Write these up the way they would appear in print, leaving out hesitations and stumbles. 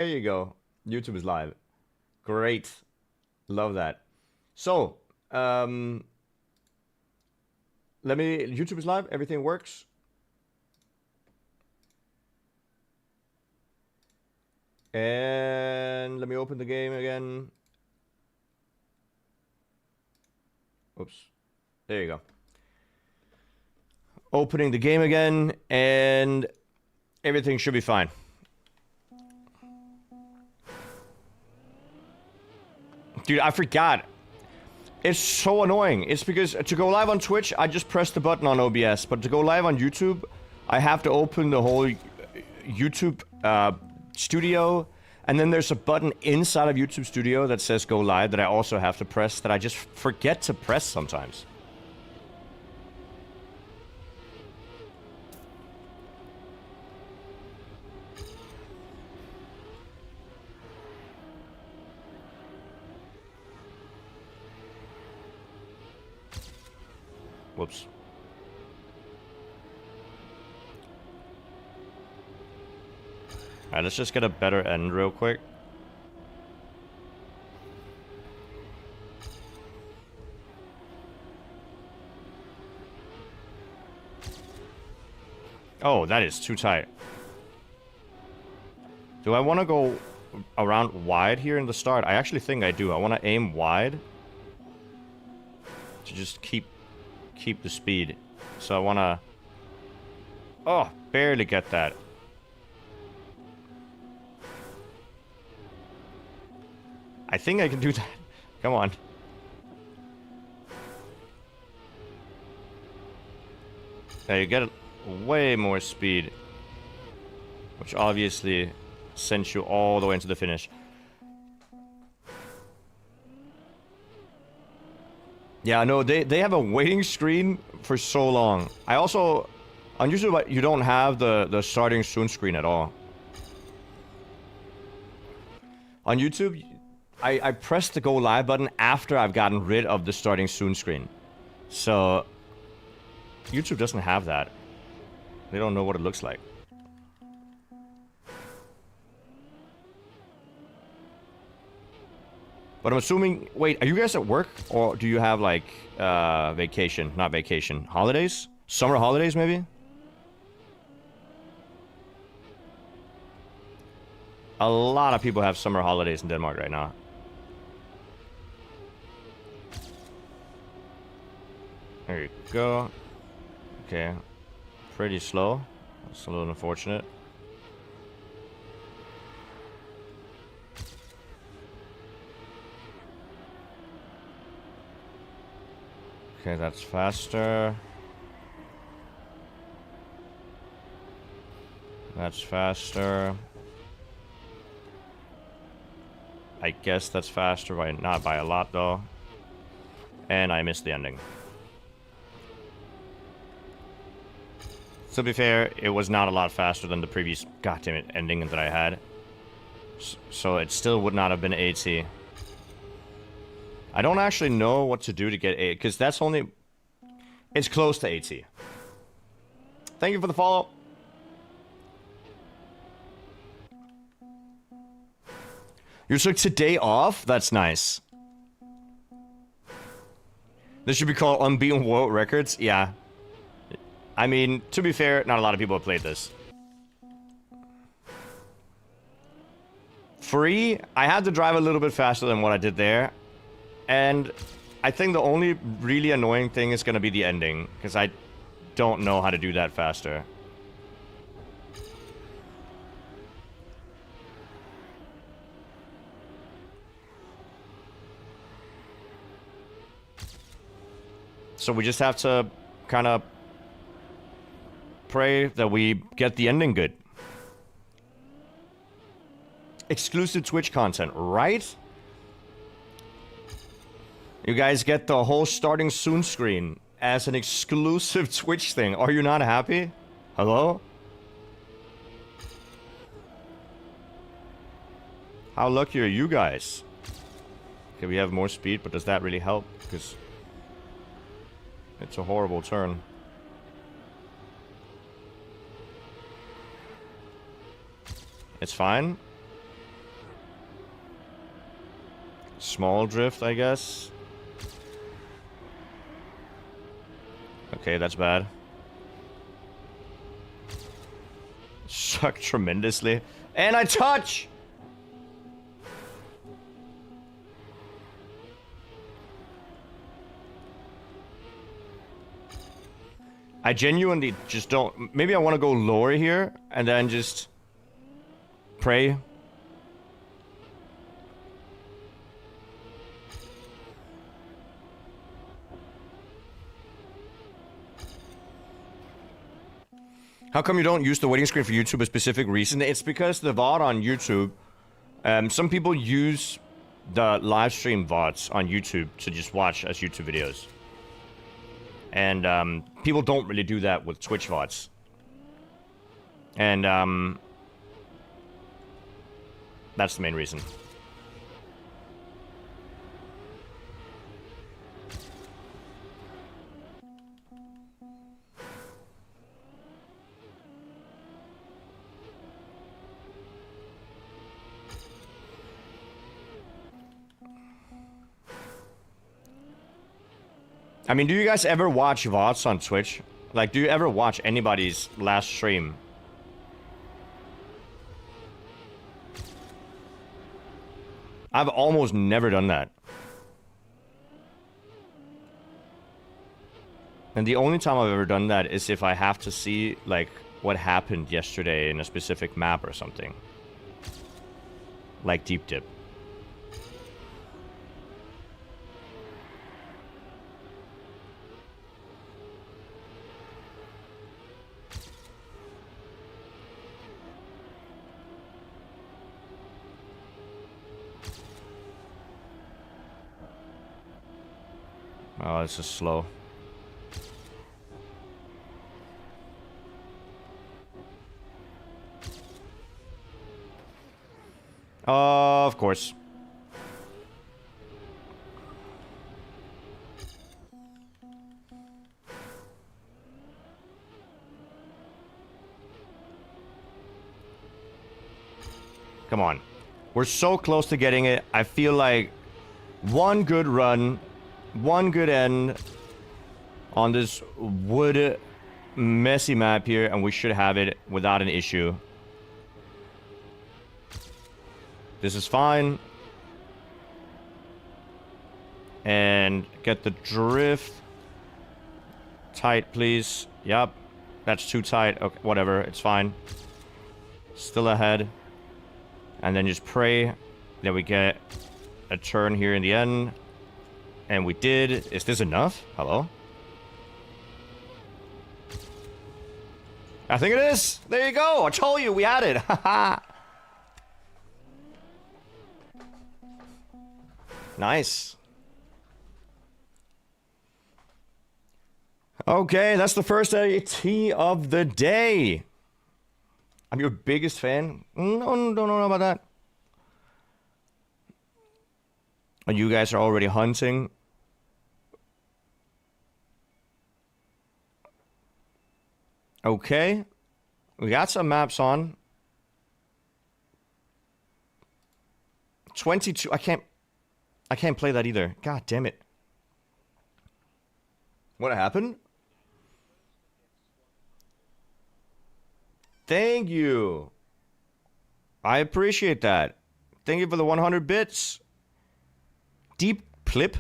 There you go. YouTube is live. Great. Love that. So, YouTube is live. Everything works. And let me open the game again. Oops. There you go. Opening the game again, and everything should be fine. Dude, I forgot. It's so annoying. It's because to go live on Twitch, I just press the button on OBS. But to go live on YouTube, I have to open the whole YouTube studio. And then there's a button inside of YouTube Studio that says go live that I also have to press that I just forget to press sometimes. Whoops. Alright, let's just get a better end real quick. Oh, that is too tight. Do I want to go around wide here in the start? I actually think I do. I want to aim wide to just keep the speed. So I want to... Oh, barely get that. I think I can do that. Come on. Now you get way more speed, which obviously sends you all the way into the finish. Yeah, no, they have a waiting screen for so long. I also... On YouTube, you don't have the starting soon screen at all. On YouTube, I press the go live button after I've gotten rid of the starting soon screen. So, YouTube doesn't have that. They don't know what it looks like. But I'm assuming... Wait, are you guys at work? Or do you have, like, vacation? Not vacation. Holidays? Summer holidays, maybe? A lot of people have summer holidays in Denmark right now. There you go. Okay. Pretty slow. That's a little unfortunate. Okay, that's faster. That's faster. I guess that's faster by not by a lot though. And I missed the ending. To be fair, it was not a lot faster than the previous goddammit ending that I had. So it still would not have been 80. I don't actually know what to do to get 8, because that's only... It's close to 80. Thank you for the follow. You took today off? That's nice. This should be called Unbeaten World Records? Yeah. I mean, to be fair, not a lot of people have played this. Free, I had to drive a little bit faster than what I did there. And I think the only really annoying thing is going to be the ending, because I don't know how to do that faster. So we just have to kind of pray that we get the ending good. Exclusive Twitch content, right? You guys get the whole starting soon screen as an exclusive Twitch thing. Are you not happy? Hello? How lucky are you guys? Okay, we have more speed, but does that really help? Because it's a horrible turn. It's fine. Small drift, I guess. Okay, that's bad. Suck tremendously. And I touch! I genuinely just don't... Maybe I want to go lower here, and then just... pray. How come you don't use the waiting screen for YouTube a specific reason? It's because the VOD on YouTube... some people use the live stream VODs on YouTube to just watch as YouTube videos. And, people don't really do that with Twitch VODs. And, that's the main reason. I mean, do you guys ever watch VODs on Twitch? Like, do you ever watch anybody's last stream? I've almost never done that. And the only time I've ever done that is if I have to see, like, what happened yesterday in a specific map or something. Like Deep Dip. Oh, this is slow. Of course. Come on. We're so close to getting it. I feel like one good run, one good end on this wood messy map here, and we should have it without an issue. This is fine. And get the drift tight, please. Yep. That's too tight. Okay, whatever. It's fine. Still ahead. And then just pray that we get a turn here in the end. And we did. Is this enough? Hello? I think it is. There you go. I told you we had it. Haha. Nice. Okay, that's the first AT of the day. I'm your biggest fan. No, don't know about that. And you guys are already hunting. Okay. We got some maps on. 22. I can't play that either. God damn it. What happened? Thank you. I appreciate that. Thank you for the 100 bits. Deep Plip?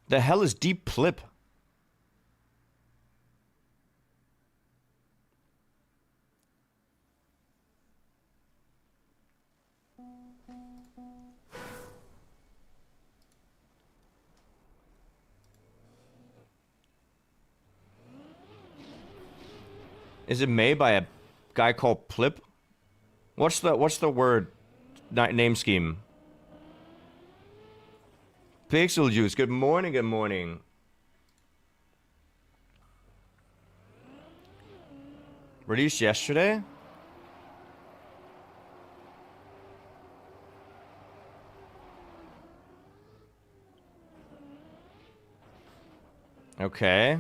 The hell is Deep Plip? Is it made by a guy called Plip? What's the word name scheme? Pixel Juice, good morning, good morning. Released yesterday? Okay.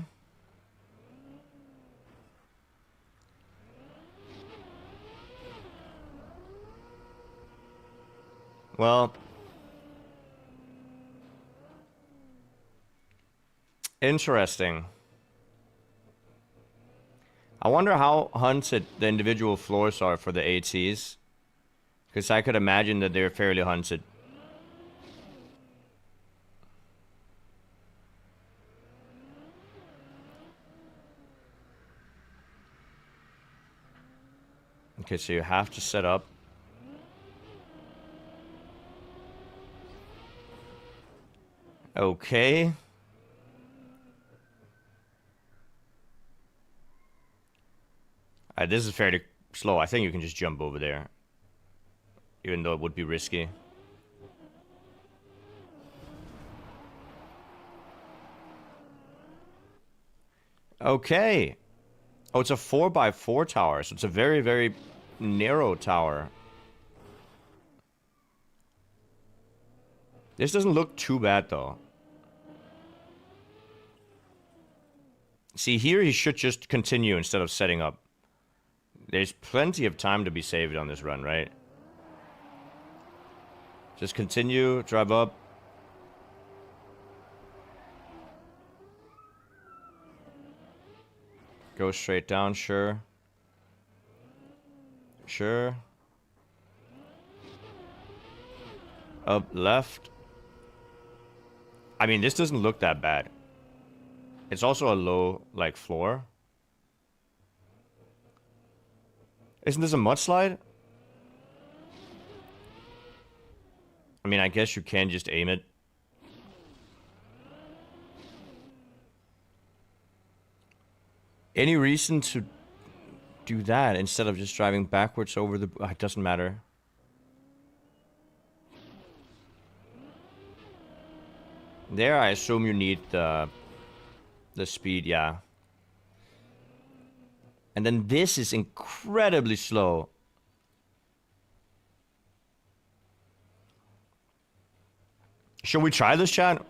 Well, Interesting. I wonder how hunted the individual floors are for the ATs. Because I could imagine that they're fairly hunted. Okay, so you have to set up. Okay. This is fairly slow. I think you can just jump over there. Even though it would be risky. Okay. Oh, it's a 4x4 tower, so it's a very, very narrow tower. This doesn't look too bad, though. See, here he should just continue instead of setting up. There's plenty of time to be saved on this run, right? Just continue, drive up. Go straight down, sure. Sure. Up left. I mean, this doesn't look that bad. It's also a low, like, floor. Isn't this a mudslide? I mean, I guess you can just aim it. Any reason to do that instead of just driving backwards over the... it doesn't matter. There, I assume you need the speed, yeah. And then this is incredibly slow. Should we try this, chat?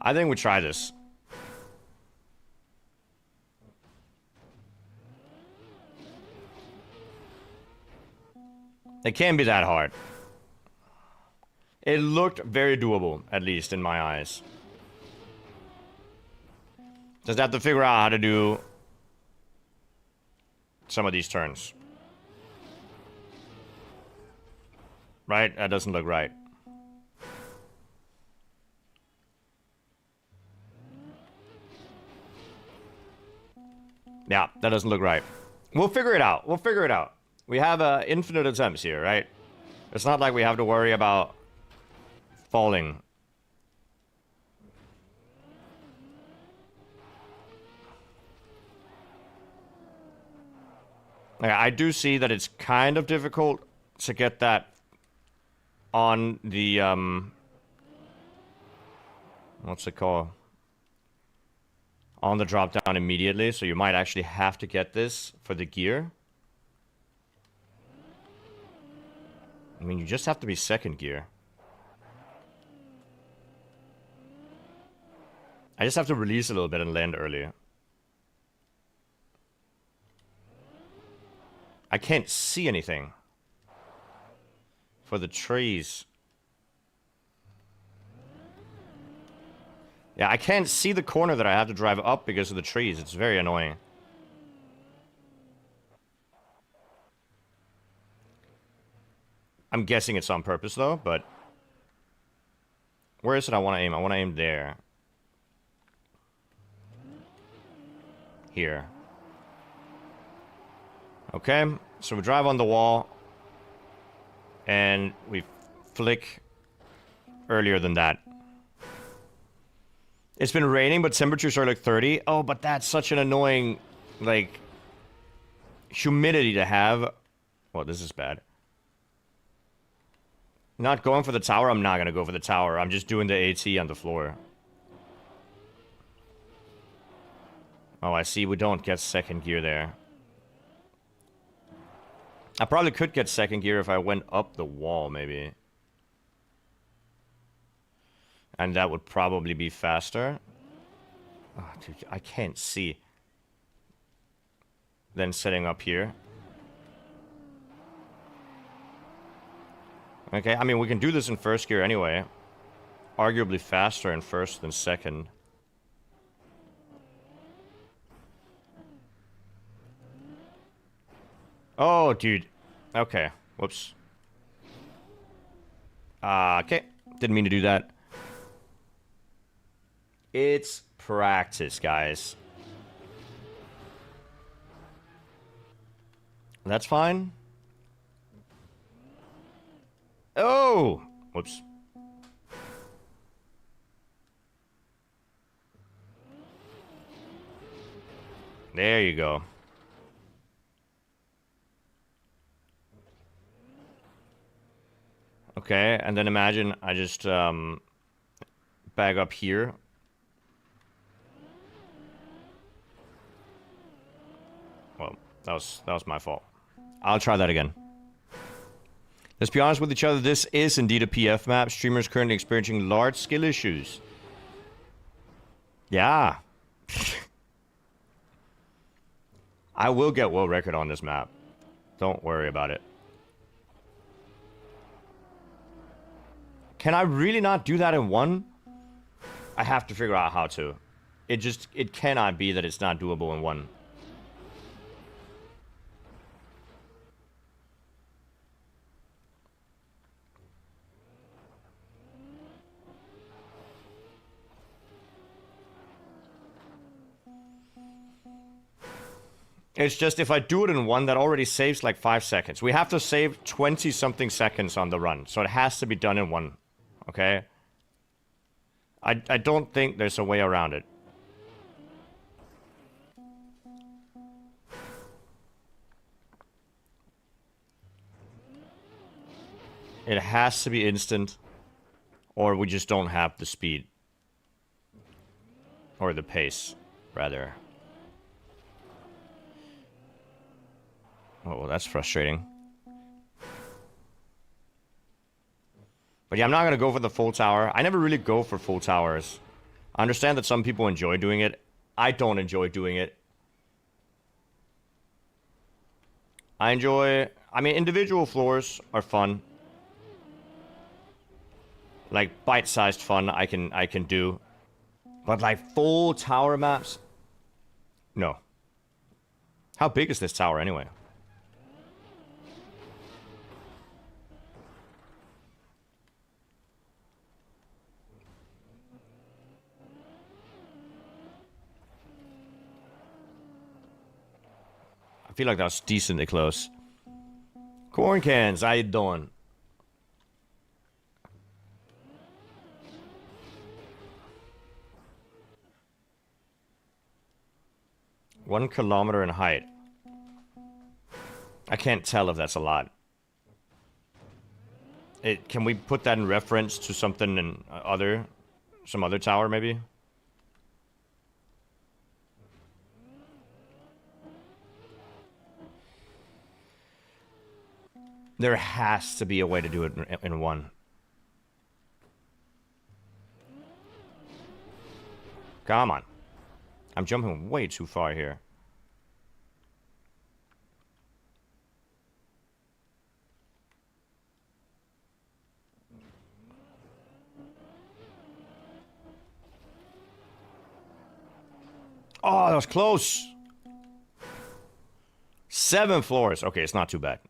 I think we try this. It can't be that hard. It looked very doable, at least in my eyes. Just have to figure out how to do some of these turns. Right? That doesn't look right. Yeah, that doesn't look right. We'll figure it out. We'll figure it out. We have infinite attempts here, right? It's not like we have to worry about falling. Yeah, I do see that it's kind of difficult to get that on the, what's it called? On the drop down immediately, so you might actually have to get this for the gear. I mean, you just have to be second gear. I just have to release a little bit and land earlier. I can't see anything. For the trees. Yeah, I can't see the corner that I have to drive up because of the trees. It's very annoying. I'm guessing it's on purpose, though, but... Where is it I want to aim? I want to aim there. Here. Okay, so we drive on the wall. And we flick earlier than that. It's been raining, but temperatures are like 30. Oh, but that's such an annoying, like, humidity to have. Well, this is bad. Not going for the tower? I'm not going to go for the tower. I'm just doing the AT on the floor. Oh, I see. We don't get second gear there. I probably could get second gear if I went up the wall, maybe. And that would probably be faster. Oh, dude, I can't see. Then setting up here. Okay, I mean, we can do this in first gear anyway. Arguably faster in first than second. Oh, dude. Okay. Whoops. Okay. Didn't mean to do that. It's practice, guys. That's fine. Oh! Whoops. There you go. Okay, and then imagine I just bag up here. Well, that was my fault. I'll try that again. Let's be honest with each other, this is indeed a PF map. Streamers currently experiencing large skill issues. Yeah. I will get world record on this map. Don't worry about it. Can I really not do that in one? I have to figure out how to. It cannot be that it's not doable in one. It's just if I do it in one, that already saves like 5 seconds. We have to save 20-something seconds on the run. So it has to be done in one. Okay? I don't think there's a way around it. It has to be instant. Or we just don't have the speed. Or the pace, rather. Oh, well, that's frustrating. But yeah, I'm not going to go for the full tower. I never really go for full towers. I understand that some people enjoy doing it. I don't enjoy doing it. I mean, individual floors are fun. Like, bite-sized fun I can do. But like, full tower maps? No. How big is this tower anyway? I feel like that was decently close. Corn cans, how you doing? One kilometer in height. I can't tell if that's a lot. Can we put that in reference to something in some other tower maybe? There has to be a way to do it in one. Come on. I'm jumping way too far here. Oh, that was close. 7 floors. Okay, it's not too bad.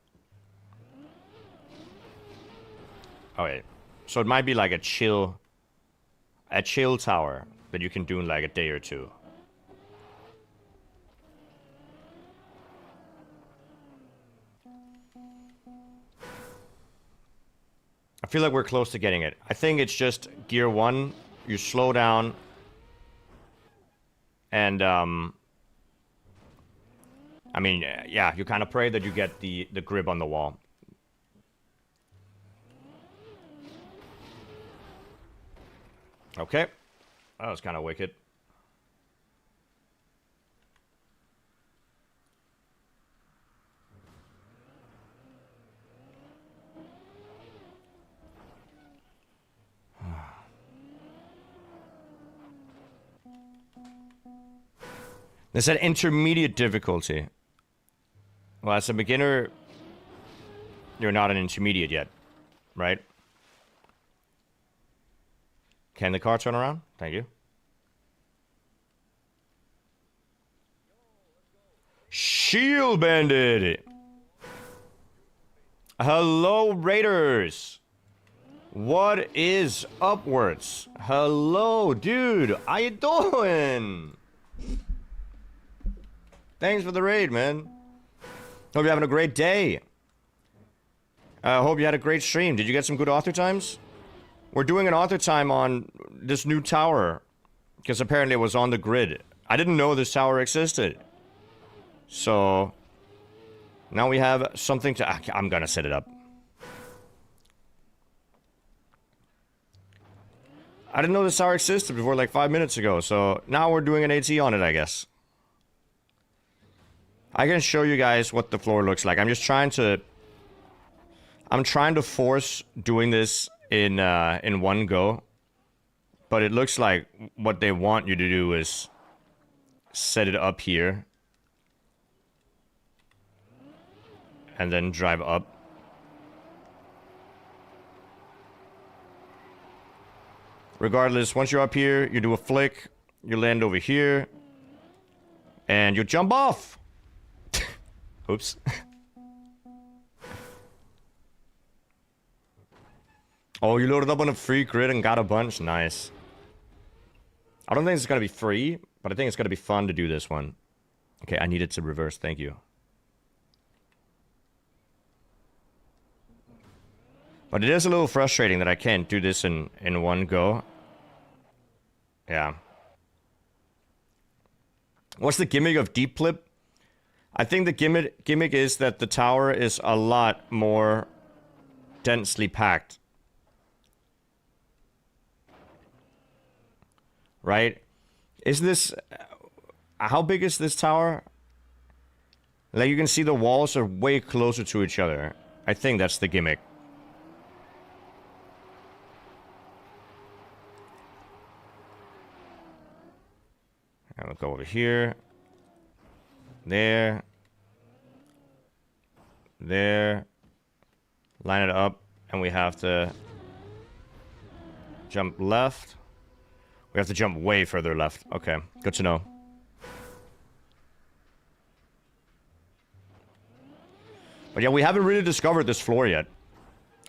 Okay, so it might be like a chill tower that you can do in like a day or two. I feel like we're close to getting it. I think it's just gear 1, you slow down, and I mean, yeah, you kind of pray that you get the grip on the wall. Okay. That was kind of wicked. They said intermediate difficulty. Well, as a beginner, you're not an intermediate yet. right? Can the car turn around? Thank you. Shield Bandit! Hello, Raiders! What is upwards? Hello, dude! How you doing? Thanks for the raid, man. Hope you're having a great day. Hope you had a great stream. Did you get some good author times? We're doing an author time on this new tower. Because apparently it was on the grid. I didn't know this tower existed. So... now we have something to... I'm gonna set it up. I didn't know this tower existed before like 5 minutes ago. So now we're doing an AT on it, I guess. I can show you guys what the floor looks like. I'm just trying to... I'm trying to force doing this in one go. But it looks like what they want you to do is set it up here. And then drive up. Regardless, once you're up here, you do a flick. You land over here. And you jump off. Oops. Oh, you loaded up on a free grid and got a bunch? Nice. I don't think it's gonna be free, but I think it's gonna be fun to do this one. Okay, I needed to reverse, thank you. But it is a little frustrating that I can't do this in one go. Yeah. What's the gimmick of deep flip? I think the gimmick is that the tower is a lot more densely packed. Right? Is this... how big is this tower? Like, you can see the walls are way closer to each other. I think that's the gimmick. And we'll go over here. There. There. Line it up. And we have to jump left. We have to jump way further left. Okay, good to know. But yeah, we haven't really discovered this floor yet.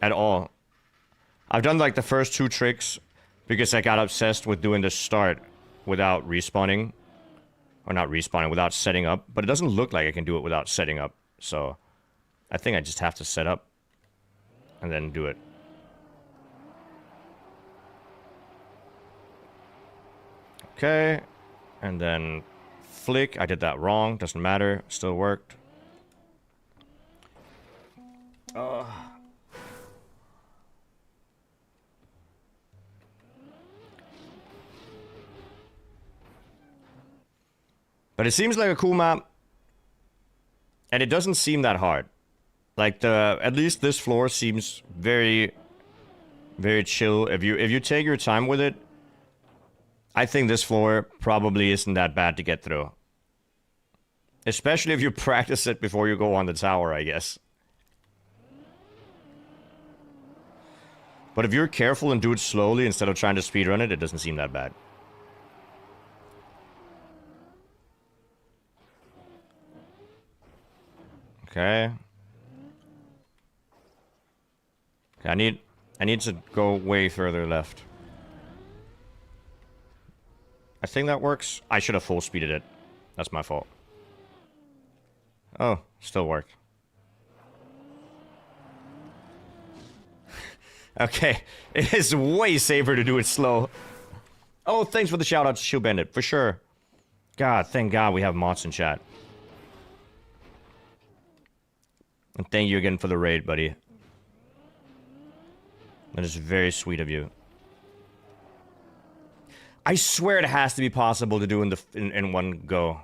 At all. I've done like the first 2 tricks because I got obsessed with doing the start without respawning. Or not respawning, without setting up. But it doesn't look like I can do it without setting up. So, I think I just have to set up. And then do it. Okay. And then flick. I did that wrong. Doesn't matter. Still worked. But it seems like a cool map. And it doesn't seem that hard. Like at least this floor seems very, very chill. If you take your time with it, I think this floor probably isn't that bad to get through. Especially if you practice it before you go on the tower, I guess. But if you're careful and do it slowly instead of trying to speedrun it, it doesn't seem that bad. Okay. Okay, I need to go way further left. I think that works. I should have full speeded it. That's my fault. Oh, still worked. Okay, it is way safer to do it slow. Oh, thanks for the shout out to Shield Bandit, for sure. God, thank God we have mods in chat. And thank you again for the raid, buddy. That is very sweet of you. I swear it has to be possible to do in one go.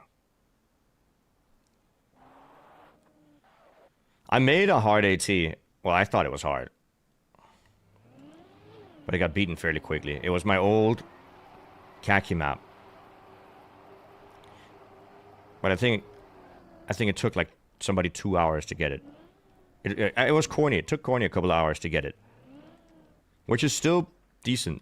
I made a hard AT. Well, I thought it was hard. But I got beaten fairly quickly. It was my old khaki map. But I think it took like somebody 2 hours to get it. It was corny. It took corny a couple hours to get it. which is still decent.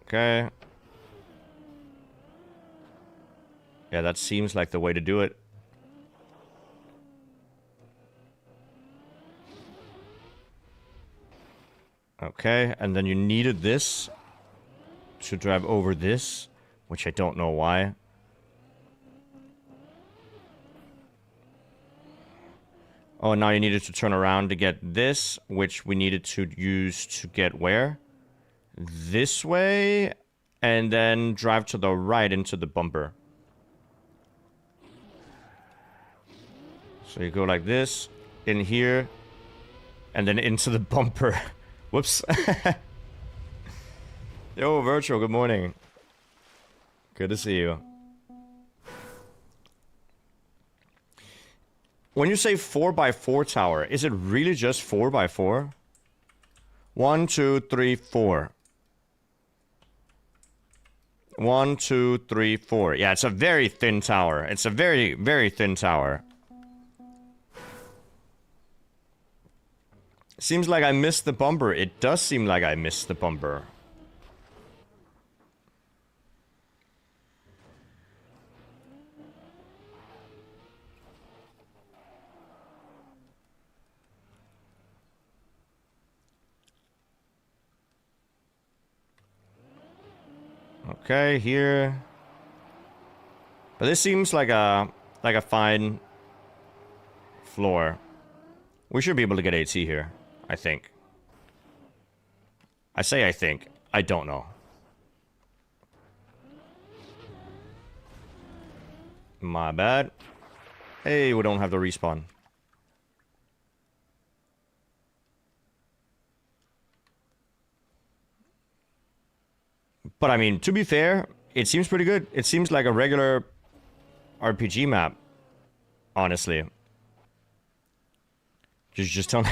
Okay. Yeah, that seems like the way to do it. Okay, and then you needed this to drive over this, which I don't know why. Oh, now you needed to turn around to get this, which we needed to use to get where? This way, and then drive to the right into the bumper. So you go like this, in here, and then into the bumper. Whoops. Yo, Virtual, good morning. Good to see you. When you say 4x4 tower, is it really just 4x4? 1, 2, 3, 4. 1, 2, 3, 4. Yeah, it's a very thin tower. It's a very, very thin tower. Seems like I missed the bumper. It does seem like I missed the bumper. Okay, here. But this seems like a fine floor. We should be able to get AT here, I think. I say I think. I don't know. My bad. Hey, we don't have the respawn. But I mean, to be fair, it seems pretty good. It seems like a regular RPG map, honestly. Just tell me.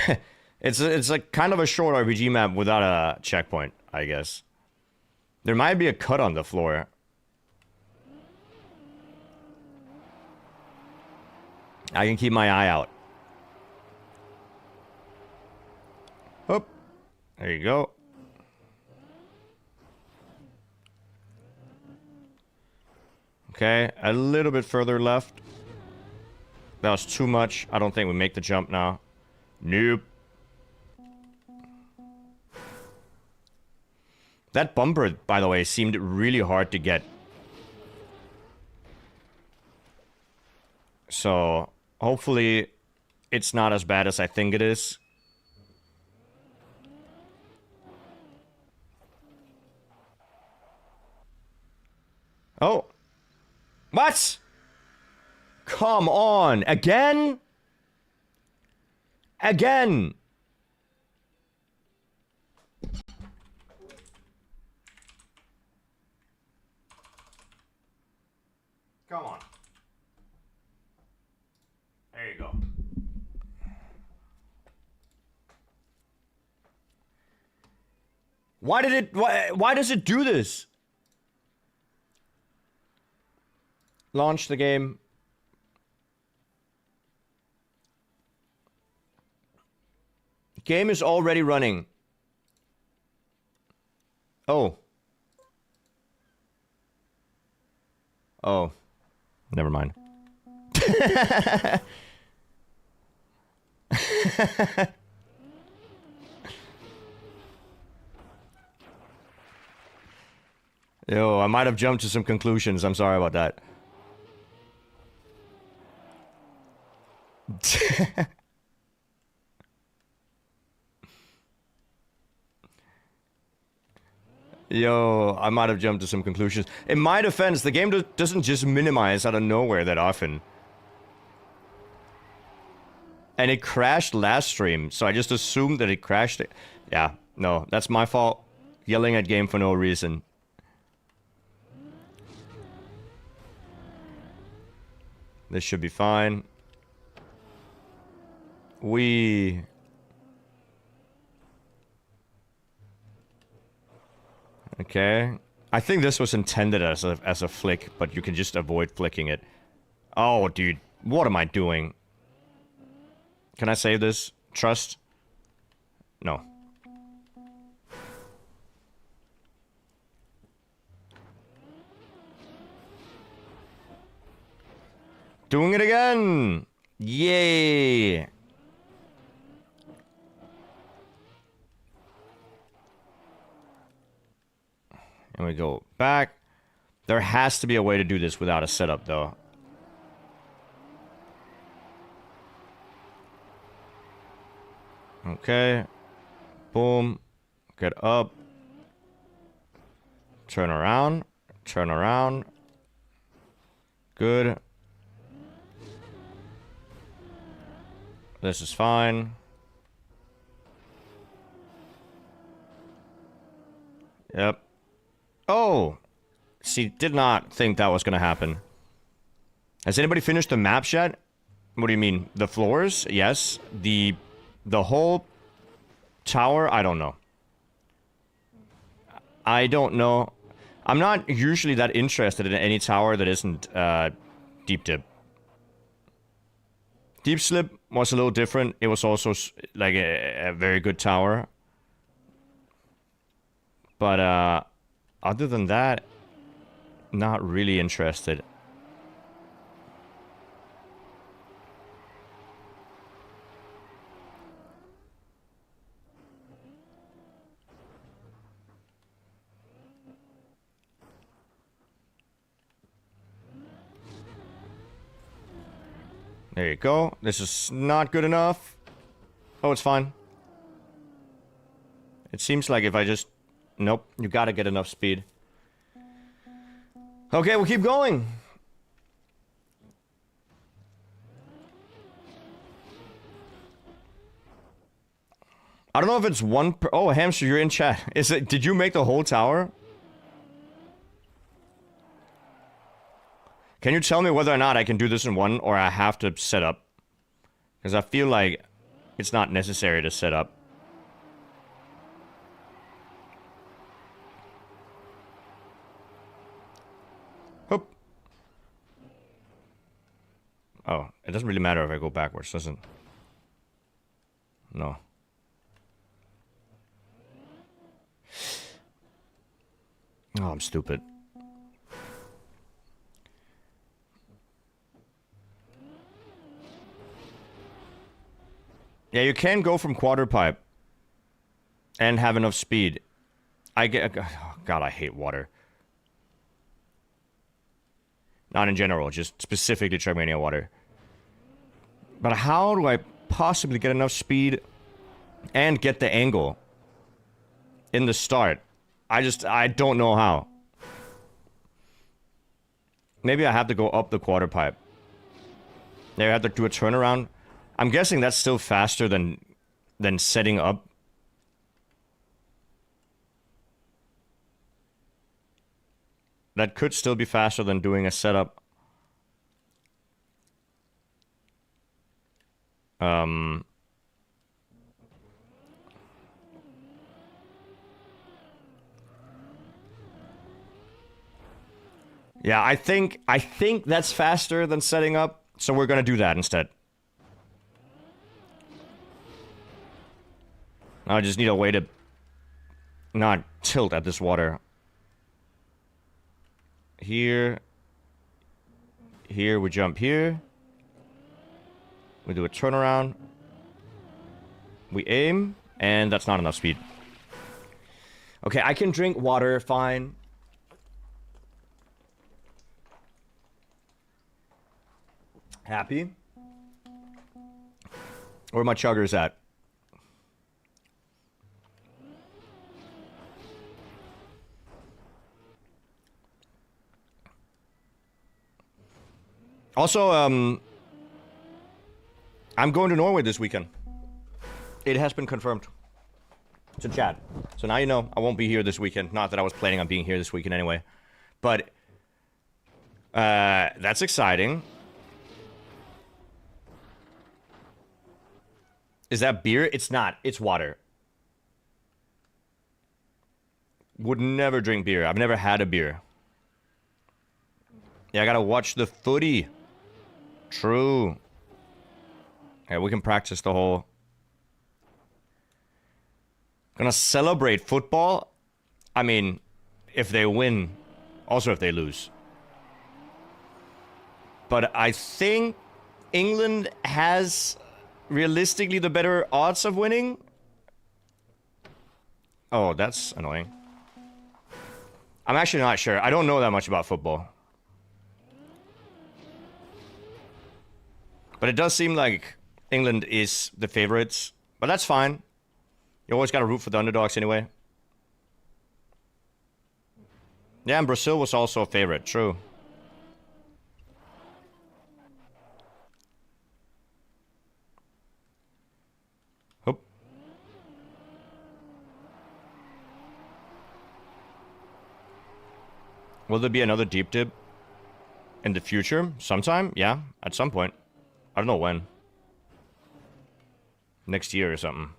It's like kind of a short RPG map without a checkpoint, I guess. There might be a cut on the floor. I can keep my eye out. Oh, there you go. Okay, a little bit further left. That was too much. I don't think we make the jump now. Nope. That bumper, by the way, seemed really hard to get. So, hopefully, it's not as bad as I think it is. Oh. What? Come on. Again? Again. Come on. There you go. Why does it do this? Launch the game. Game is already running. Oh. Oh. Never mind. Yo, I might have jumped to some conclusions. I'm sorry about that. Yo, I might have jumped to some conclusions. In my defense, the game doesn't just minimize out of nowhere that often. And it crashed last stream, so I just assumed that it crashed it. Yeah, no, that's my fault. Yelling at game for no reason. This should be fine. Okay. I think this was intended as a flick, but you can just avoid flicking it. Oh, dude. What am I doing? Can I save this? Trust? No. Doing it again! Yay! And we go back. There has to be a way to do this without a setup, though. Okay. Boom. Get up. Turn around. Turn around. Good. This is fine. Yep. Oh! See, did not think that was gonna happen. Has anybody finished the maps yet? What do you mean? The floors? Yes. The whole tower? I don't know. I don't know. I'm not usually that interested in any tower that isn't deep dip. Deep slip was a little different. It was also like a very good tower. But other than that, not really interested. There you go. This is not good enough. Oh, it's fine. It seems like if I just... Nope, you gotta get enough speed. Okay, we'll keep going. I don't know if it's one per... Oh, Hamster, you're in chat. Is it... Did you make the whole tower? Can you tell me whether or not I can do this in one, or I have to set up? Because I feel like it's not necessary to set up. Hoop. Oh, it doesn't really matter if I go backwards, does it? No. Oh, I'm stupid. Yeah, you can go from quarter pipe and have enough speed. I get... Oh, God, I hate water. Not in general, just specifically Trackmania water. But how do I possibly get enough speed and get the angle in the start? I don't know how. Maybe I have to go up the quarter pipe. Maybe I have to do a turnaround. I'm guessing that's still faster than setting up. That could still be faster than doing a setup. Yeah, I think that's faster than setting up, so we're gonna do that instead. I just need a way to not tilt at this water. Here. Here, we jump here. We do a turnaround. We aim, and that's not enough speed. Okay, I can drink water, fine. Happy? Where are my chuggers at? Also, I'm going to Norway this weekend. It has been confirmed. To chat. So now you know I won't be here this weekend. Not that I was planning on being here this weekend anyway. But, that's exciting. Is that beer? It's not. It's water. Would never drink beer. I've never had a beer. Yeah, I gotta watch the footy. True. Yeah, we can practice the whole... Gonna celebrate football? I mean, if they win. Also if they lose. But I think England has realistically the better odds of winning. Oh, that's annoying. I'm actually not sure. I don't know that much about football. But it does seem like England is the favorites. But that's fine. You always gotta root for the underdogs anyway. Yeah, and Brazil was also a favorite. True. Oop. Will there be another deep dip in the future? Sometime? Yeah, at some point. I don't know when. Next year or something.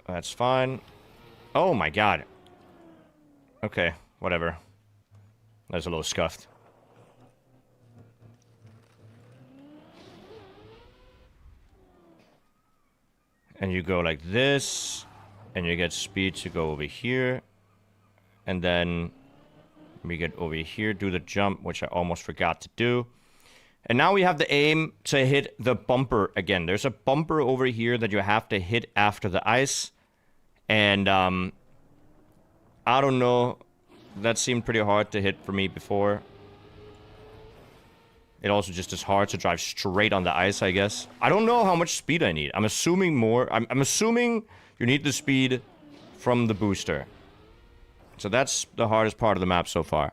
That's fine. Oh my god. Okay, whatever. That's a little scuffed. And you go like this, and you get speed to go over here. And then we get over here, do the jump, which I almost forgot to do. And now we have the aim to hit the bumper again. There's a bumper over here that you have to hit after the ice. And, I don't know. That seemed pretty hard to hit for me before. It also just is hard to drive straight on the ice, I guess. I don't know how much speed I need. I'm assuming more. I'm assuming you need the speed from the booster. So that's the hardest part of the map so far.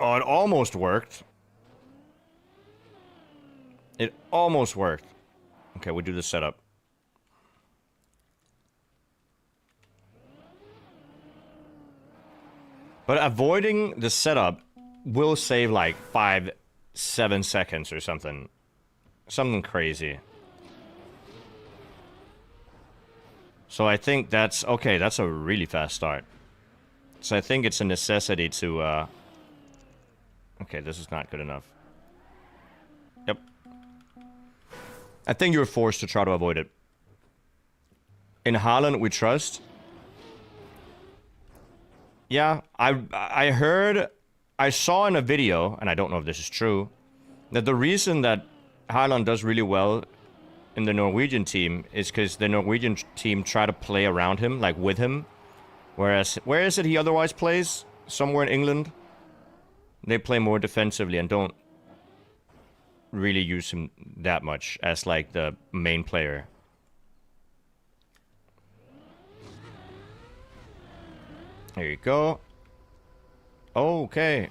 Oh, it almost worked. It almost worked. Okay, we do the setup. But avoiding the setup will save like 5-7 seconds or something. Something crazy. So I think that's... Okay, that's a really fast start. So I think it's a necessity to... Okay, this is not good enough. Yep. I think you're forced to try to avoid it. In Haaland, we trust. Yeah, I heard... I saw in a video, and I don't know if this is true, that the reason that Haaland does really well in the Norwegian team is because the Norwegian team try to play around him, like with him. Whereas, where is it he otherwise plays? Somewhere in England. They play more defensively and don't really use him that much as like the main player. There you go. Okay.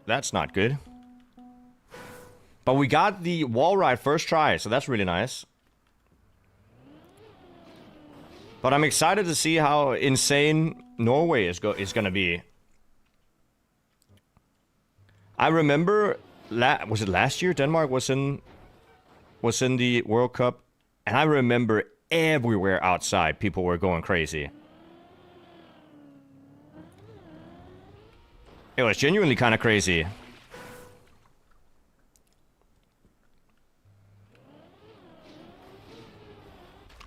That's not good. But we got the wall ride first try, so that's really nice. But I'm excited to see how insane Norway is gonna be. I remember, was it last year Denmark was in the World Cup? And I remember everywhere outside people were going crazy. It was genuinely kind of crazy.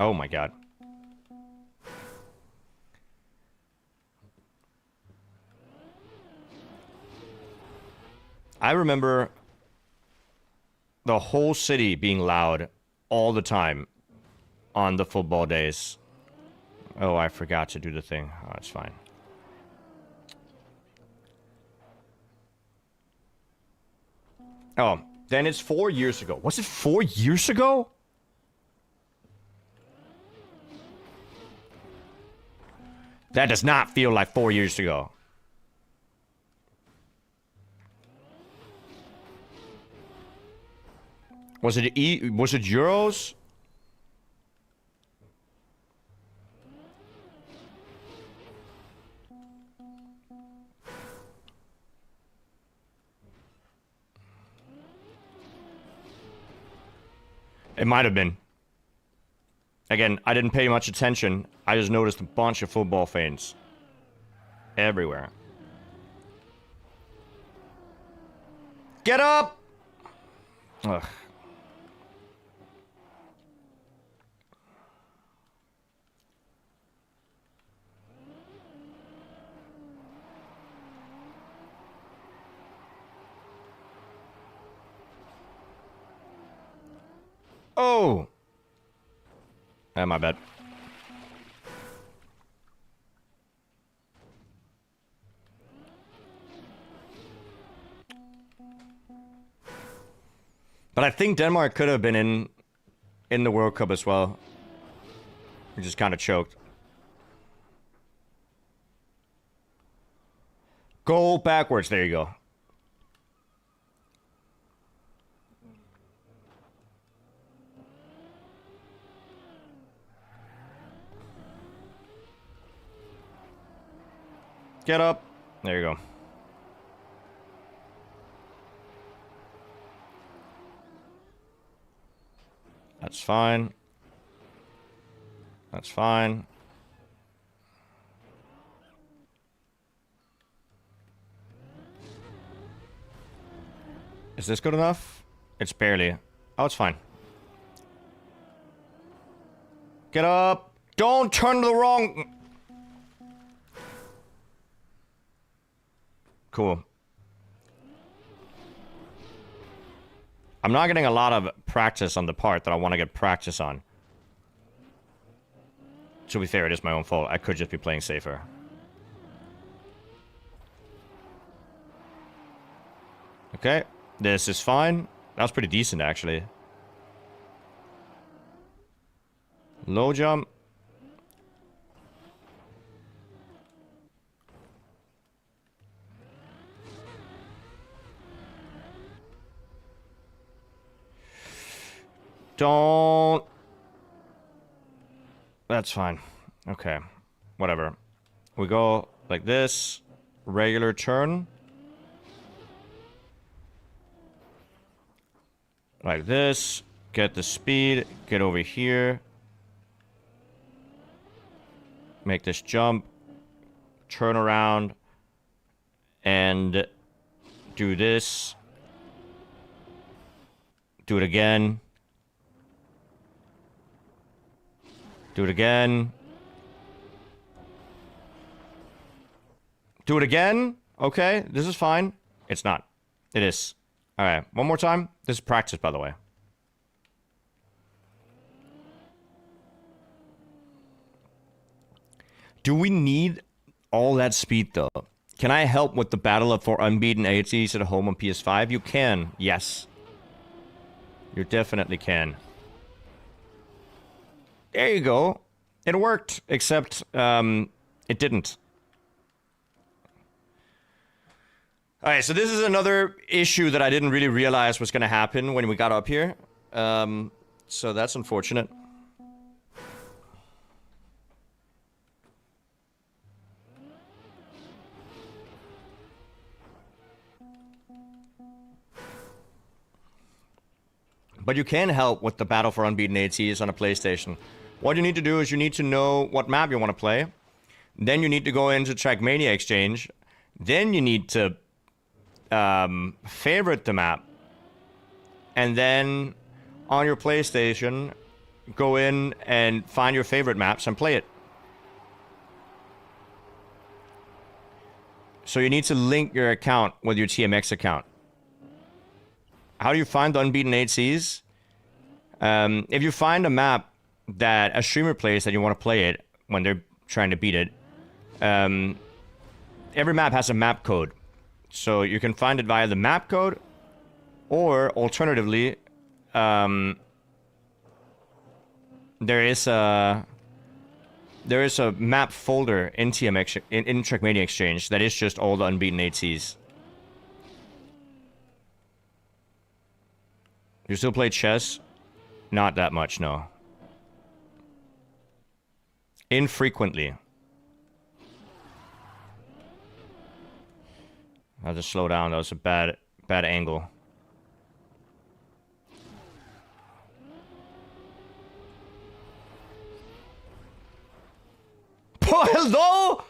Oh my god. I remember the whole city being loud all the time on the football days. Oh, I forgot to do the thing. Oh, it's fine. Oh, then it's 4 years ago. Was it 4 years ago? That does not feel like 4 years ago. Was it Euros? It might have been. Again, I didn't pay much attention. I just noticed a bunch of football fans. Everywhere. Get up! Ugh. Oh! My bad. But I think Denmark could have been in the World Cup as well. We just kind of choked. Go backwards. There you go. Get up. There you go. That's fine. That's fine. Is this good enough? It's barely. Oh, it's fine. Get up. Don't turn to the wrong... Cool. I'm not getting a lot of practice on the part that I want to get practice on. To be fair, it is my own fault. I could just be playing safer. Okay. This is fine. That was pretty decent, actually. Low jump. Don't... That's fine. Okay. Whatever. We go like this. Regular turn. Like this. Get the speed. Get over here. Make this jump. Turn around. And do this. Do it again. Do it again. Do it again? Okay, this is fine. It's not. It is. Alright, one more time. This is practice, by the way. Do we need all that speed, though? Can I help with the battle for Unbeaten ATs at home on PS5? You can, yes. You definitely can. There you go. It worked, except it didn't. Alright, so this is another issue that I didn't really realize was going to happen when we got up here. So that's unfortunate. But you can help with the battle for Unbeaten ATs on a PlayStation. What you need to do is you need to know what map you want to play. Then you need to go into Trackmania Exchange. Then you need to favorite the map. And then on your PlayStation, go in and find your favorite maps and play it. So you need to link your account with your TMX account. How do you find the Unbeaten ATs? If you find a map that a streamer plays that you want to play it when they're trying to beat it, every map has a map code. So you can find it via the map code, or alternatively, there is a map folder in TMX in Trackmania Exchange that is just all the Unbeaten ATs. You still play chess? Not that much, no. Infrequently. I'll just slow down. That was a bad angle. Oh, hello?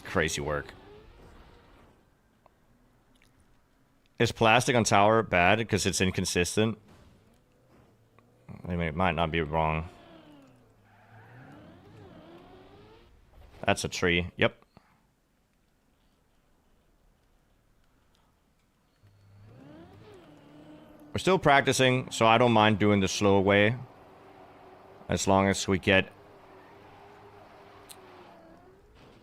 Crazy work. Is plastic on tower bad because it's inconsistent? I mean, it might not be wrong. That's a tree. Yep. We're still practicing, so I don't mind doing the slow way. As long as we get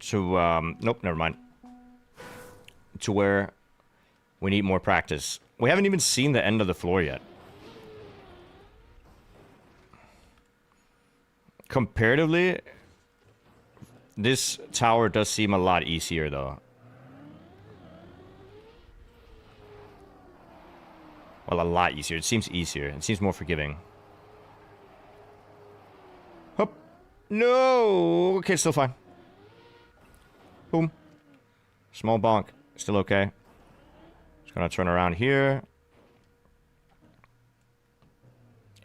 to, nope, never mind. To where we need more practice. We haven't even seen the end of the floor yet. Comparatively, this tower does seem a lot easier, though. Well, a lot easier. It seems easier. It seems more forgiving. Hup. No! Okay, still fine. Boom. Small bonk. Still okay. Just gonna turn around here.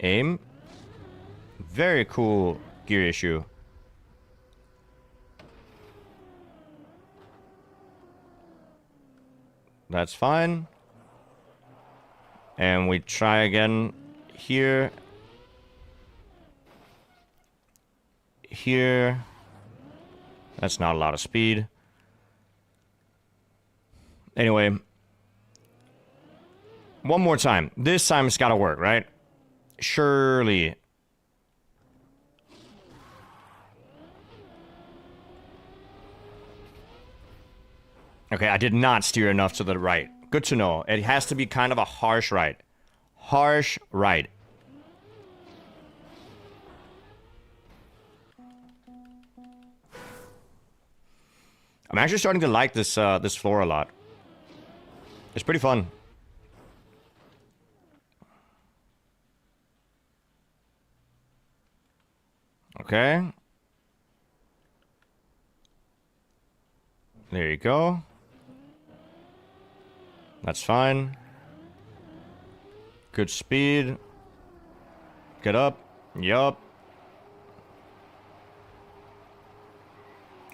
Aim. Very cool gear issue. That's fine. And we try again here. Here. That's not a lot of speed. Anyway. One more time. This time it's gotta work, right? Surely. Okay, I did not steer enough to the right. Good to know. It has to be kind of a harsh right. Harsh right. I'm actually starting to like this this floor a lot. It's pretty fun. Okay. There you go. That's fine. Good speed. Get up. Yup.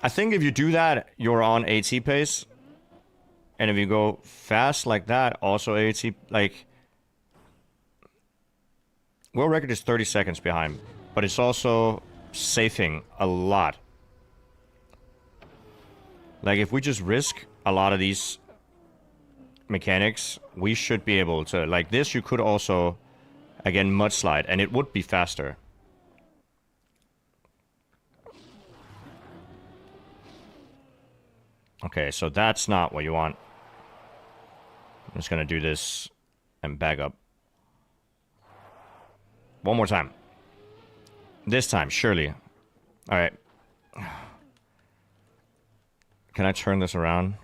I think if you do that, you're on AT pace. And if you go fast like that, also AT, like... World record is 30 seconds behind. But it's also safing a lot. Like, if we just risk a lot of these mechanics, we should be able to... Like this, you could also, again, mudslide, and it would be faster. Okay, so that's not what you want. I'm just gonna do this and back up. One more time. This time, surely. Alright. Can I turn this around?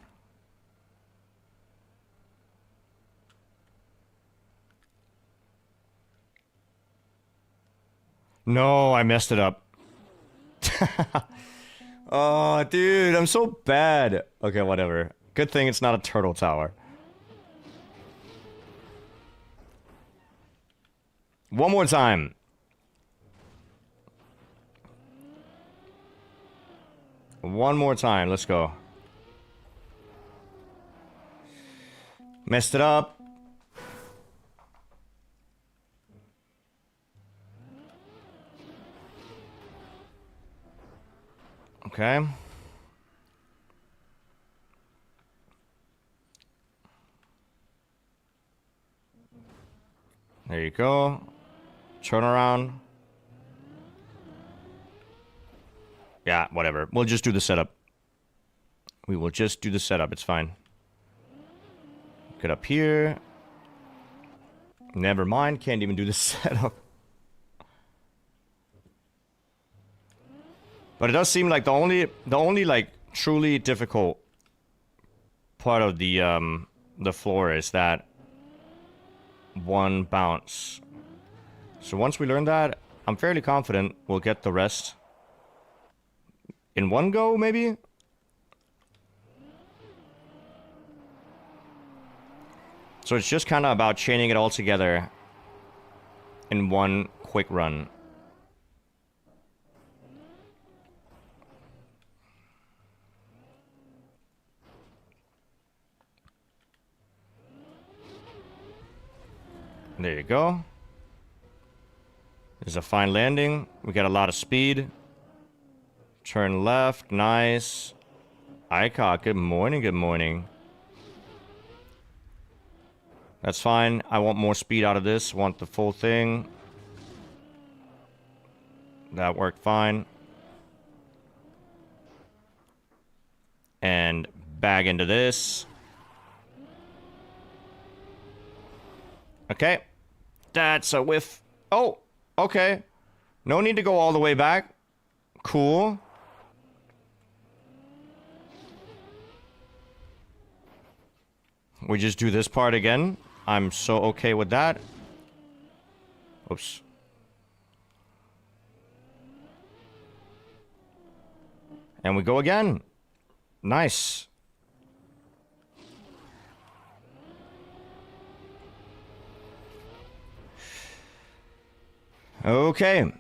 No, I messed it up. Oh, dude, I'm so bad. Okay, whatever. Good thing it's not a turtle tower. One more time. One more time. Let's go. Messed it up. Okay. There you go. Turn around. Yeah, whatever. We'll just do the setup. We will just do the setup. It's fine. Get up here. Never mind. Can't even do the setup. But it does seem like the only like truly difficult part of the floor is that one bounce. So once we learn that, I'm fairly confident we'll get the rest in one go, maybe? So it's just kind of about chaining it all together in one quick run. There you go. There's a fine landing. We got a lot of speed. Turn left. Nice. Ika, good morning, good morning. That's fine. I want more speed out of this. Want the full thing. That worked fine. And bag into this. Okay. That's a whiff. Oh, okay. No need to go all the way back. Cool. We just do this part again. I'm so okay with that. Oops. And we go again. Nice. Okay.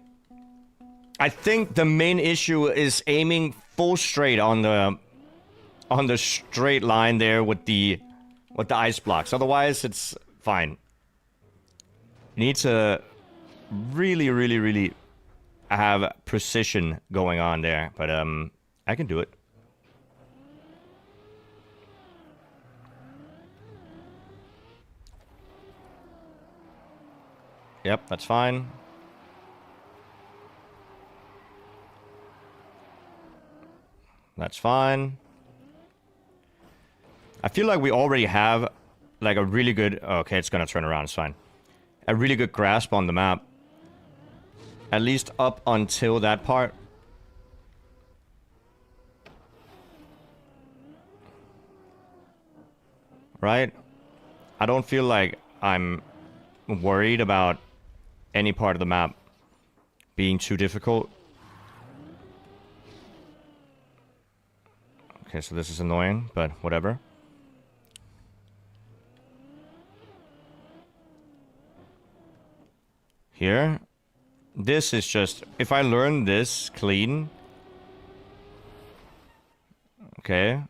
I think the main issue is aiming full straight on the straight line there with the ice blocks. Otherwise, it's fine. You need to really, really, really have precision going on there. But I can do it. Yep, that's fine. That's fine. I feel like we already have like a really good... Okay, it's gonna turn around, it's fine. A really good grasp on the map. At least up until that part. Right? I don't feel like I'm worried about any part of the map being too difficult. Okay, so this is annoying, but whatever. Here. This is just... If I learn this clean... Okay.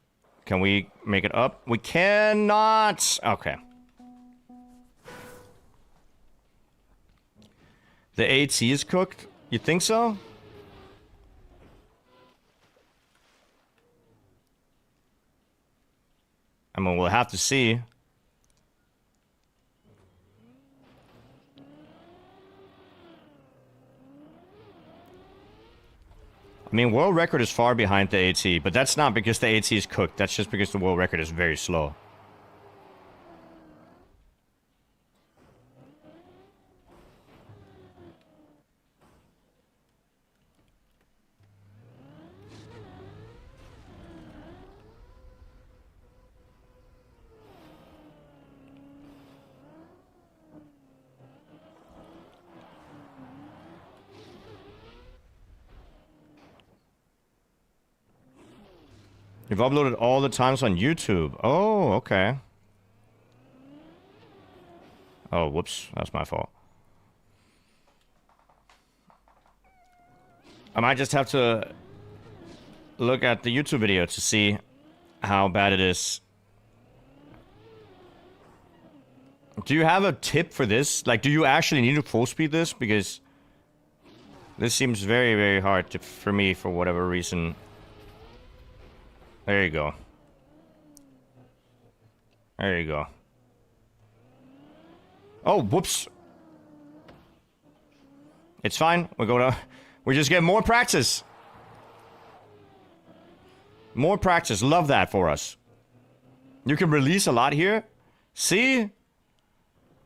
Can we make it up? We cannot! Okay. The AT is cooked? You think so? I mean, we'll have to see. I mean, world record is far behind the AT, but that's not because the AT is cooked. That's just because the world record is very slow. You've uploaded all the times on YouTube. Oh, okay. Oh, whoops. That's my fault. I might just have to look at the YouTube video to see how bad it is. Do you have a tip for this? Like, do you actually need to full speed this? Because this seems very, very hard to, for me for whatever reason. There you go. There you go. Oh, whoops. It's fine. We're gonna... We just get more practice. More practice. Love that for us. You can release a lot here. See?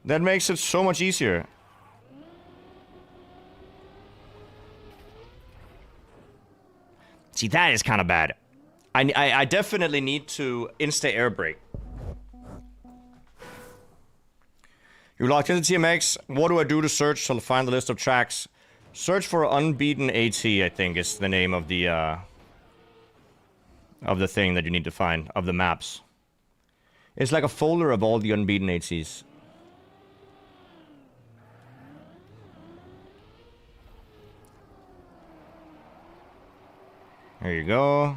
That makes it so much easier. See, that is kind of bad. I definitely need to insta-air brake. You logged into TMX. What do I do to search to find the list of tracks? Search for Unbeaten AT, I think, is the name of the thing that you need to find, of the maps. It's like a folder of all the Unbeaten ATs. There you go.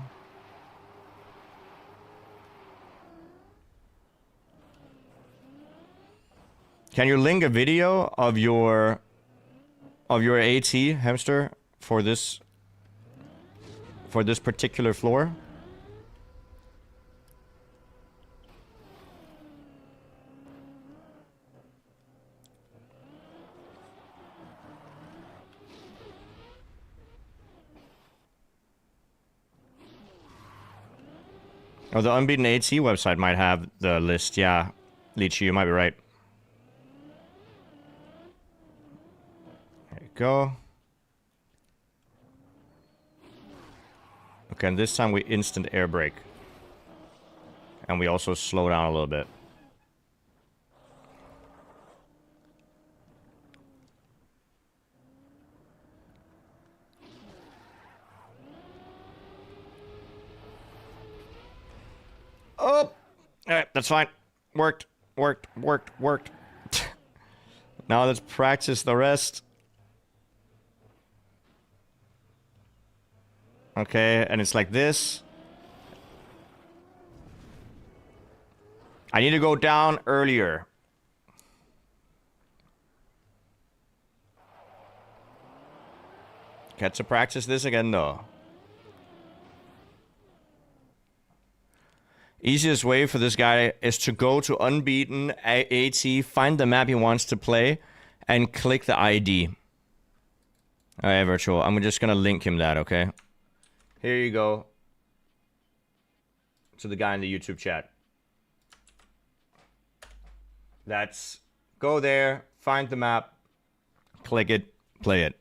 Can you link a video of your AT, Hamster, for this particular floor? Oh, the Unbeaten AT website might have the list. Yeah, Leechy, you might be right. There you go. Okay, and this time we instant air brake. And we also slow down a little bit. Oh! Alright, that's fine. Worked. Now let's practice the rest. Okay, and it's like this. I need to go down earlier. Get to practice this again, though. Easiest way for this guy is to go to Unbeaten AT, find the map he wants to play, and click the ID. Alright, Virtual. I'm just gonna link him that, okay? Here you go. To the guy in the YouTube chat. That's... Go there, find the map, click it, play it.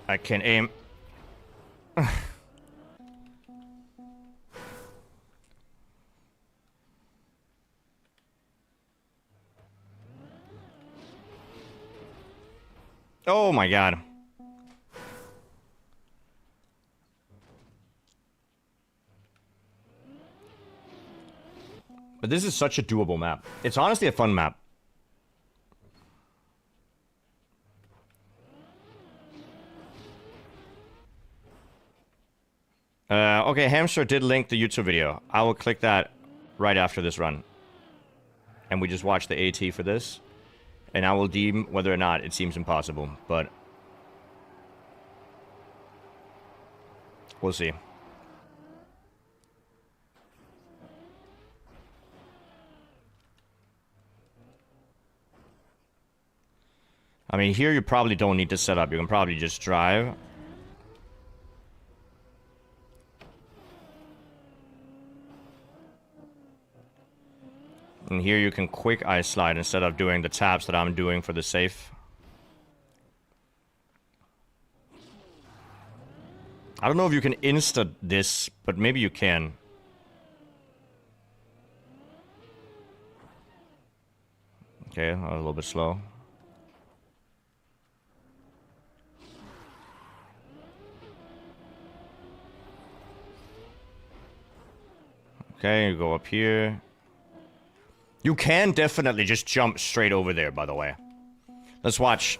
I can aim. Oh my god. But this is such a doable map. It's honestly a fun map. Okay, Hamster did link the YouTube video. I will click that right after this run. And we just watch the AT for this. And I will deem whether or not it seems impossible. But we'll see. I mean, here you probably don't need to set up. You can probably just drive. And here you can quick ice slide instead of doing the taps that I'm doing for the safe. I don't know if you can insta this, but maybe you can. Okay, a little bit slow. Okay, you go up here. You can definitely just jump straight over there, by the way. Let's watch.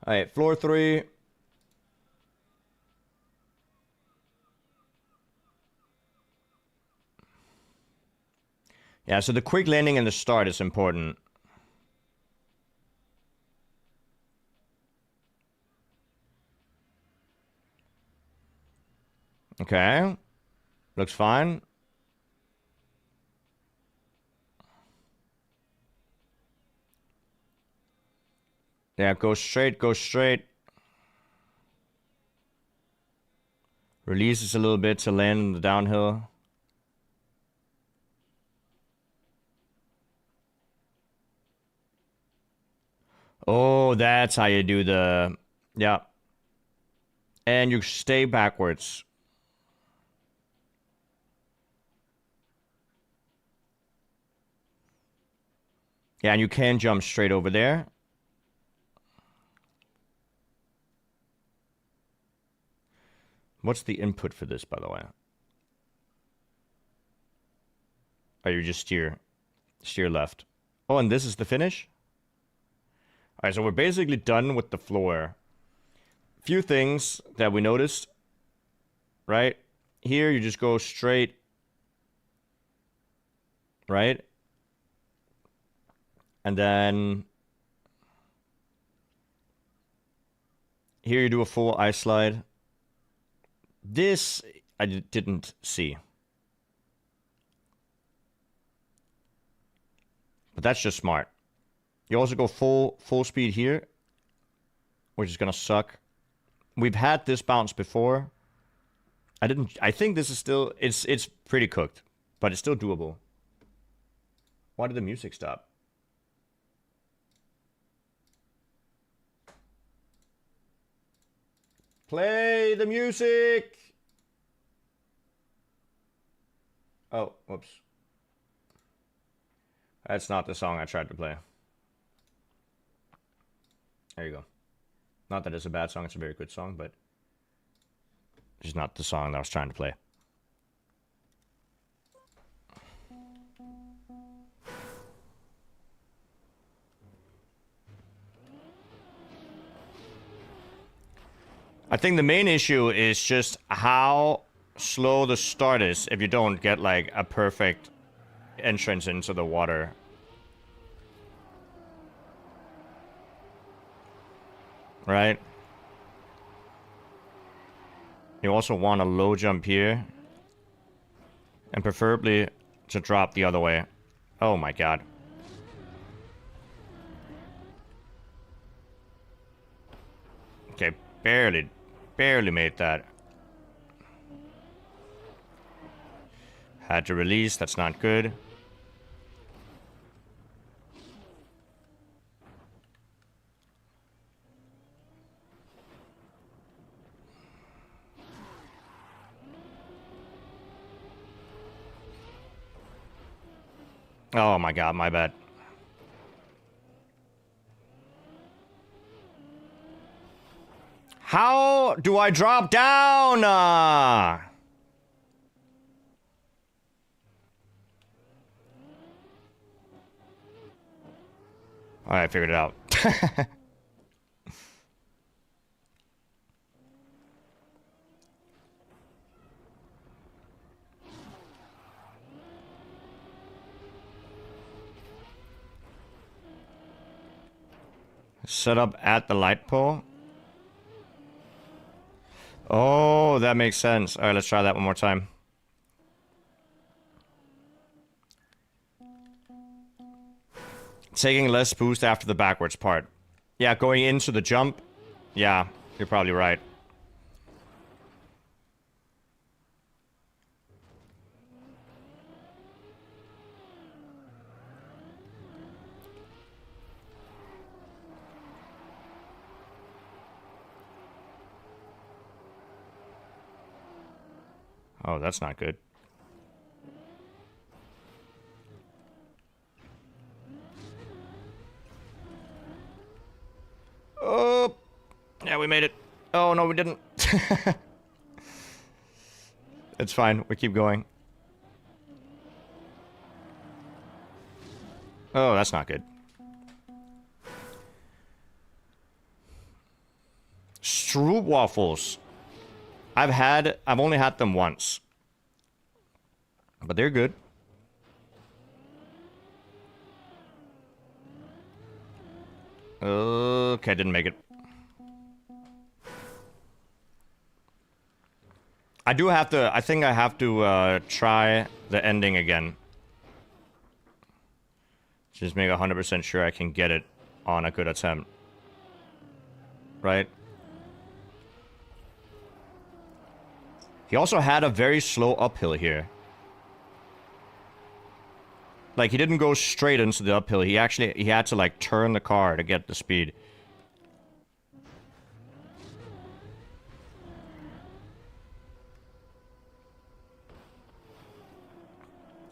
Alright, floor 3. Yeah, so the quick landing and the start is important. Okay. Looks fine. Yeah, go straight, go straight. Releases a little bit to land in the downhill. Oh, that's how you do the... Yeah. And you stay backwards. Yeah, and you can jump straight over there. What's the input for this, by the way? Oh, you just steer left. Oh, and this is the finish? Alright, so we're basically done with the floor. Few things that we noticed. Right? Here, you just go straight. Right? And then... here you do a full ice slide. This, I didn't see. But that's just smart. You also go full speed here, which is gonna suck. We've had this bounce before. I think this is still, it's pretty cooked, but it's still doable. Why did the music stop? Play the music! Oh, whoops. That's not the song I tried to play. There you go. Not that it's a bad song, it's a very good song, but it's not the song that I was trying to play. I think the main issue is just how slow the start is if you don't get like a perfect entrance into the water. Right? You also want a low jump here. And preferably to drop the other way. Oh my god. Okay, barely made that. Had to release, that's not good. Oh my god, my bad. How do I drop down? Alright, I figured it out. Set up at the light pole. Oh, that makes sense. Alright, let's try that one more time. Taking less boost after the backwards part. Yeah, going into the jump. Yeah, you're probably right. Oh, that's not good. Oh, yeah, we made it. Oh, no, we didn't. It's fine. We keep going. Oh, that's not good. Stroop waffles. I've only had them once. But they're good. Okay, didn't make it. I think I have to try the ending again. Just make 100% sure I can get it on a good attempt. Right? He also had a very slow uphill here. Like, he didn't go straight into the uphill. He had to, like, turn the car to get the speed.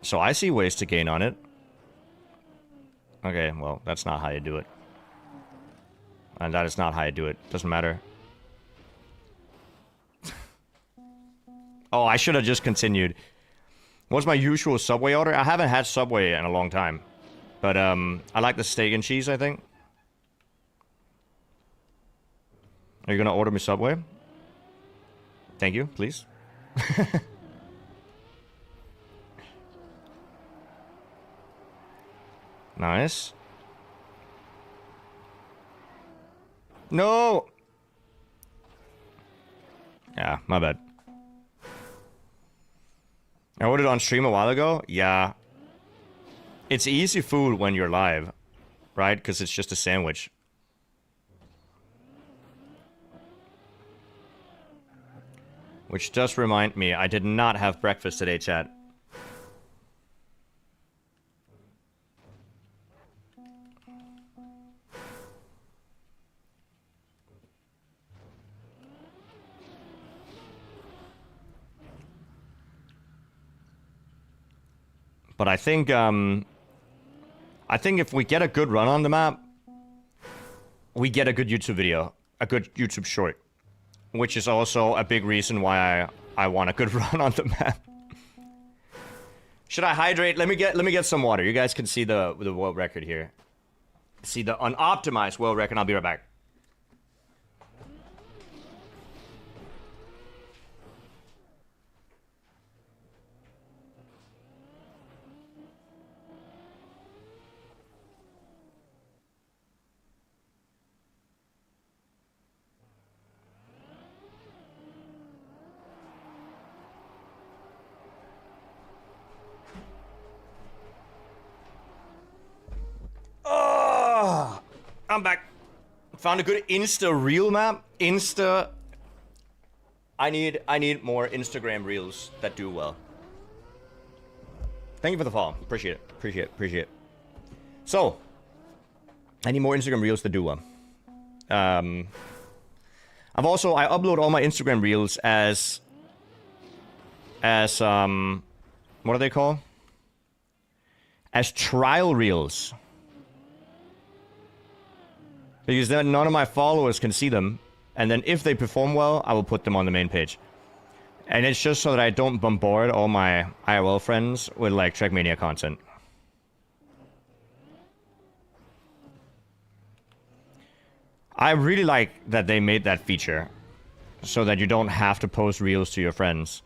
So I see ways to gain on it. Okay, well, that's not how you do it. And that is not how you do it. Doesn't matter. Oh, I should have just continued. What's my usual Subway order? I haven't had Subway in a long time. But, I like the steak and cheese, I think. Are you gonna order me Subway? Thank you, please. Nice. No! Yeah, my bad. I ordered on stream a while ago. Yeah. It's easy food when you're live, right? Because it's just a sandwich. Which does remind me, I did not have breakfast today, chat. But I think if we get a good run on the map, we get a good YouTube video, a good YouTube short. Which is also a big reason why I want a good run on the map. Should I hydrate? Let me get some water. You guys can see the world record here. See the unoptimized world record. I'll be right back. Oh, I'm back. Found a good Insta reel map. Insta. I need more Instagram reels that do well. Thank you for the follow. Appreciate it. Appreciate it. So, I need more Instagram reels that do well. I upload all my Instagram reels as what are they called? As trial reels. Because then none of my followers can see them. And then if they perform well, I will put them on the main page. And it's just so that I don't bombard all my IRL friends with, like, Trackmania content. I really like that they made that feature. So that you don't have to post reels to your friends.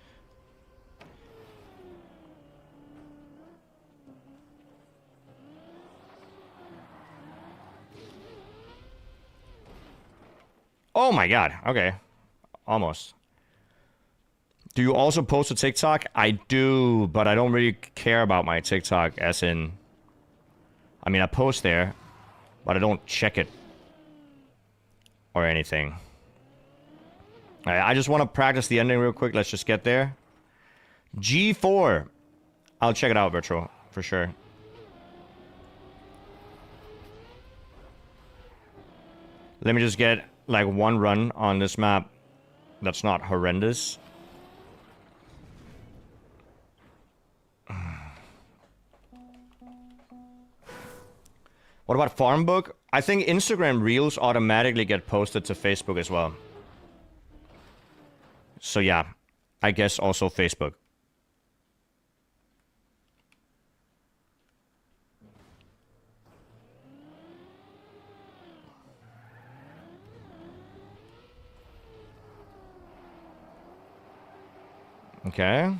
Oh my god, okay. Almost. Do you also post to TikTok? I do, but I don't really care about my TikTok as in... I mean, I post there, but I don't check it. Or anything. Alright, I just want to practice the ending real quick. Let's just get there. G4. I'll check it out, Virtual, for sure. Let me just get... like one run on this map that's not horrendous. What about farm book? I think Instagram Reels automatically get posted to Facebook as well. So yeah, I guess also Facebook. Okay.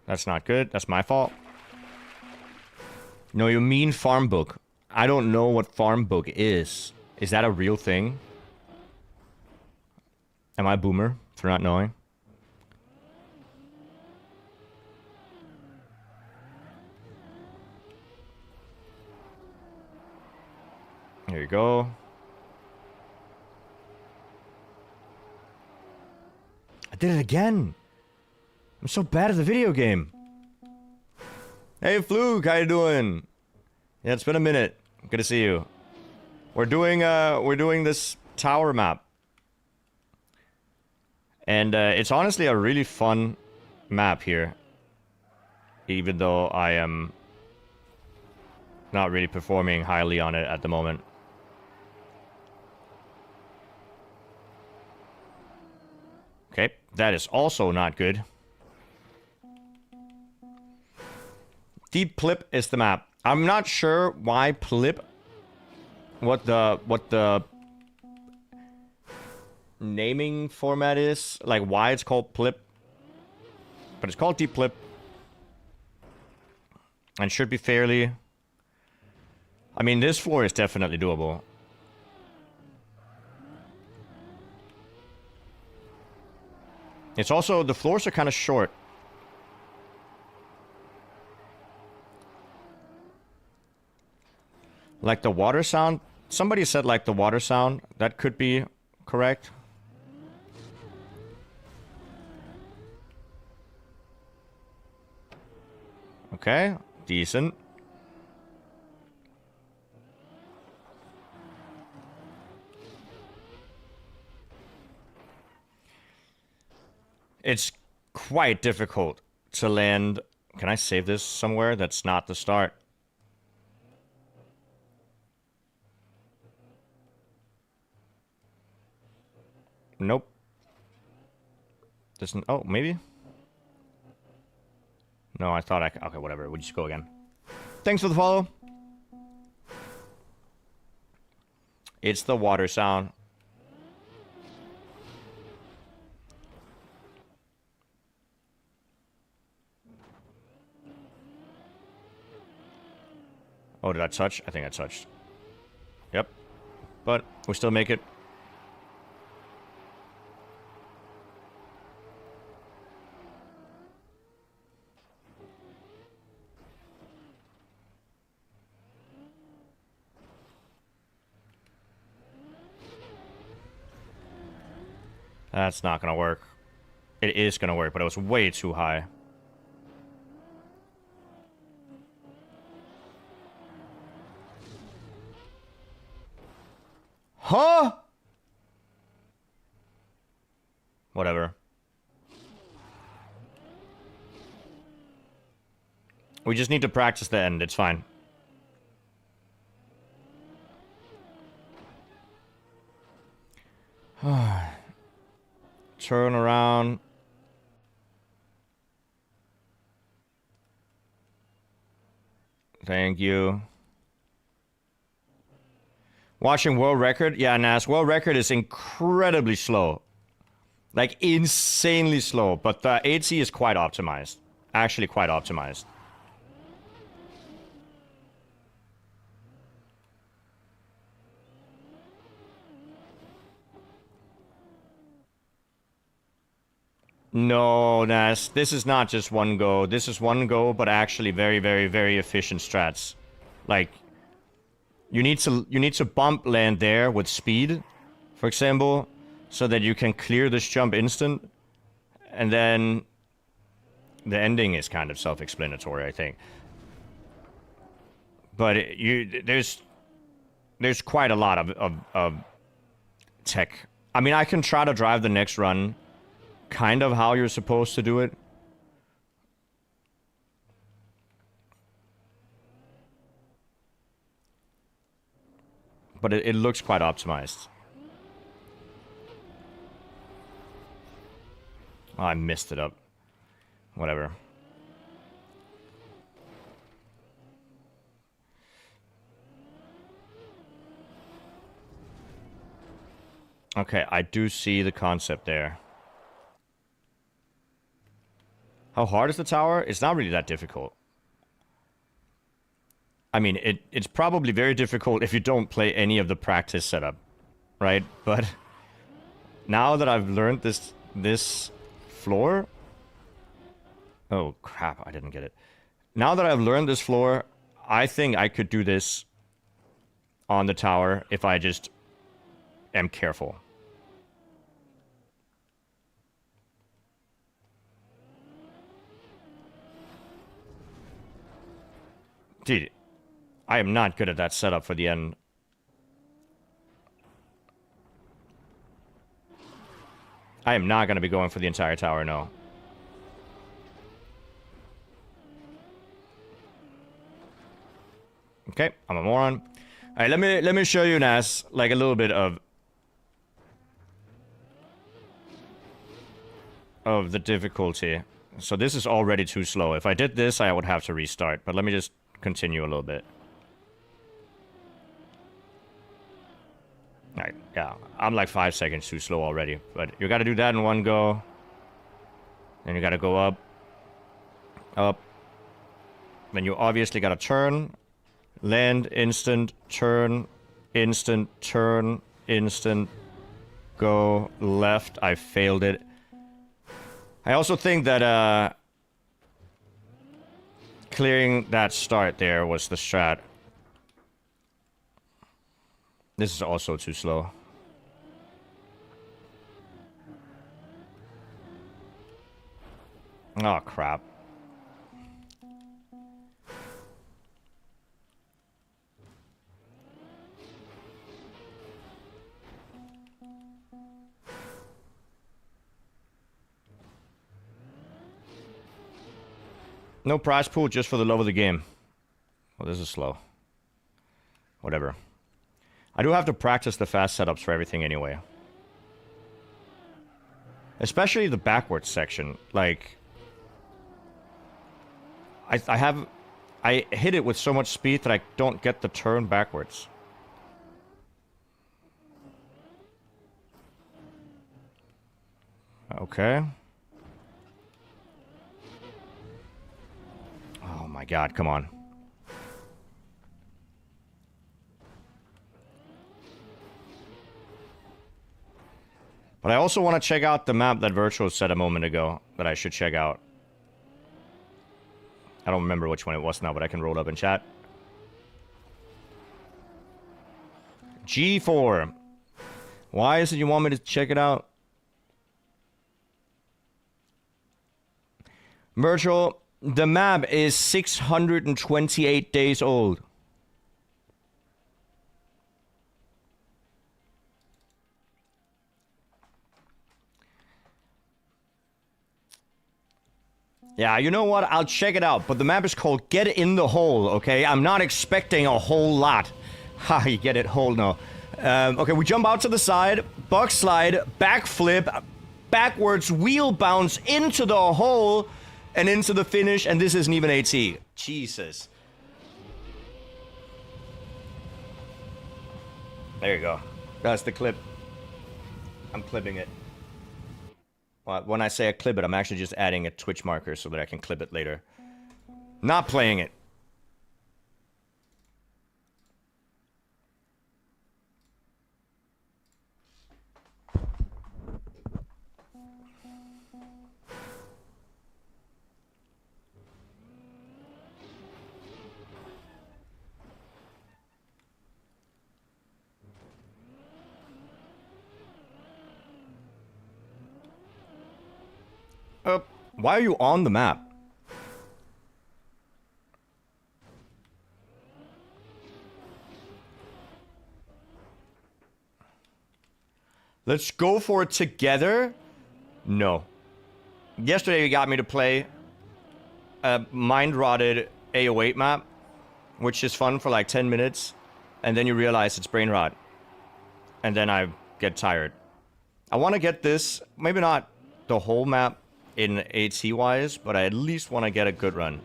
That's not good. That's my fault. No, you mean farm book. I don't know what farm book is. Is that a real thing? Am I a boomer for not knowing? Here you go. I did it again. I'm so bad at the video game. Hey, Fluke, how you doing? Yeah, it's been a minute. Good to see you. We're doing this tower map. And it's honestly a really fun map here. even though I am not really performing highly on it at the moment. Okay, that is also not good. Deep Plip is the map. I'm not sure why Plip, what the naming format is, like why it's called Plip, but it's called Deep Plip, and should be fairly. I mean, this floor is definitely doable. It's also, the floors are kind of short. Like the water sound. Somebody said like the water sound. That could be correct. Okay, decent. It's quite difficult to land. Can I save this somewhere that's not the start? Nope. Doesn't. Oh, maybe? No, I thought I. Okay, whatever. We'll just go again. Thanks for the follow. It's the water sound. Oh, did I touch? I think I touched. Yep. But we still make it. That's not gonna work. It is gonna work, but it was way too high. Huh? Whatever. We just need to practice the end. It's fine. Turn around. Thank you. Watching world record? Yeah, Nas. World record is incredibly slow. Like, insanely slow. But the 8C is quite optimized. Actually, quite optimized. No, Nas. This is not just one go. This is one go, but actually very, very, very efficient strats. Like, you need to bump land there with speed, for example, so that you can clear this jump instant, and then the ending is kind of self-explanatory, I think. But there's quite a lot of tech. I mean, I can try to drive the next run kind of how you're supposed to do it. But it looks quite optimized. Oh, I messed it up. Whatever. Okay, I do see the concept there. How hard is the tower? It's not really that difficult. I mean, it's probably very difficult if you don't play any of the practice setup, right? But now that I've learned this floor... Oh, crap, I didn't get it. Now that I've learned this floor, I think I could do this on the tower if I just am careful. Dude, I am not good at that setup for the end. I am not going to be going for the entire tower, no. Okay, I'm a moron. All right, let me show you, Nas, like a little bit of the difficulty. So this is already too slow. If I did this, I would have to restart. But let me just continue a little bit. All right, yeah, I'm like 5 seconds too slow already. But you got to do that in one go. Then you got to go up, up. Then you obviously got to turn, land, instant, turn, instant, turn, instant, go left. I failed it. I also think that clearing that start there was the strat. This is also too slow. Oh, crap. No prize pool, just for the love of the game. Well, this is slow. Whatever. I do have to practice the fast setups for everything anyway. Especially the backwards section. Like, I hit it with so much speed that I don't get the turn backwards. Okay. Oh my god, come on. But I also want to check out the map that Virtual said a moment ago that I should check out. I don't remember which one it was now, but I can roll up in chat. G4. Why is it you want me to check it out? Virtual, the map is 628 days old. Yeah, you know what? I'll check it out. But the map is called Get in the Hole, okay? I'm not expecting a whole lot. Ha, you get it, hole no. Okay, we jump out to the side, box slide, backflip, backwards wheel bounce into the hole, and into the finish, and this isn't even AT. Jesus. There you go. That's the clip. I'm clipping it. Well, when I say I clip it, I'm actually just adding a Twitch marker so that I can clip it later. Not playing it. Why are you on the map? Let's go for it together? No. Yesterday you got me to play a mind-rotted AO8 map, which is fun for like 10 minutes, and then you realize it's brain rot. And then I get tired. I want to get this, maybe not the whole map in AT-wise, but I at least want to get a good run.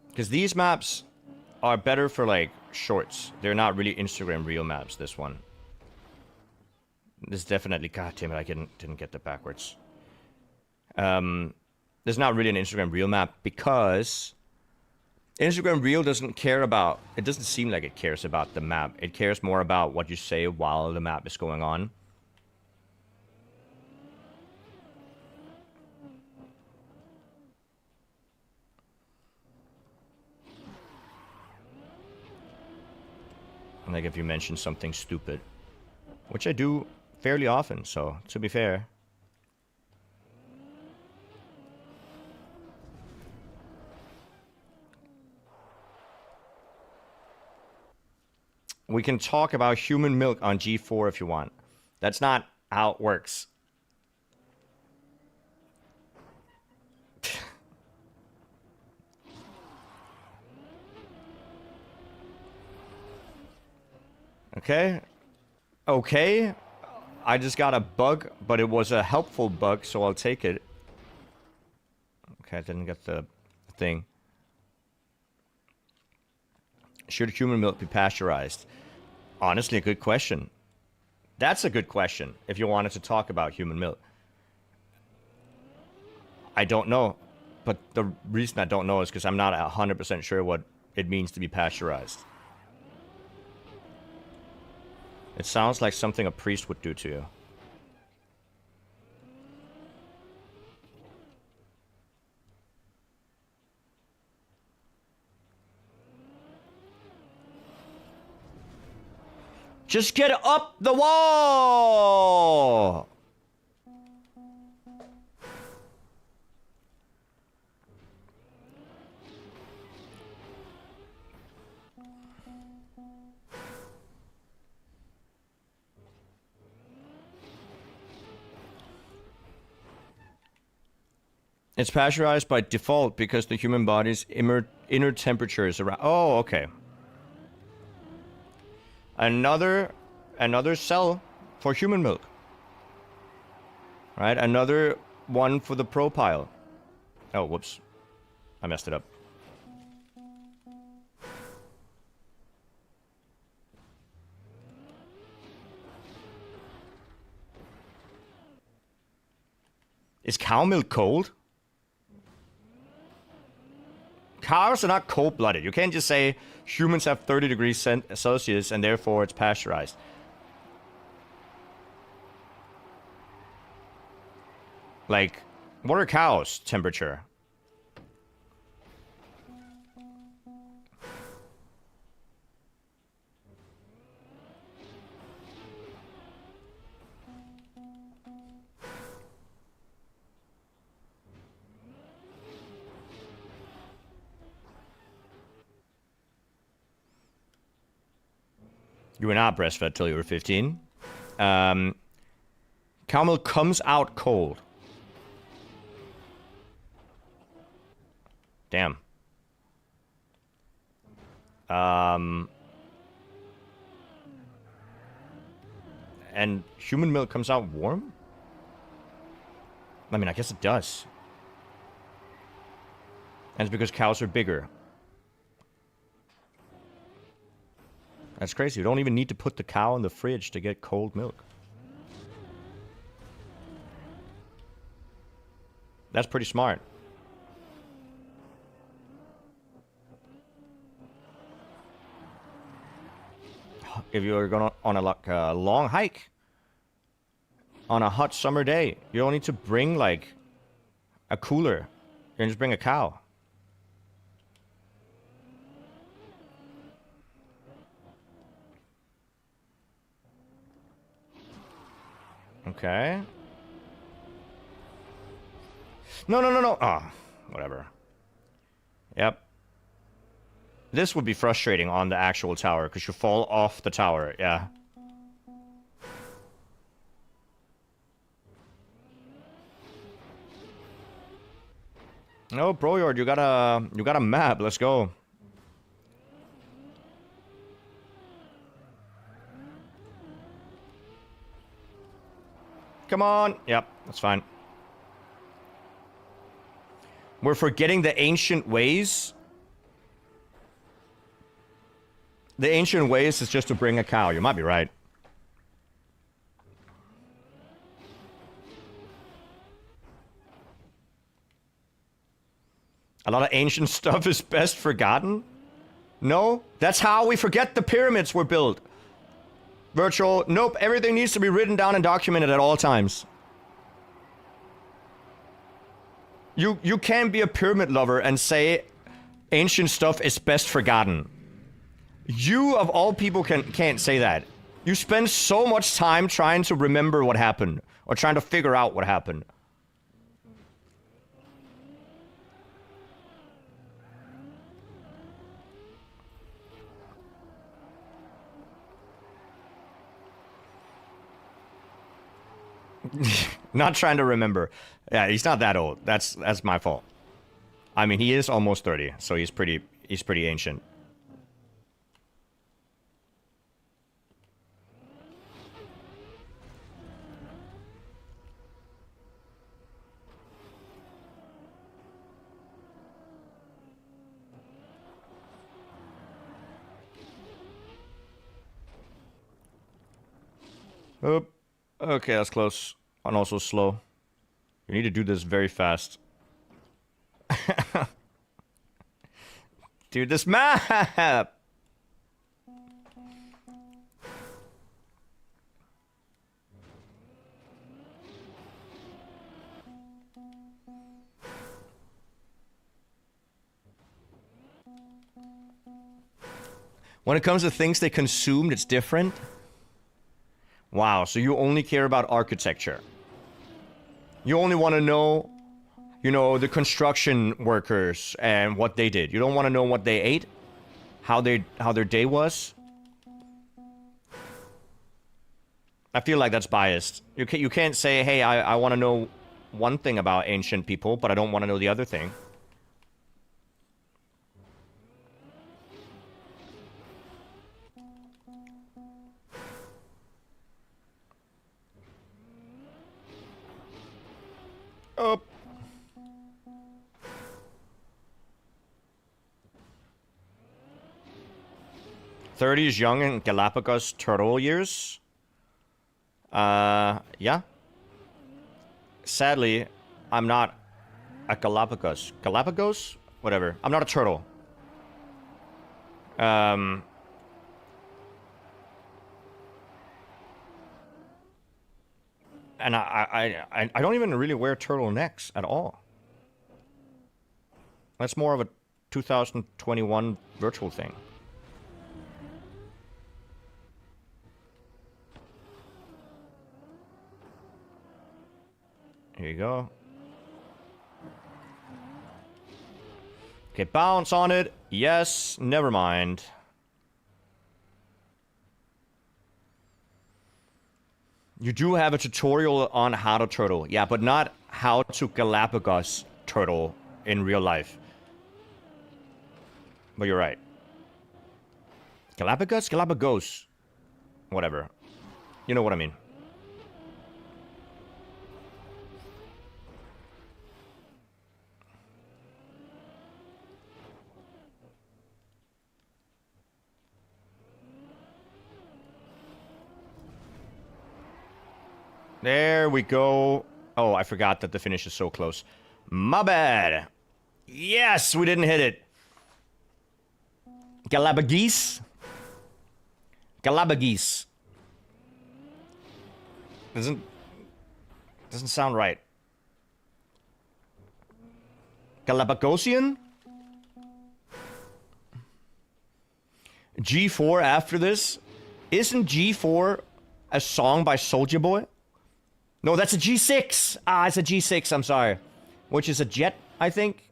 Because these maps are better for, like, shorts. They're not really Instagram reel maps, this one. This definitely... God damn it, I didn't get that backwards. There's not really an Instagram reel map because... Instagram Reel doesn't care about... It doesn't seem like it cares about the map. It cares more about what you say while the map is going on. Like if you mention something stupid. Which I do fairly often, so to be fair. We can talk about human milk on G4 if you want. That's not how it works. Okay. Okay. I just got a bug, but it was a helpful bug, so I'll take it. Okay, I didn't get the thing. Should human milk be pasteurized? Honestly, a good question. That's a good question, if you wanted to talk about human milk. I don't know. But the reason I don't know is because I'm not 100% sure what it means to be pasteurized. It sounds like something a priest would do to you. Just get up the wall! It's pasteurized by default because the human body's inner temperature is around... Oh, okay. Another cell for human milk. Right? Another one for the propile. Oh, whoops. I messed it up. Is cow milk cold? Cows are not cold-blooded. You can't just say humans have 30 degrees Celsius and therefore it's pasteurized. Like, what are cows' temperature? You were not breastfed till you were 15. Cow milk comes out cold. Damn. And human milk comes out warm? I mean, I guess it does. And it's because cows are bigger. That's crazy. You don't even need to put the cow in the fridge to get cold milk. That's pretty smart. If you're going on a long hike on a hot summer day, you don't need to bring like a cooler. You can just bring a cow. Okay. No. Ah, whatever. Yep. This would be frustrating on the actual tower, because you fall off the tower, yeah. No, Broyard, you got a map, let's go. Come on. Yep, that's fine. We're forgetting the ancient ways. The ancient ways is just to bring a cow. You might be right. A lot of ancient stuff is best forgotten? No? That's how we forget the pyramids were built. Virtual, nope, everything needs to be written down and documented at all times. You can't be a pyramid lover and say ancient stuff is best forgotten. You, of all people, can't say that. You spend so much time trying to remember what happened, or trying to figure out what happened. Not trying to remember. Yeah, he's not that old. That's my fault. I mean, he is almost 30, so he's pretty ancient. Oh, okay, that's close. And also slow. You need to do this very fast. Dude, this map! When it comes to things they consumed, it's different. Wow, so you only care about architecture. You only want to know, you know, the construction workers and what they did. You don't want to know what they ate, how their day was. I feel like that's biased. You can't say, hey, I want to know one thing about ancient people, but I don't want to know the other thing. Oh. '30 is young in Galapagos turtle years. Yeah. Sadly, I'm not a Galapagos. Galapagos? Whatever. I'm not a turtle. And I don't even really wear turtlenecks at all. That's more of a 2021 virtual thing. Here you go. Okay, bounce on it. Yes, never mind. You do have a tutorial on how to turtle. Yeah, but not how to Galapagos turtle in real life. But you're right. Galapagos? Galapagos. Whatever. You know what I mean. There we go. Oh, I forgot that the finish is so close. My bad. Yes, we didn't hit it. Galapagos. Galapagos. Doesn't sound right. Galapagosian? G4 after this? Isn't G4 a song by Soulja Boy? No, that's a G6. Ah, it's a G6, I'm sorry. Which is a jet, I think.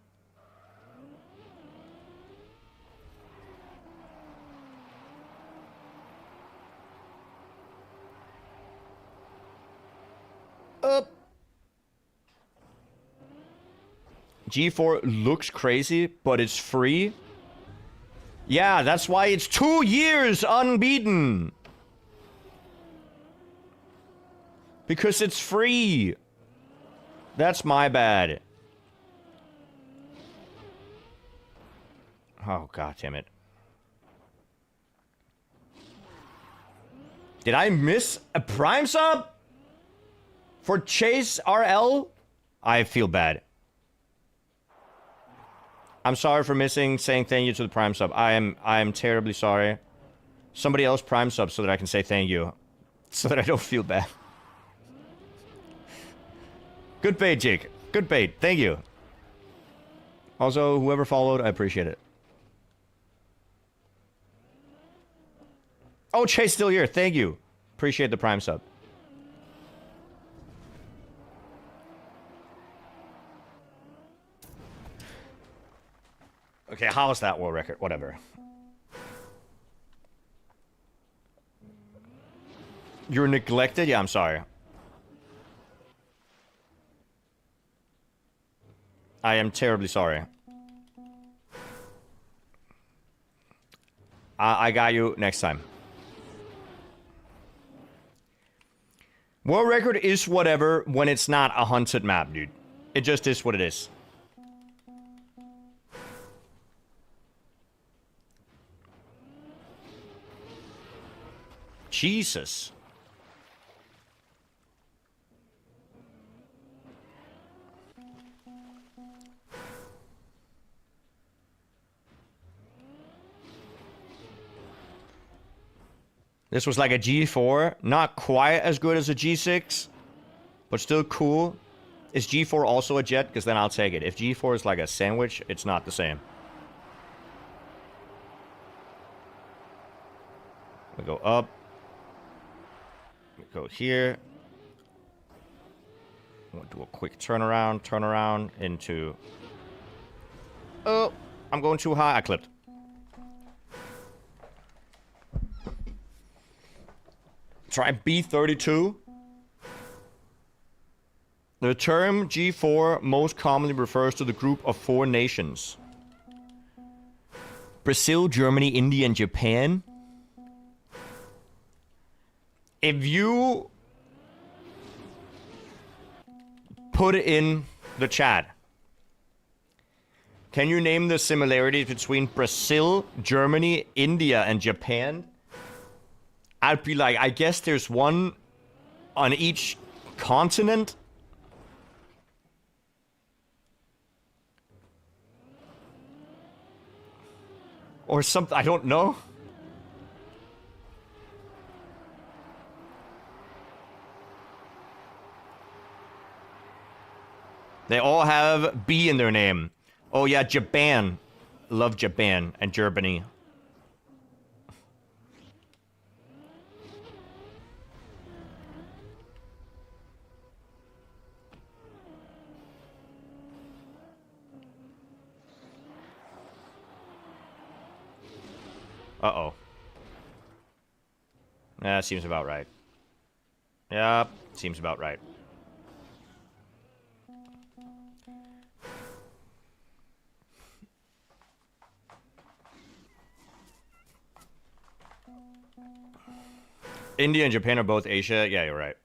G4 looks crazy, but it's free. Yeah, that's why it's 2 years unbeaten. Because it's free. That's my bad. Oh, god damn it. Did I miss a Prime sub? For Chase RL? I feel bad. I'm sorry for missing saying thank you to the Prime sub. I am terribly sorry. Somebody else Prime sub so that I can say thank you. So that I don't feel bad. Good bait, Jake. Good bait. Thank you. Also, whoever followed, I appreciate it. Oh, Chase still here. Thank you. Appreciate the Prime sub. Okay, how is that world record? Whatever. You're neglected? Yeah, I'm sorry. I am terribly sorry. I got you next time. World record is whatever when it's not a hunted map, dude. It just is what it is. Jesus. This was like a G4. Not quite as good as a G6, but still cool. Is G4 also a jet? Because then I'll take it. If G4 is like a sandwich, it's not the same. We go up. We go here. We'll do a quick turnaround into... Oh, I'm going too high. I clipped. Try B32. The term G4 most commonly refers to the group of 4 nations. Brazil, Germany, India, and Japan. If you put it in the chat, can you name the similarities between Brazil, Germany, India, and Japan? I'd be like, I guess there's one on each continent. Or something, I don't know. They all have B in their name. Oh yeah, Japan. Love Japan and Germany. Uh-oh. Yeah, seems about right. Yeah, seems about right. India and Japan are both Asia. Yeah, you're right.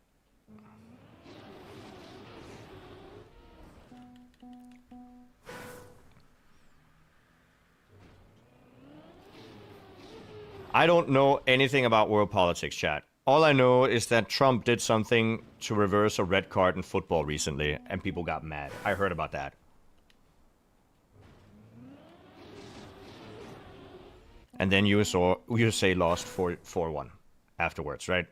I don't know anything about world politics, chat. All I know is that Trump did something to reverse a red card in football recently, and people got mad. I heard about that. And then USA lost 4-1 afterwards, right?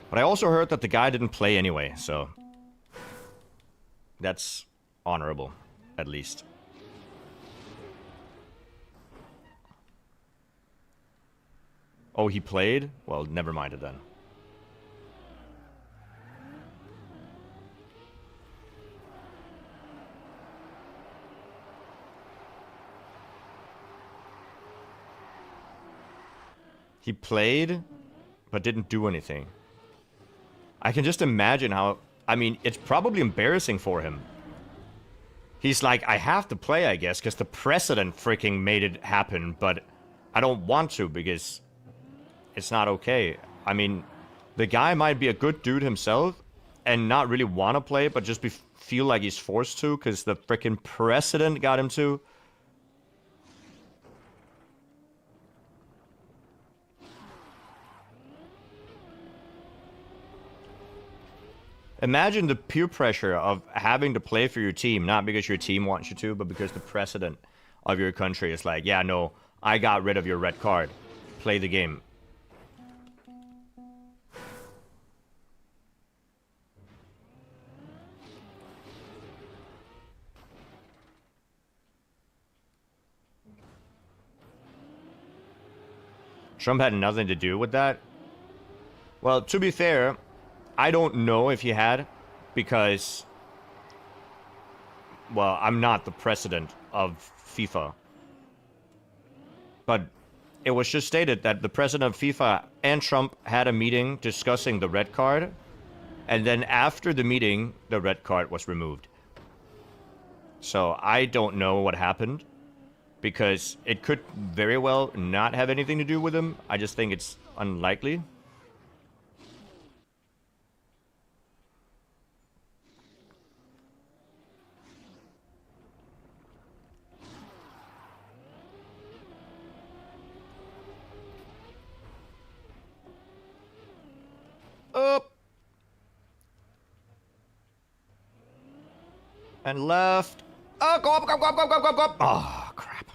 But I also heard that the guy didn't play anyway, so... that's honorable, at least. Oh, he played? Well, never mind it then. He played, but didn't do anything. I can just imagine how... I mean, it's probably embarrassing for him. He's like, I have to play, I guess, because the president freaking made it happen, but I don't want to because it's not okay. I mean, the guy might be a good dude himself and not really want to play, but just feel like he's forced to because the freaking president got him to. Imagine the peer pressure of having to play for your team, not because your team wants you to, but because the president of your country is like, yeah, no, I got rid of your red card. Play the game. Trump had nothing to do with that. Well, to be fair, I don't know if he had, because, well, I'm not the president of FIFA. But it was just stated that the president of FIFA and Trump had a meeting discussing the red card, and then after the meeting, the red card was removed. So I don't know what happened, because it could very well not have anything to do with him. I just think it's unlikely. Up. And left. Oh, go up, go up, go up, go up, go up, go up. Oh, crap.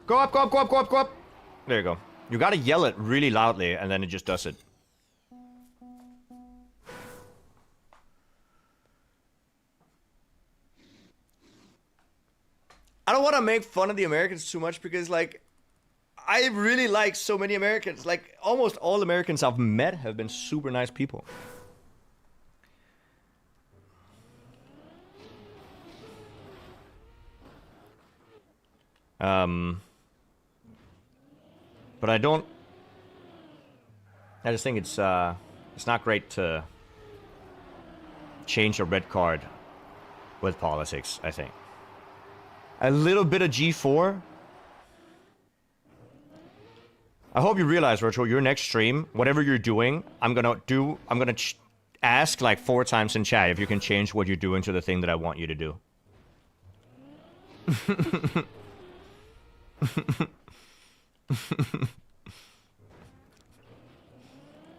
Go up, go up, go up, go up, go up. There you go. You gotta yell it really loudly, and then it just does it. I don't want to make fun of the Americans too much because, like, I really like so many Americans. Like, almost all Americans I've met have been super nice people. But I don't... I just think it's not great to change a red card with politics, I think. A little bit of G4. I hope you realize, Retro, your next stream, whatever you're doing, I'm gonna ask like 4 times in chat if you can change what you're doing to the thing that I want you to do.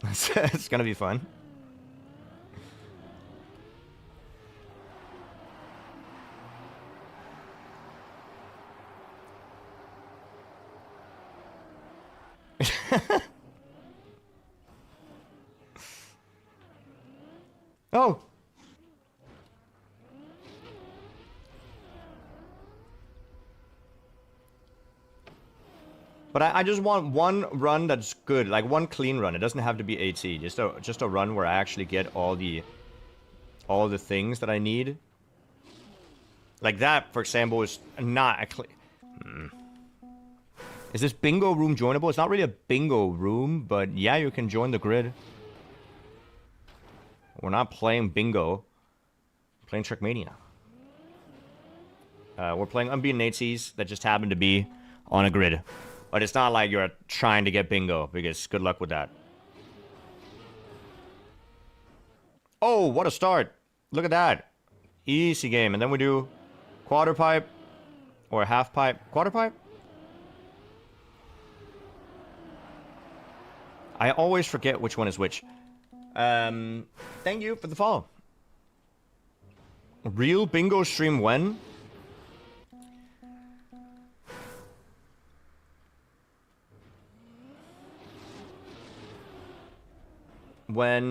It's gonna be fun. Oh. But I just want one run that's good, like one clean run. It doesn't have to be AT. Just a run where I actually get all the things that I need. Like that, for example, is not a clean. Is this bingo room joinable? It's not really a bingo room, but yeah, you can join the grid. We're not playing bingo. We're playing Trackmania. We're playing Unbeaten ATs that just happen to be on a grid. But it's not like you're trying to get bingo, because good luck with that. Oh, what a start. Look at that. Easy game. And then we do quarter pipe or half pipe. Quarter pipe? I always forget which one is which. Thank you for the follow. Real bingo stream when? When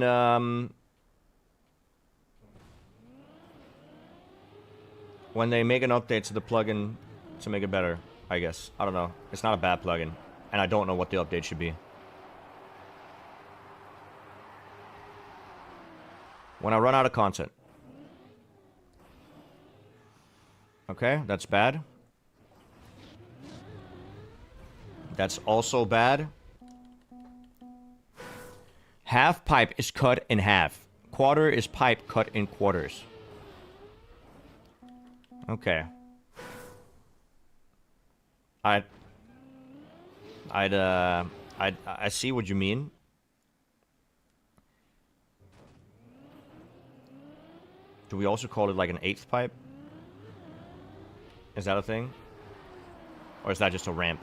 they make an update to the plugin to make it better, I guess. I don't know. It's not a bad plugin, and I don't know what the update should be. When I run out of content. Okay, that's bad. That's also bad. Half pipe is cut in half. Quarter is pipe cut in quarters. Okay. I see what you mean. Do we also call it like an eighth pipe? Is that a thing? Or is that just a ramp?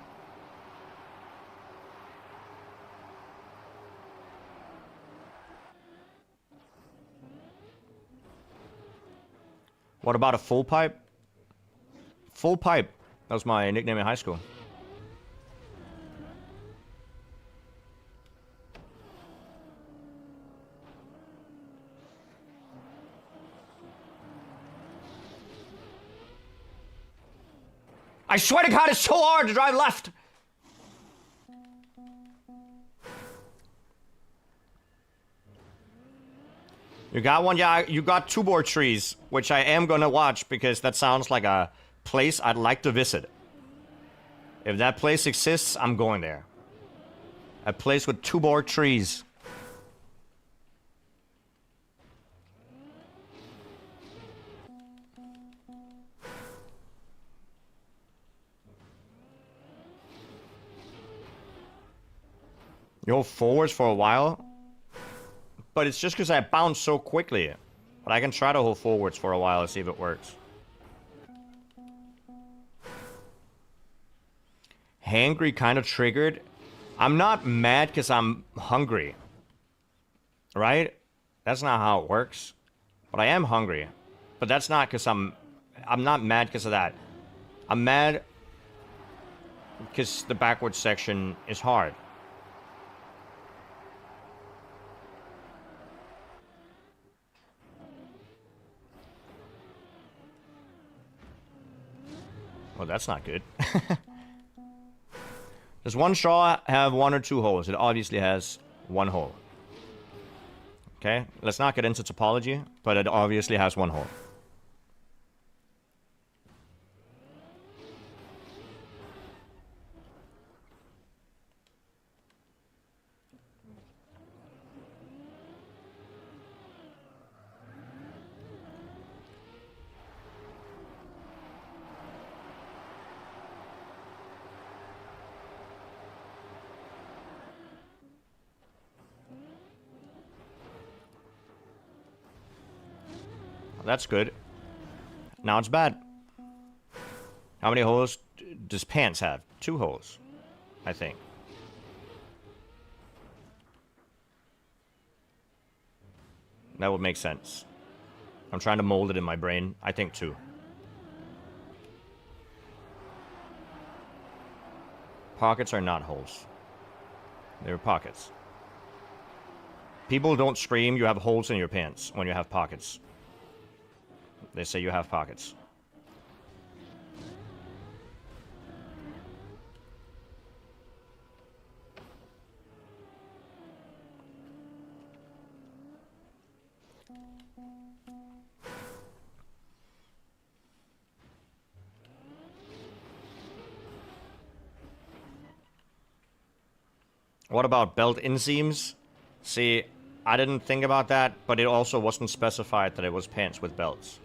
What about a full pipe? Full pipe. That was my nickname in high school. I swear to God, it's so hard to drive left. You got one? Yeah, you got 2 more trees, which I am gonna watch because that sounds like a place I'd like to visit. If that place exists, I'm going there. A place with 2 more trees. You hold forwards for a while? But it's just because I bounce so quickly. But I can try to hold forwards for a while and see if it works. Hangry kind of triggered. I'm not mad because I'm hungry. Right? That's not how it works. But I am hungry. But that's not because I'm not mad because of that. I'm mad Because the backward section is hard. Well, that's not good. Does one straw have 1 or 2 holes? It obviously has 1 hole. Okay, let's not get into topology, but it obviously has 1 hole. That's good. Now it's bad. How many holes does pants have? 2 holes, I think. That would make sense. I'm trying to mold it in my brain. I think 2. Pockets are not holes. They're pockets. People don't scream you have holes in your pants when you have pockets. They say you have pockets. What about belt inseams? See, I didn't think about that, but it also wasn't specified that it was pants with belts.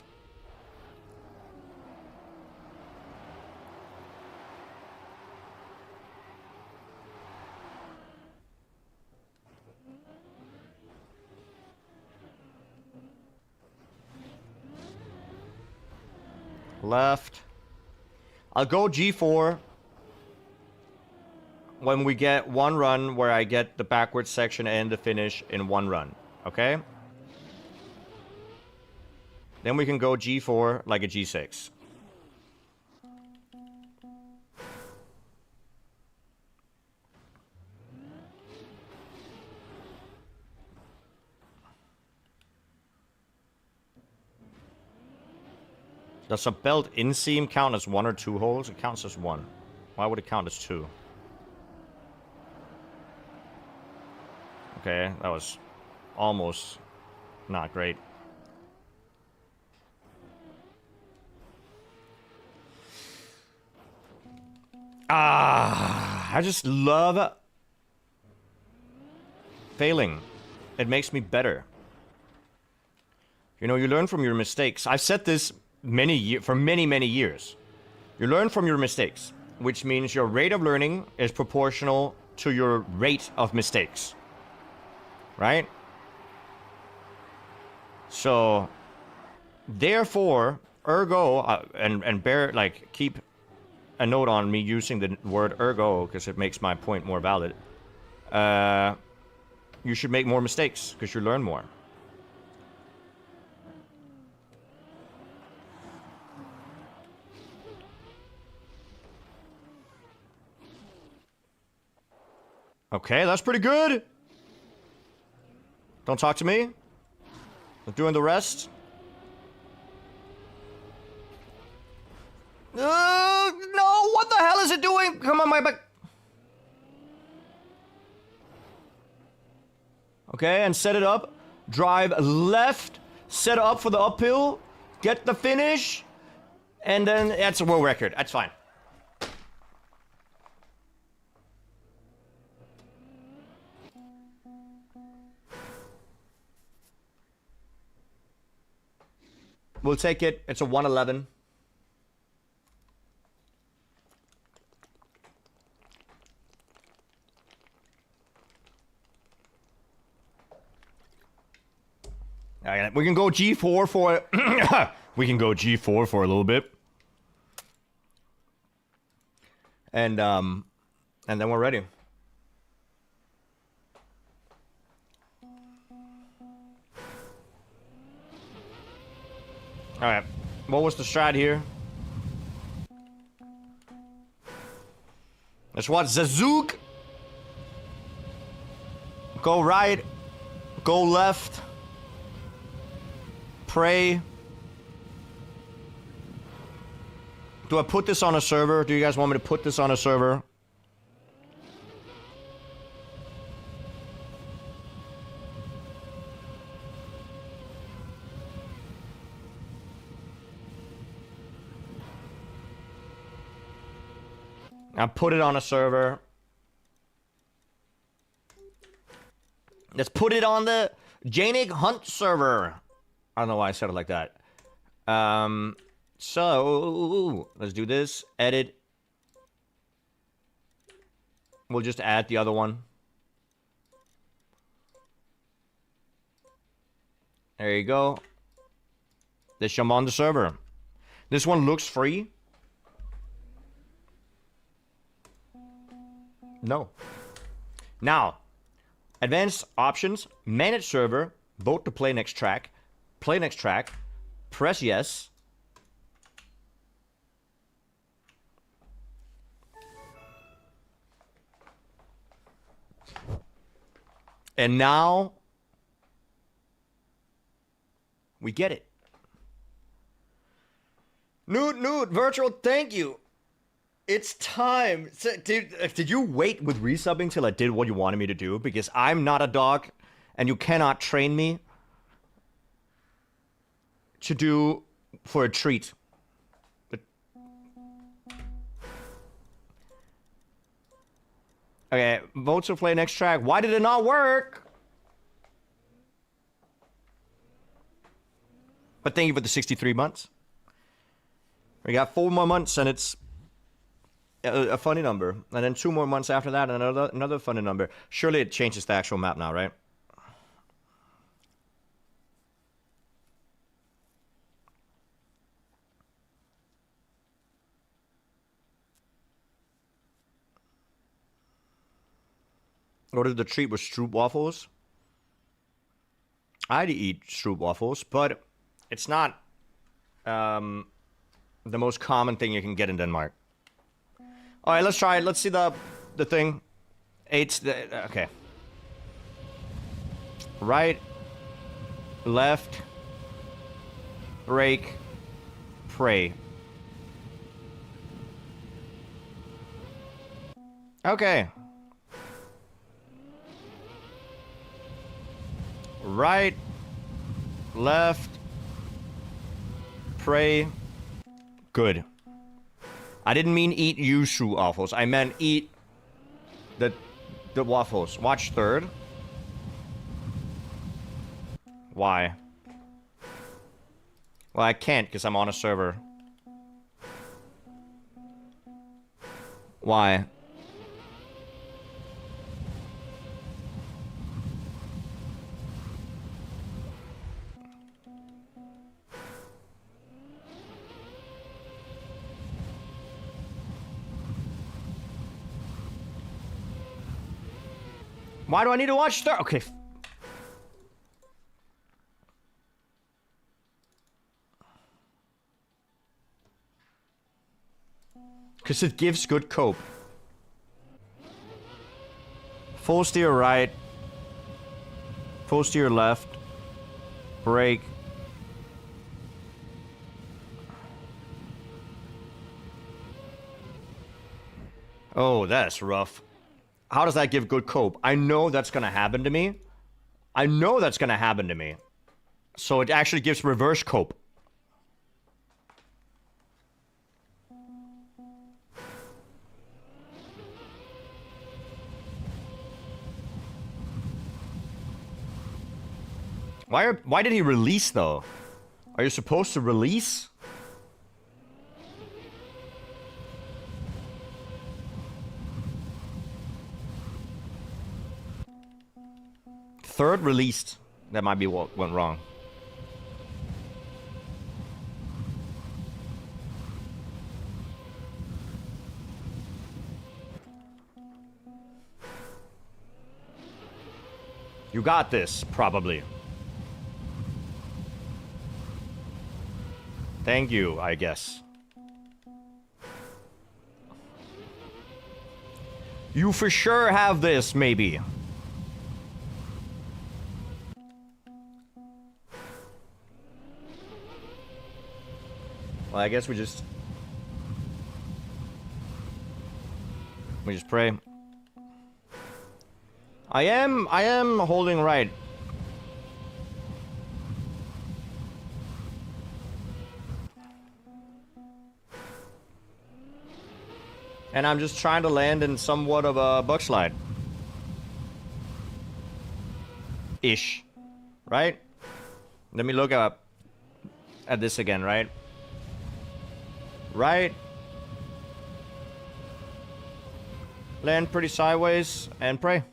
Left. I'll go G4 when we get 1 run where I get the backwards section and the finish in 1 run. Okay? Then we can go G4 like a G6. Does a belt inseam count as 1 or 2 holes? It counts as 1. Why would it count as 2? Okay, that was almost not great. I just love failing. It makes me better. You know, you learn from your mistakes. I've said this for many years. You learn from your mistakes, which means your rate of learning is proportional to your rate of mistakes. Right? So, therefore, ergo, and bear, like, keep a note on me using the word ergo, because it makes my point more valid. You should make more mistakes, because you learn more. Okay, that's pretty good. Don't talk to me. I'm doing the rest. No, what the hell is it doing? Come on, my back. Okay, and set it up. Drive left. Set it up for the uphill. Get the finish. And then that's a world record. That's fine. We'll take it. It's a 111. All right, we can go G4 for we can go G4 for a little bit. And then we're ready. All right. What was the strat here? Let's watch Zazook. Go right. Go left. Pray. Do I put this on a server? Do you guys want me to put this on a server? I'll put it on a server. Let's put it on the Jnic Hunt server. I don't know why I said it like that. So let's do this. Edit. We'll just add the other one. There you go. Let's jump on the server. This one looks free. No. Now, advanced options, manage server, vote to play next track, press yes. And now, we get it. Nude, virtual, thank you. It's time. Did you wait with resubbing till I did what you wanted me to do? Because I'm not a dog, and you cannot train me to do for a treat. Okay, vote to play next track. Why did it not work? But thank you for the 63 months. We got 4 more months, and it's a funny number. And then 2 more months after that, and another funny number. Surely it changes the actual map now, right? Ordered the treat with stroop waffles. I'd eat stroop waffles, but it's not the most common thing you can get in Denmark. All right, let's try it. Let's see the thing. Okay. Right, left, break, pray. Okay. Right, left, pray. Good. I didn't mean eat Yushu waffles. I meant eat the waffles. Watch third. Why? Well, I can't because I'm on a server. Why? Why do I need to watch third? Okay. Because it gives good cope. Full steer right. Full steer left. Brake. Oh, that's rough. How does that give good cope? I know that's gonna happen to me. I know that's gonna happen to me. So it actually gives reverse cope. Why did he release though? Are you supposed to release? Third released. That might be what went wrong. You got this, probably. Thank you, I guess. You for sure have this, maybe. Well, I guess we just pray. I am holding right. And I'm just trying to land in somewhat of a bug slide. Ish. Right? Let me look up at this again, right? Right? Land pretty sideways and pray.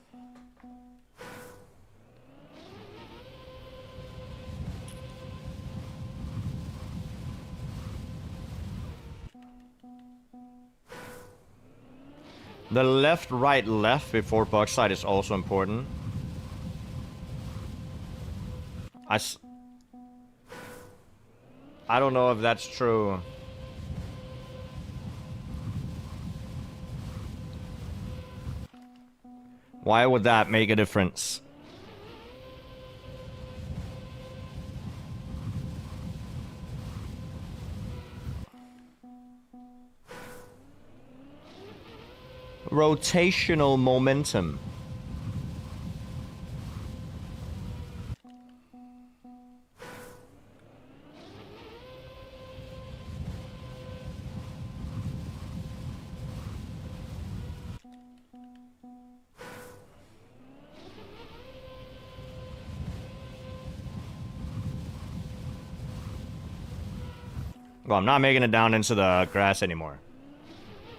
The left, right, left before bug slide is also important. I don't know if that's true. Why would that make a difference? Rotational momentum. Well, I'm not making it down into the grass anymore.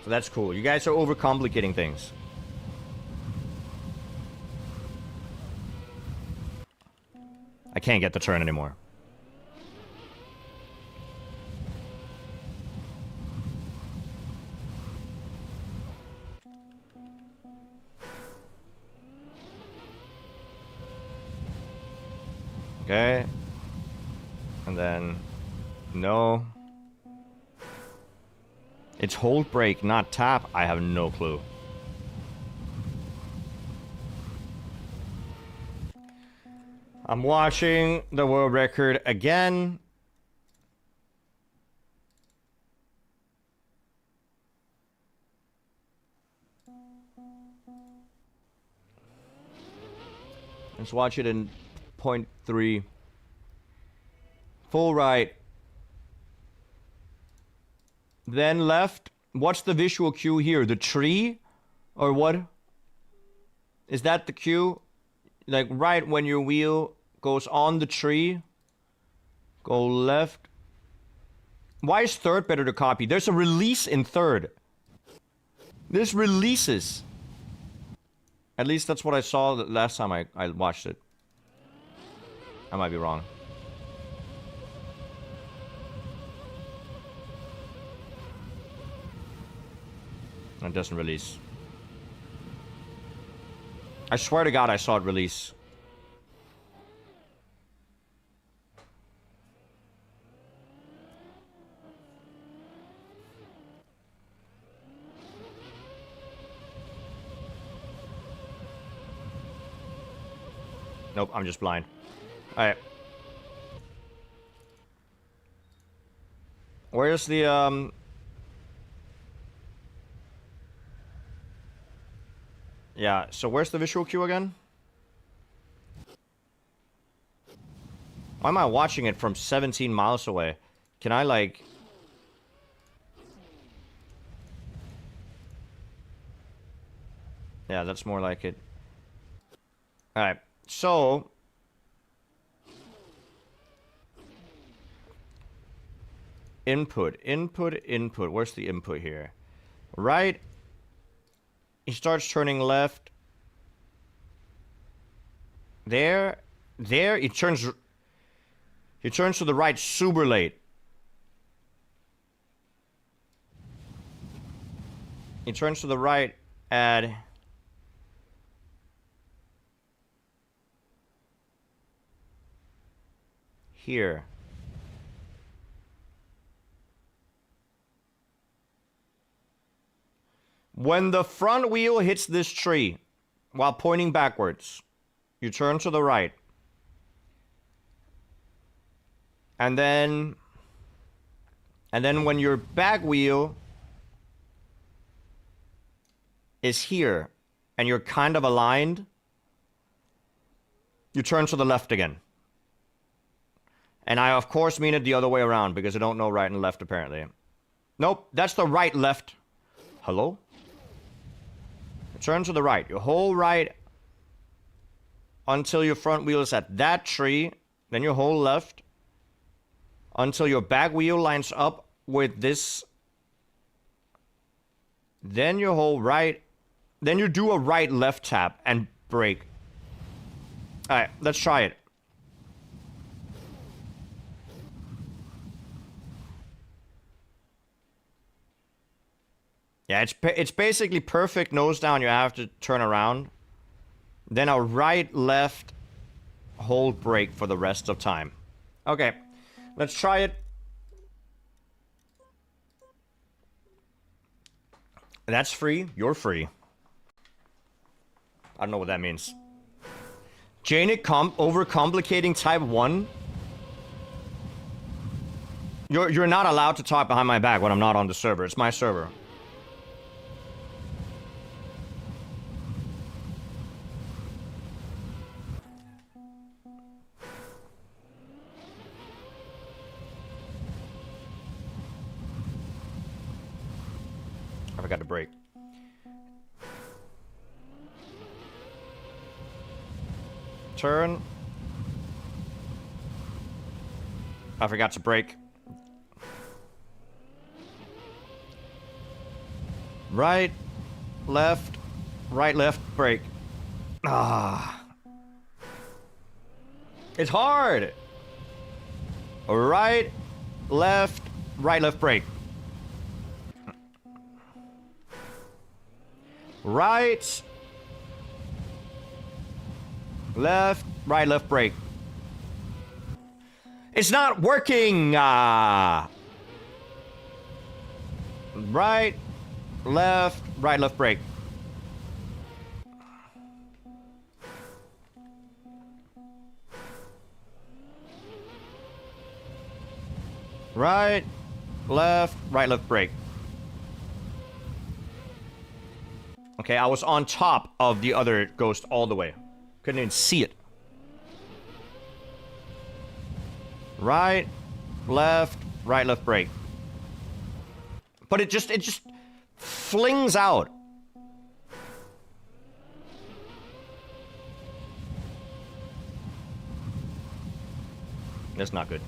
So that's cool. You guys are overcomplicating things. I can't get the turn anymore. Okay. And then... no. It's hold break, not tap. I have no clue. I'm watching the world record again. Let's watch it in 0.3. Full right. Then left. What's the visual cue here? The tree? Or what? Is that the cue? Like right when your wheel goes on the tree. Go left. Why is third better to copy? There's a release in third. This releases. At least that's what I saw the last time I watched it. I might be wrong. It doesn't release. I swear to God I saw it release. Nope, I'm just blind. Alright. Where's the, yeah, so where's the visual cue again? Why am I watching it from 17 miles away? Can I, like... yeah, that's more like it. Alright, so... input, input, input. Where's the input here? Right. He starts turning left. There. There. He turns to the right super late. He turns to the right at... here. When the front wheel hits this tree while pointing backwards, you turn to the right. And then when your back wheel is here and you're kind of aligned, you turn to the left again. And I, of course, mean it the other way around because I don't know right and left, apparently. Nope, that's the right, left. Hello? You turn to the right. You hold right until your front wheel is at that tree. Then you hold left until your back wheel lines up with this. Then you hold right. Then you do a right-left tap and brake. Alright, let's try it. Yeah, it's basically perfect nose down. You have to turn around. Then a right-left hold brake for the rest of time. Okay, let's try it. That's free. You're free. I don't know what that means. Jnic overcomplicating type 1. You're not allowed to talk behind my back when I'm not on the server. It's my server. I forgot to brake. Turn. I forgot to brake. Right, left, brake. Ah. It's hard. Right, left, brake. Right, left, brake. It's not working. Right, left, brake. Right, left, brake. Okay, I was on top of the other ghost all the way. Couldn't even see it. Right, left, brake. But it just flings out. That's not good.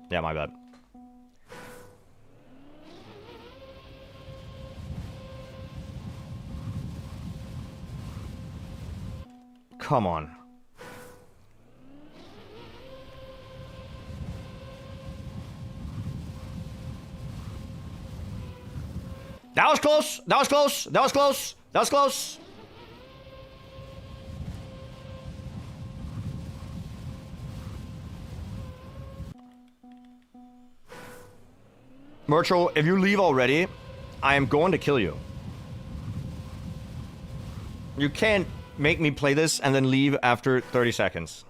Yeah, my bad. Come on. That was close. That was close. That was close. That was close. Murtro, if you leave already, I am going to kill you. You can't make me play this and then leave after 30 seconds.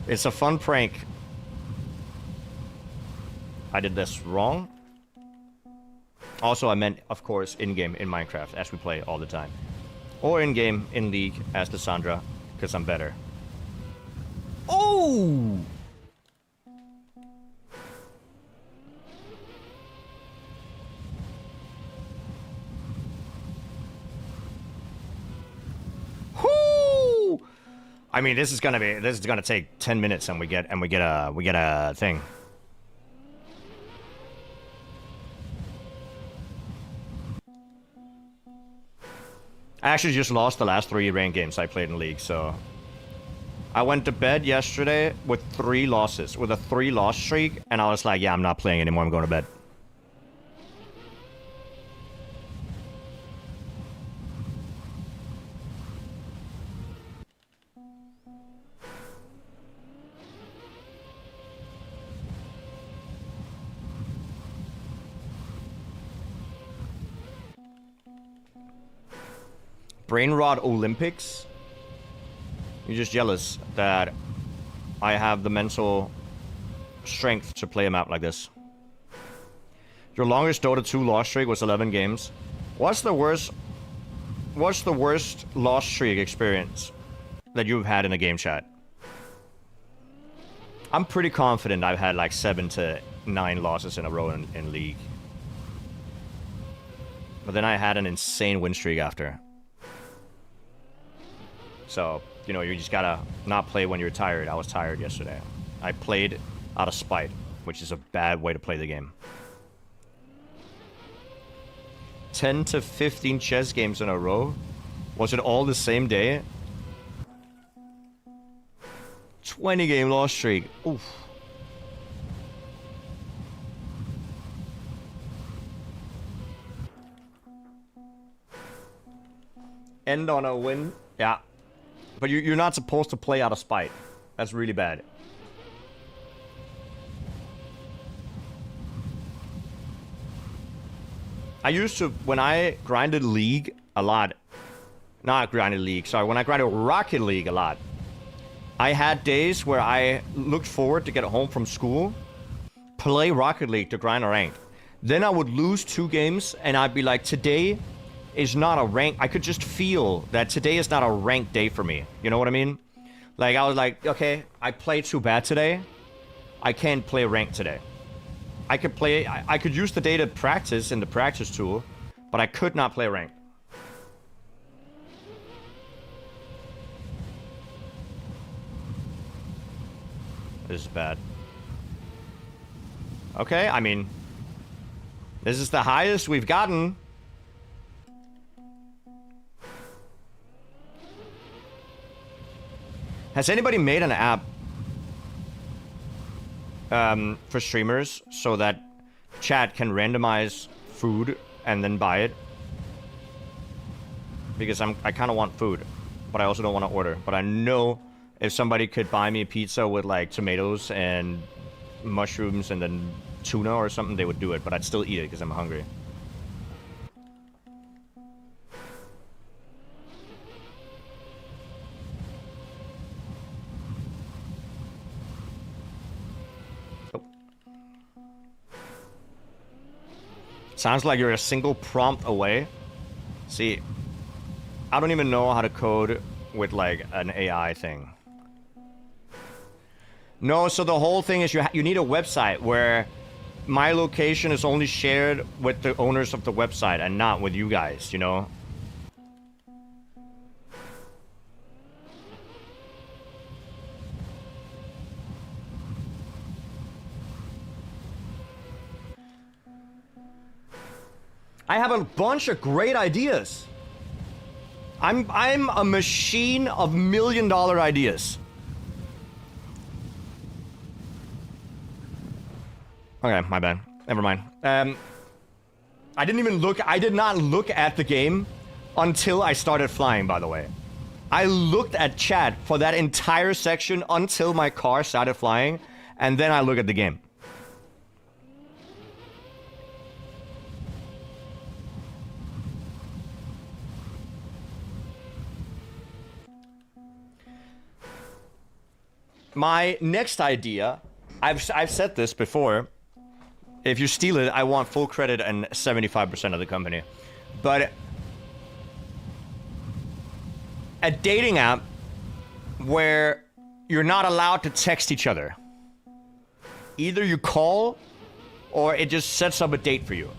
It's a fun prank. I did this wrong. Also, I meant, of course, in-game in Minecraft, as we play all the time. Or in-game, in League, as Cassandra, because I'm better. Oh! Whoo! I mean, this is gonna take 10 minutes, and we get a thing. I actually just lost the last 3 ranked games I played in League, so... I went to bed yesterday with 3 losses, with a 3-loss streak, and I was like, yeah, I'm not playing anymore, I'm going to bed. Brain Rot Olympics. You're just jealous that I have the mental strength to play a map like this. Your longest Dota 2 loss streak was 11 games. What's the worst loss streak experience that you've had in a game chat? I'm pretty confident I've had like 7 to 9 losses in a row in League. But then I had an insane win streak after. So, you know, you just gotta not play when you're tired. I was tired yesterday. I played out of spite, which is a bad way to play the game. 10 to 15 chess games in a row? Was it all the same day? 20 game loss streak. Oof. End on a win? Yeah. But you're not supposed to play out of spite. That's really bad. I used to, when I grinded League a lot, not grinded League, sorry, when I grinded Rocket League a lot, I had days where I looked forward to get home from school, play Rocket League to grind a rank. Then I would lose 2 games, and I'd be like, today is not a rank. I could just feel that today is not a ranked day for me. You know what I mean? Like, I was like, okay, I played too bad today. I can't play ranked today. I could play, I could use the day to practice in the practice tool, but I could not play ranked. This is bad. Okay, I mean, this is the highest we've gotten. Has anybody made an app for streamers so that chat can randomize food and then buy it? Because I kind of want food, but I also don't want to order. But I know if somebody could buy me a pizza with like tomatoes and mushrooms and then tuna or something, they would do it. But I'd still eat it because I'm hungry. Sounds like you're a single prompt away. See, I don't even know how to code with like an AI thing. No, so the whole thing is you need a website where my location is only shared with the owners of the website and not with you guys, you know? I have a bunch of great ideas. I'm a machine of $1 million ideas. Okay, my bad. Never mind. I did not look at the game until I started flying, by the way. I looked at chat for that entire section until my car started flying, and then I look at the game. My next idea, I've said this before. If you steal it, I want full credit and 75% of the company. But a dating app where you're not allowed to text each other. Either you call or it just sets up a date for you.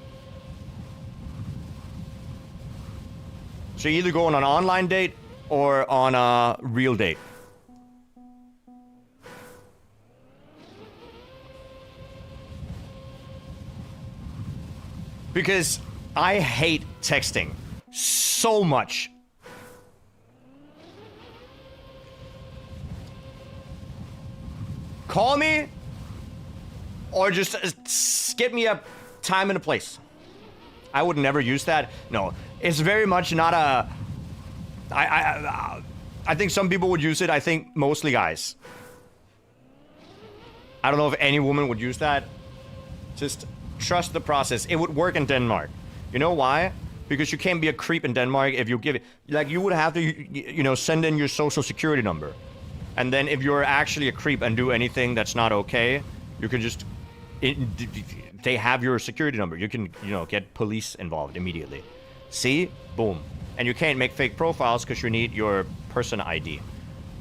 So you either go on an online date or on a real date. Because I hate texting so much. Call me or just skip me a time and a place. I would never use that. No, it's very much not a... I think some people would use it. I think mostly guys. I don't know if any woman would use that. Just trust the process. It would work in Denmark. You know why? Because you can't be a creep in Denmark if you give it... Like, you would have to, you know, send in your social security number. And then if you're actually a creep and do anything that's not okay, you can just... they have your security number. You can, you know, get police involved immediately. See? Boom. And you can't make fake profiles because you need your person ID.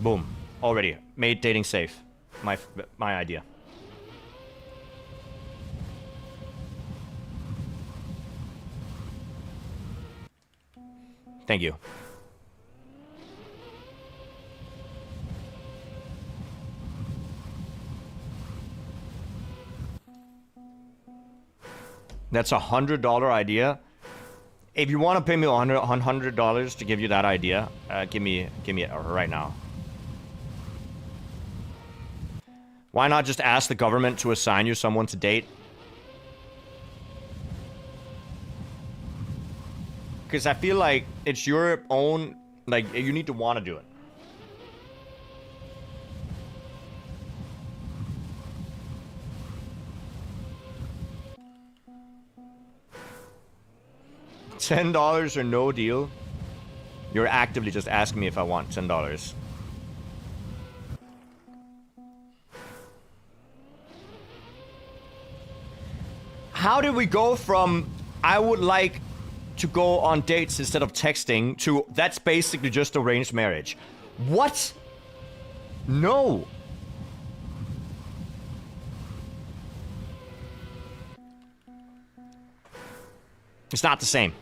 Boom. Already. Made dating safe. My idea. Thank you. That's $100 idea. If you want to pay me $100 to give you that idea, give me it right now. Why not just ask the government to assign you someone to date? Because I feel like it's your own, like, you need to want to do it. $10 or no deal? You're actively just asking me if I want $10. How did we go from I would like to go on dates instead of texting to that's basically just arranged marriage? What? No. It's not the same.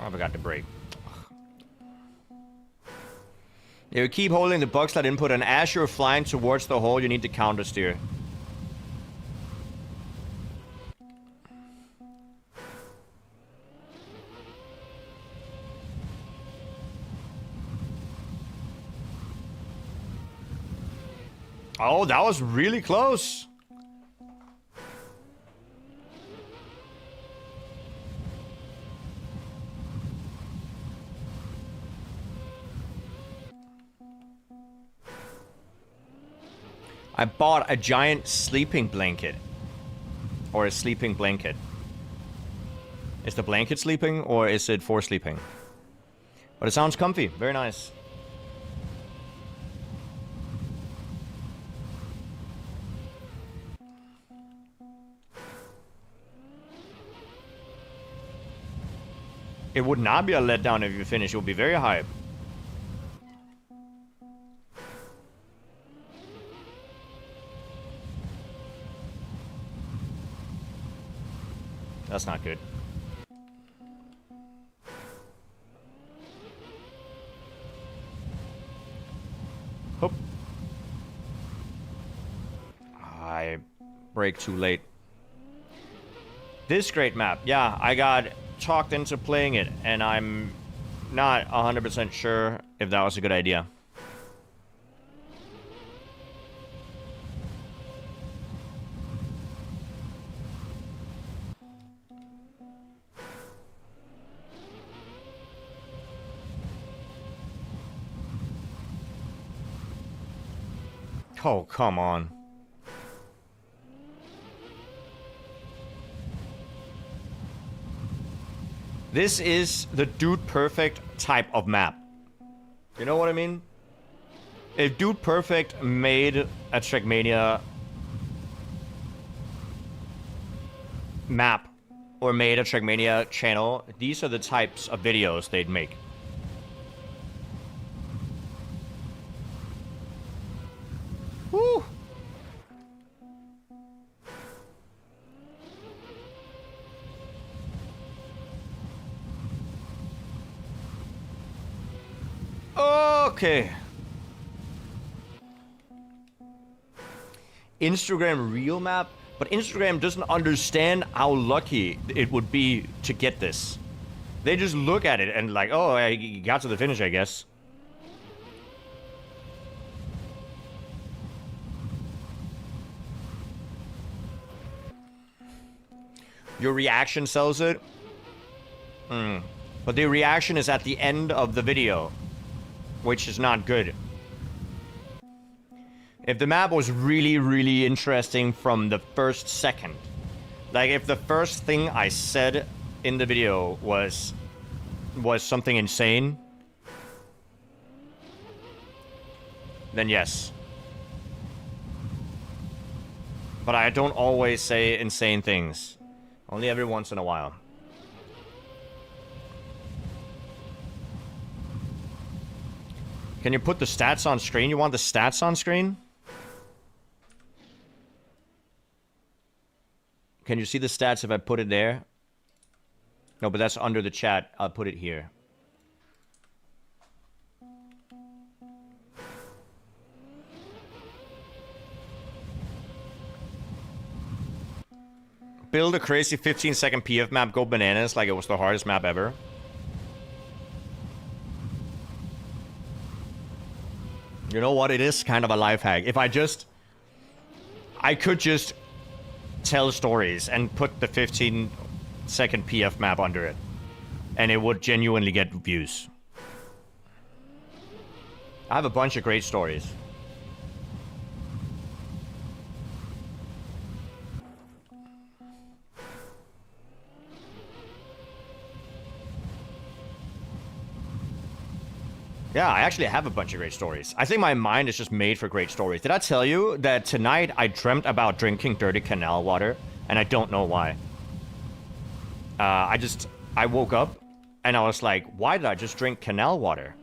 I forgot to break. You keep holding the bug slot input, and as you're flying towards the hole, you need to counter steer. Oh, that was really close. I bought a giant sleeping blanket. Or a sleeping blanket. Is the blanket sleeping or is it for sleeping? But it sounds comfy. Very nice. It would not be a letdown if you finish. It would be very hype. That's not good. Hope. I break too late. This great map. Yeah, I got talked into playing it, and I'm not 100% sure if that was a good idea. Oh, come on. This is the Dude Perfect type of map. You know what I mean? If Dude Perfect made a Trackmania map or made a Trackmania channel, these are the types of videos they'd make. Woo! Okay. Instagram Reel map, but Instagram doesn't understand how lucky it would be to get this. They just look at it and like, oh, I got to the finish, I guess. Your reaction sells it. But the reaction is at the end of the video, which is not good. If the map was really, really interesting from the first second, like if the first thing I said in the video was something insane, then yes. But I don't always say insane things. Only every once in a while. Can you put the stats on screen? You want the stats on screen? Can you see the stats if I put it there? No, but that's under the chat. I'll put it here. Build a crazy 15-second PF map, go bananas like it was the hardest map ever. You know what? It is kind of a life hack. If I could just tell stories and put the 15-second PF map under it, and it would genuinely get views. I have a bunch of great stories. Yeah, I actually have a bunch of great stories. I think my mind is just made for great stories. Did I tell you that tonight I dreamt about drinking dirty canal water? And I don't know why. I woke up and I was like, why did I just drink canal water?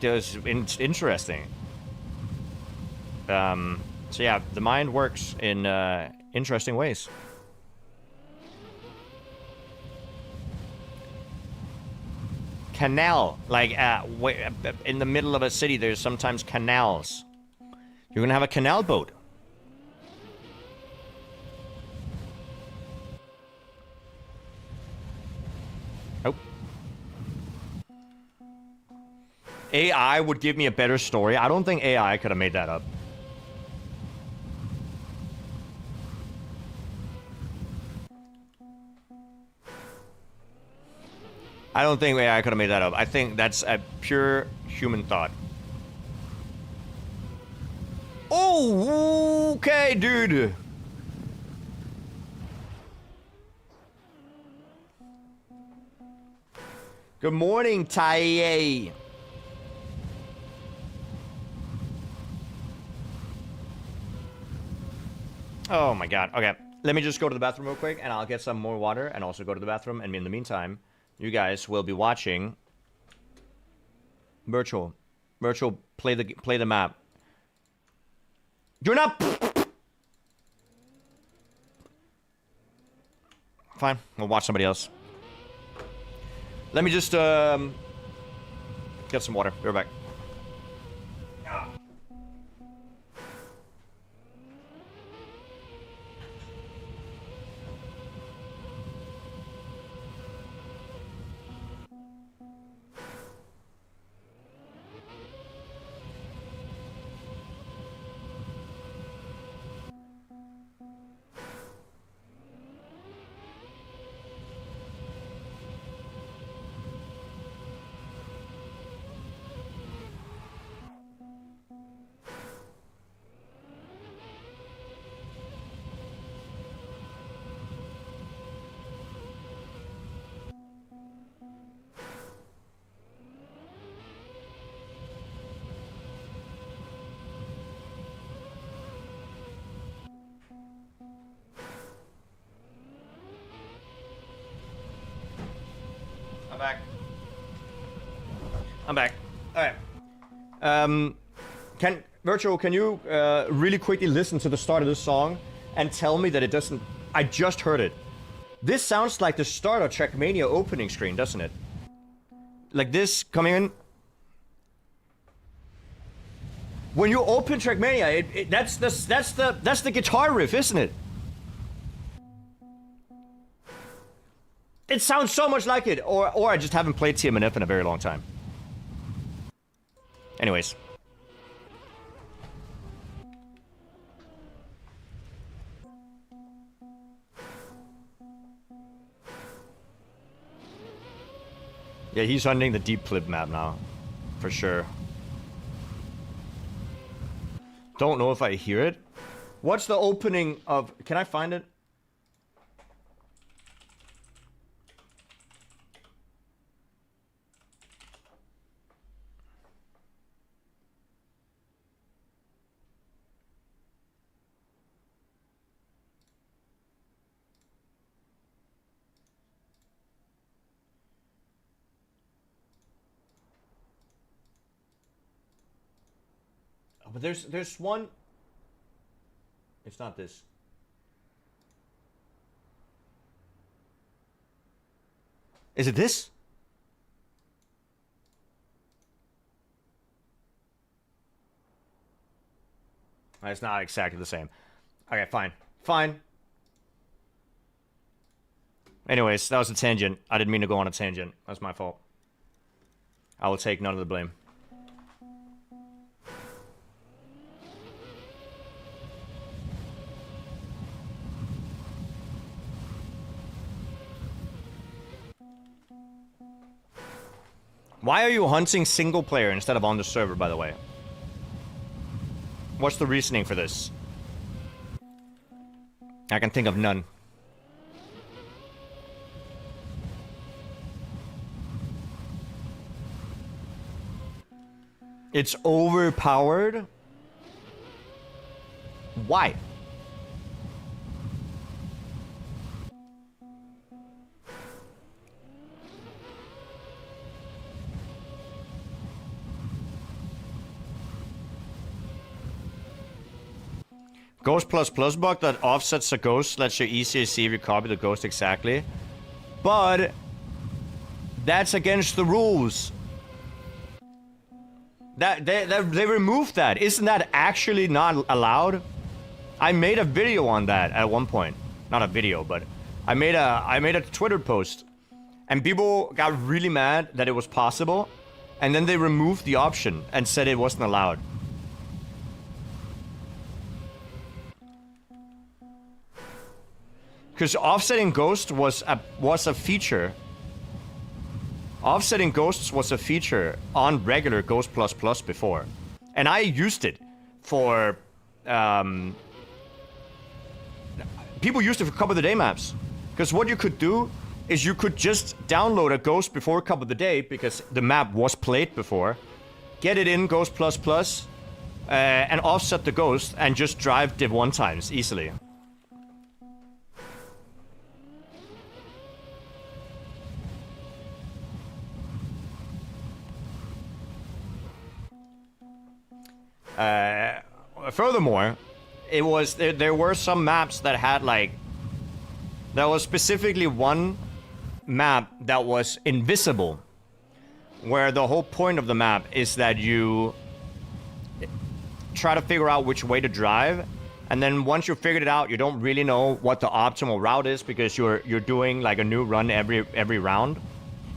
It was interesting. So yeah, the mind works in interesting ways. Canal, like in the middle of a city, there's sometimes canals. You're gonna have a canal boat. Oh. AI would give me a better story. I don't think AI could have made that up. I don't think AI could have made that up. I think that's a pure human thought. Oh, okay, dude. Good morning, Tai. Oh my god. Okay, let me just go to the bathroom real quick, and I'll get some more water, and also go to the bathroom. And in the meantime, you guys will be watching Virtual. Virtual, play the map. You're not. Fine, we'll watch somebody else. Let me just get some water. Be right back. I'm back. Alright. Can you really quickly listen to the start of this song and tell me that it doesn't... I just heard it. This sounds like the start of Trackmania opening screen, doesn't it? Like this coming in. When you open Trackmania, that's the guitar riff, isn't it? It sounds so much like it, or I just haven't played TMNF in a very long time. Anyways. Yeah, he's hunting the deep clip map now. For sure. Don't know if I hear it. What's the opening of... Can I find it? Oh, but there's one... It's not this. Is it this? It's not exactly the same. Okay, fine. Fine. Anyways, that was a tangent. I didn't mean to go on a tangent. That's my fault. I will take none of the blame. Why are you hunting single player instead of on the server, by the way? What's the reasoning for this? I can think of none. It's overpowered? Why? Ghost plus plus bug that offsets a ghost lets you easier see if you copy the ghost exactly. But that's against the rules. They removed that. Isn't that actually not allowed? I made a video on that at one point. Not a video, but I made a Twitter post. And people got really mad that it was possible. And then they removed the option and said it wasn't allowed. Because offsetting ghosts was a feature. Offsetting ghosts was a feature on regular Ghost Plus Plus before. And I used it for... people used it for Cup of the Day maps. Because what you could do is you could just download a ghost before Cup of the Day, because the map was played before. Get it in Ghost Plus Plus, and offset the ghost, and just drive Div 1 times easily. Furthermore, it was there were some maps that had like... There was specifically one map that was invisible, where the whole point of the map is that you try to figure out which way to drive, and then once you figured it out, you don't really know what the optimal route is, because you're doing like a new run every round,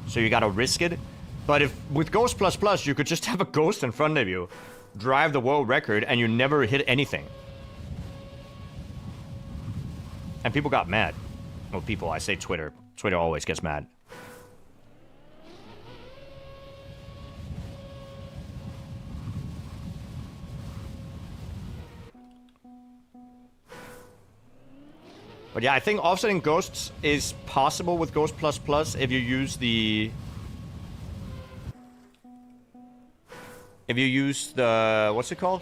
so you gotta risk it. But if with Ghost Plus Plus, you could just have a ghost in front of you, drive the world record, and you never hit anything. And people got mad. Well, people, I say Twitter. Twitter always gets mad. But yeah, I think offsetting ghosts is possible with Ghost Plus Plus if you use the... If you use the... What's it called?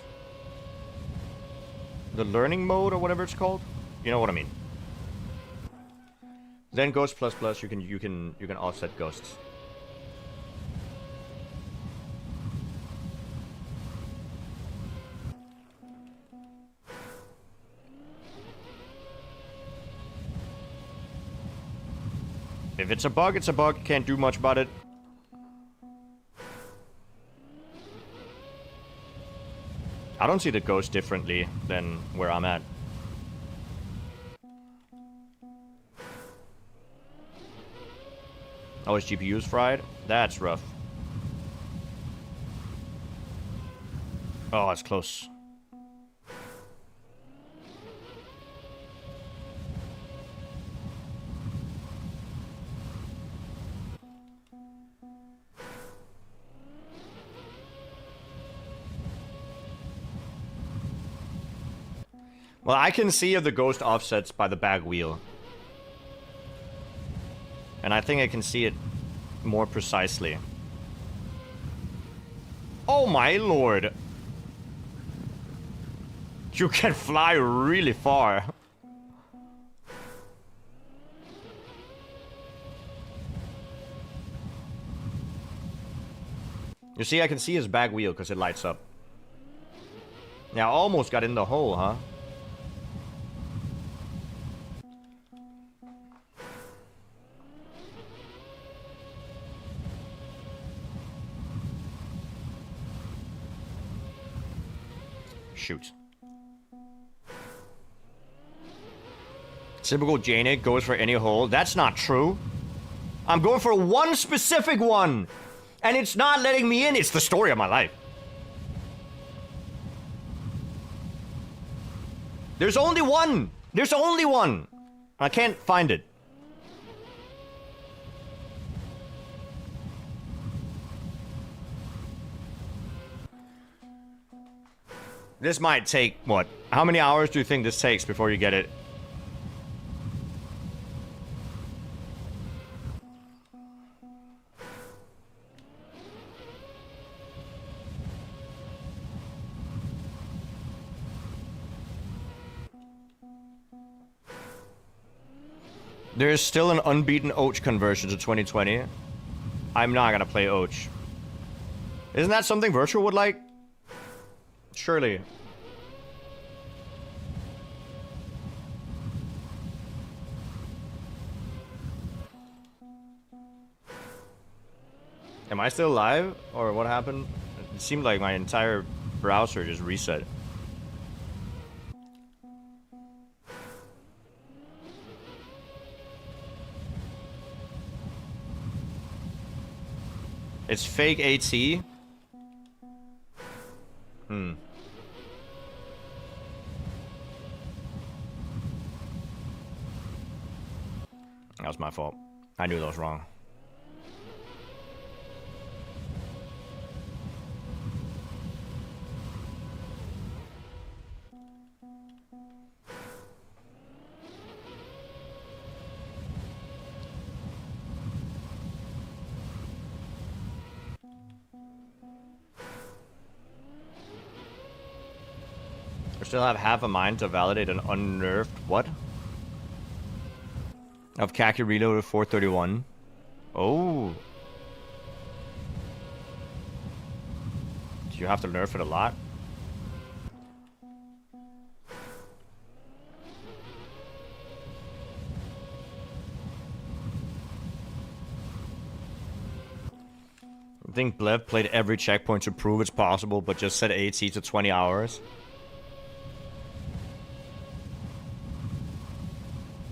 The learning mode or whatever it's called? You know what I mean. Then Ghost Plus Plus, you can offset ghosts. If it's a bug, it's a bug. Can't do much about it. I don't see the ghost differently than where I'm at. Oh, his GPU's fried? That's rough. Oh, that's close. Well, I can see if the ghost offsets by the back wheel. And I think I can see it more precisely. Oh my lord! You can fly really far. You see, I can see his back wheel because it lights up. Yeah, I almost got in the hole, huh? Shoot. Typical Jnic goes for any hole. That's not true. I'm going for one specific one. And it's not letting me in. It's the story of my life. There's only one. There's only one. I can't find it. This might take, what? How many hours do you think this takes before you get it? There's still an unbeaten Och conversion to 2020. I'm not gonna play Och. Isn't that something Virtual would like? Surely. Am I still live? Or what happened? It seemed like my entire browser just reset. It's fake AT. That was my fault. I knew that was wrong. I still have half a mind to validate an unnerved what? Of Kaki reloaded 431. Oh. Do you have to nerf it a lot? I think Blev played every checkpoint to prove it's possible, but just set AT to 20 hours.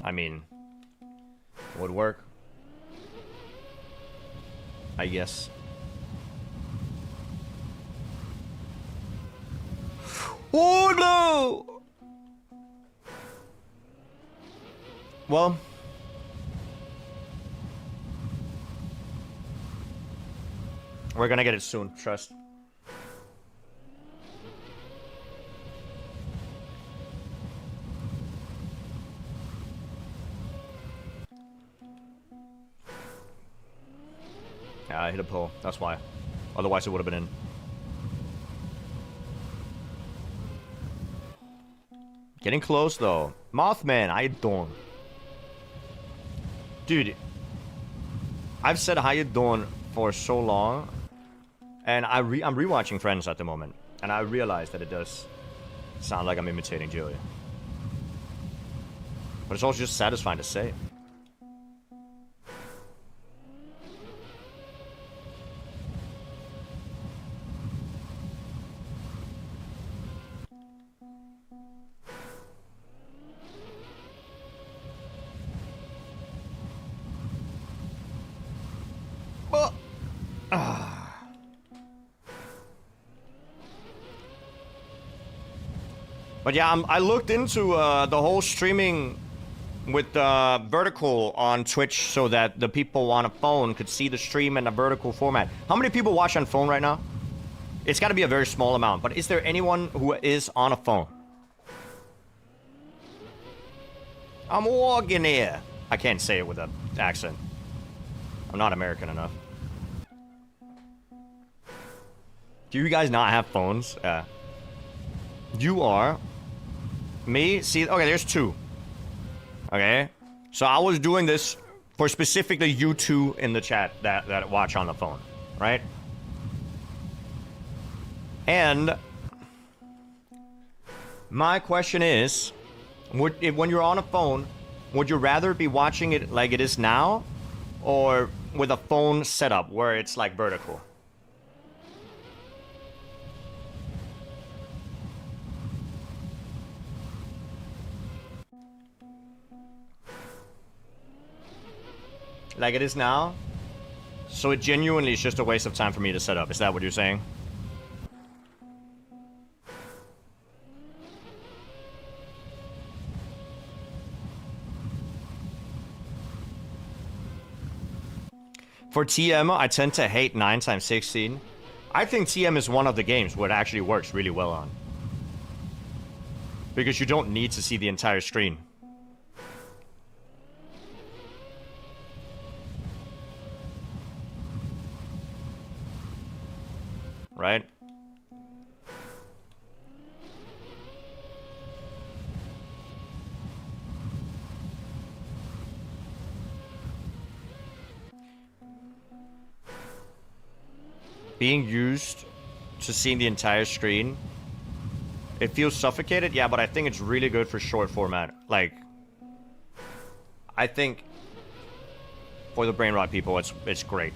I mean, would work. I guess. Oh no! Well, we're gonna get it soon, trust. Yeah, I hit a pole. That's why. Otherwise, it would have been in. Getting close, though. Mothman, how you doing? Dude, I've said how you doing for so long. And I'm rewatching Friends at the moment. And I realize that it does sound like I'm imitating Joey. But it's also just satisfying to say. But yeah, I looked into the whole streaming with vertical on Twitch so that the people on a phone could see the stream in a vertical format. How many people watch on phone right now? It's got to be a very small amount, but is there anyone who is on a phone? I'm walking here. I can't say it with an accent. I'm not American enough. Do you guys not have phones? You are. Me? See, okay, there's two. Okay? So I was doing this for specifically you two in the chat that watch on the phone. Right? And my question is, when you're on a phone, would you rather be watching it like it is now, or with a phone setup where it's like vertical? Like it is now? So it genuinely is just a waste of time for me to set up. Is that what you're saying? For TM, I tend to hate 9x16. I think TM is one of the games where it actually works really well on. Because you don't need to see the entire screen. Right? Being used to seeing the entire screen, it feels suffocated, yeah, but I think it's really good for short format. Like, I think for the brain rot people, it's great.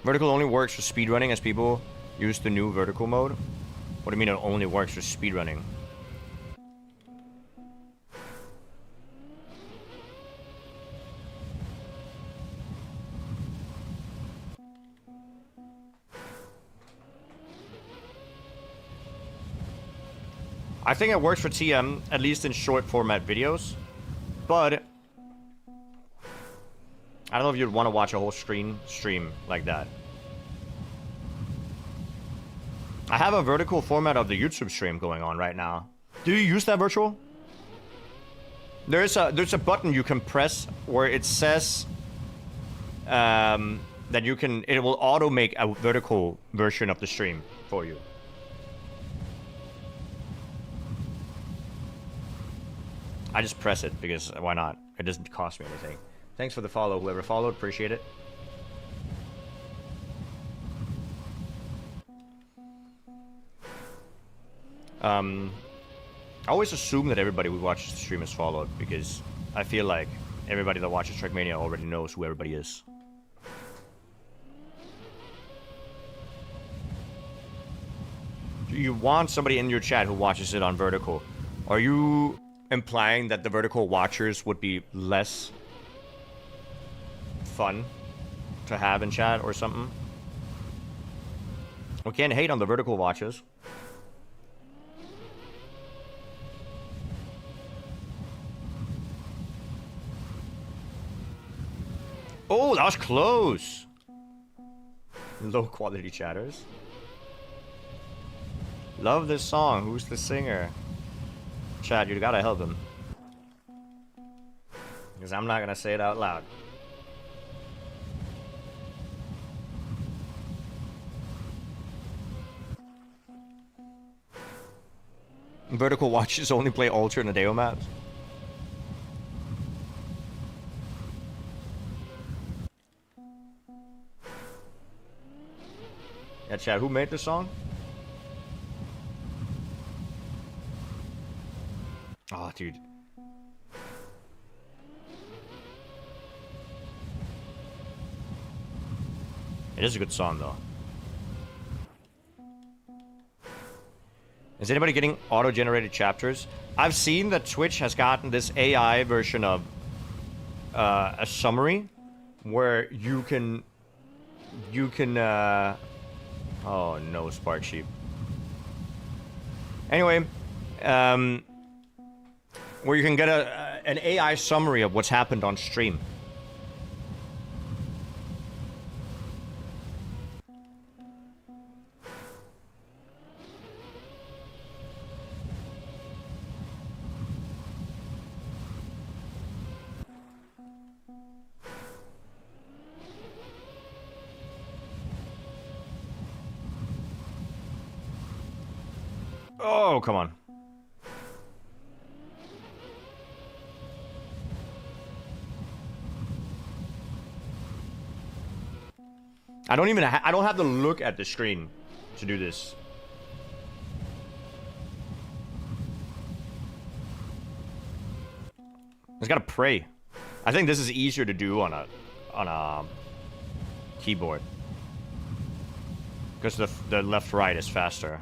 Vertical only works for speedrunning as people use the new vertical mode. What do you mean it only works for speedrunning? I think it works for TM, at least in short format videos. But I don't know if you'd want to watch a whole stream like that. I have a vertical format of the YouTube stream going on right now. Do you use that virtual? There's a button you can press where it says that it will auto make a vertical version of the stream for you. I just press it because why not? It doesn't cost me anything. Thanks for the follow, whoever followed. Appreciate it. I always assume that everybody who watches the stream is followed because I feel like everybody that watches Trackmania already knows who everybody is. Do you want somebody in your chat who watches it on vertical? Are you implying that the vertical watchers would be less fun to have in chat or something? We can't hate on the vertical watchers. Oh, that was close. Low quality chatters. Love this song. Who's the singer? Chad, you gotta help him. Because I'm not gonna say it out loud. Vertical watches only play Ultra and Adeo maps. Yeah, Chad, who made this song? Oh, dude. It is a good song, though. Is anybody getting auto-generated chapters? I've seen that Twitch has gotten this AI version of a summary where you can oh no, Spark Sheep. Anyway, where you can get an AI summary of what's happened on stream. Oh, come on. I don't even I don't have to look at the screen to do this. I just gotta pray. I think this is easier to do on a keyboard. Because the left right is faster.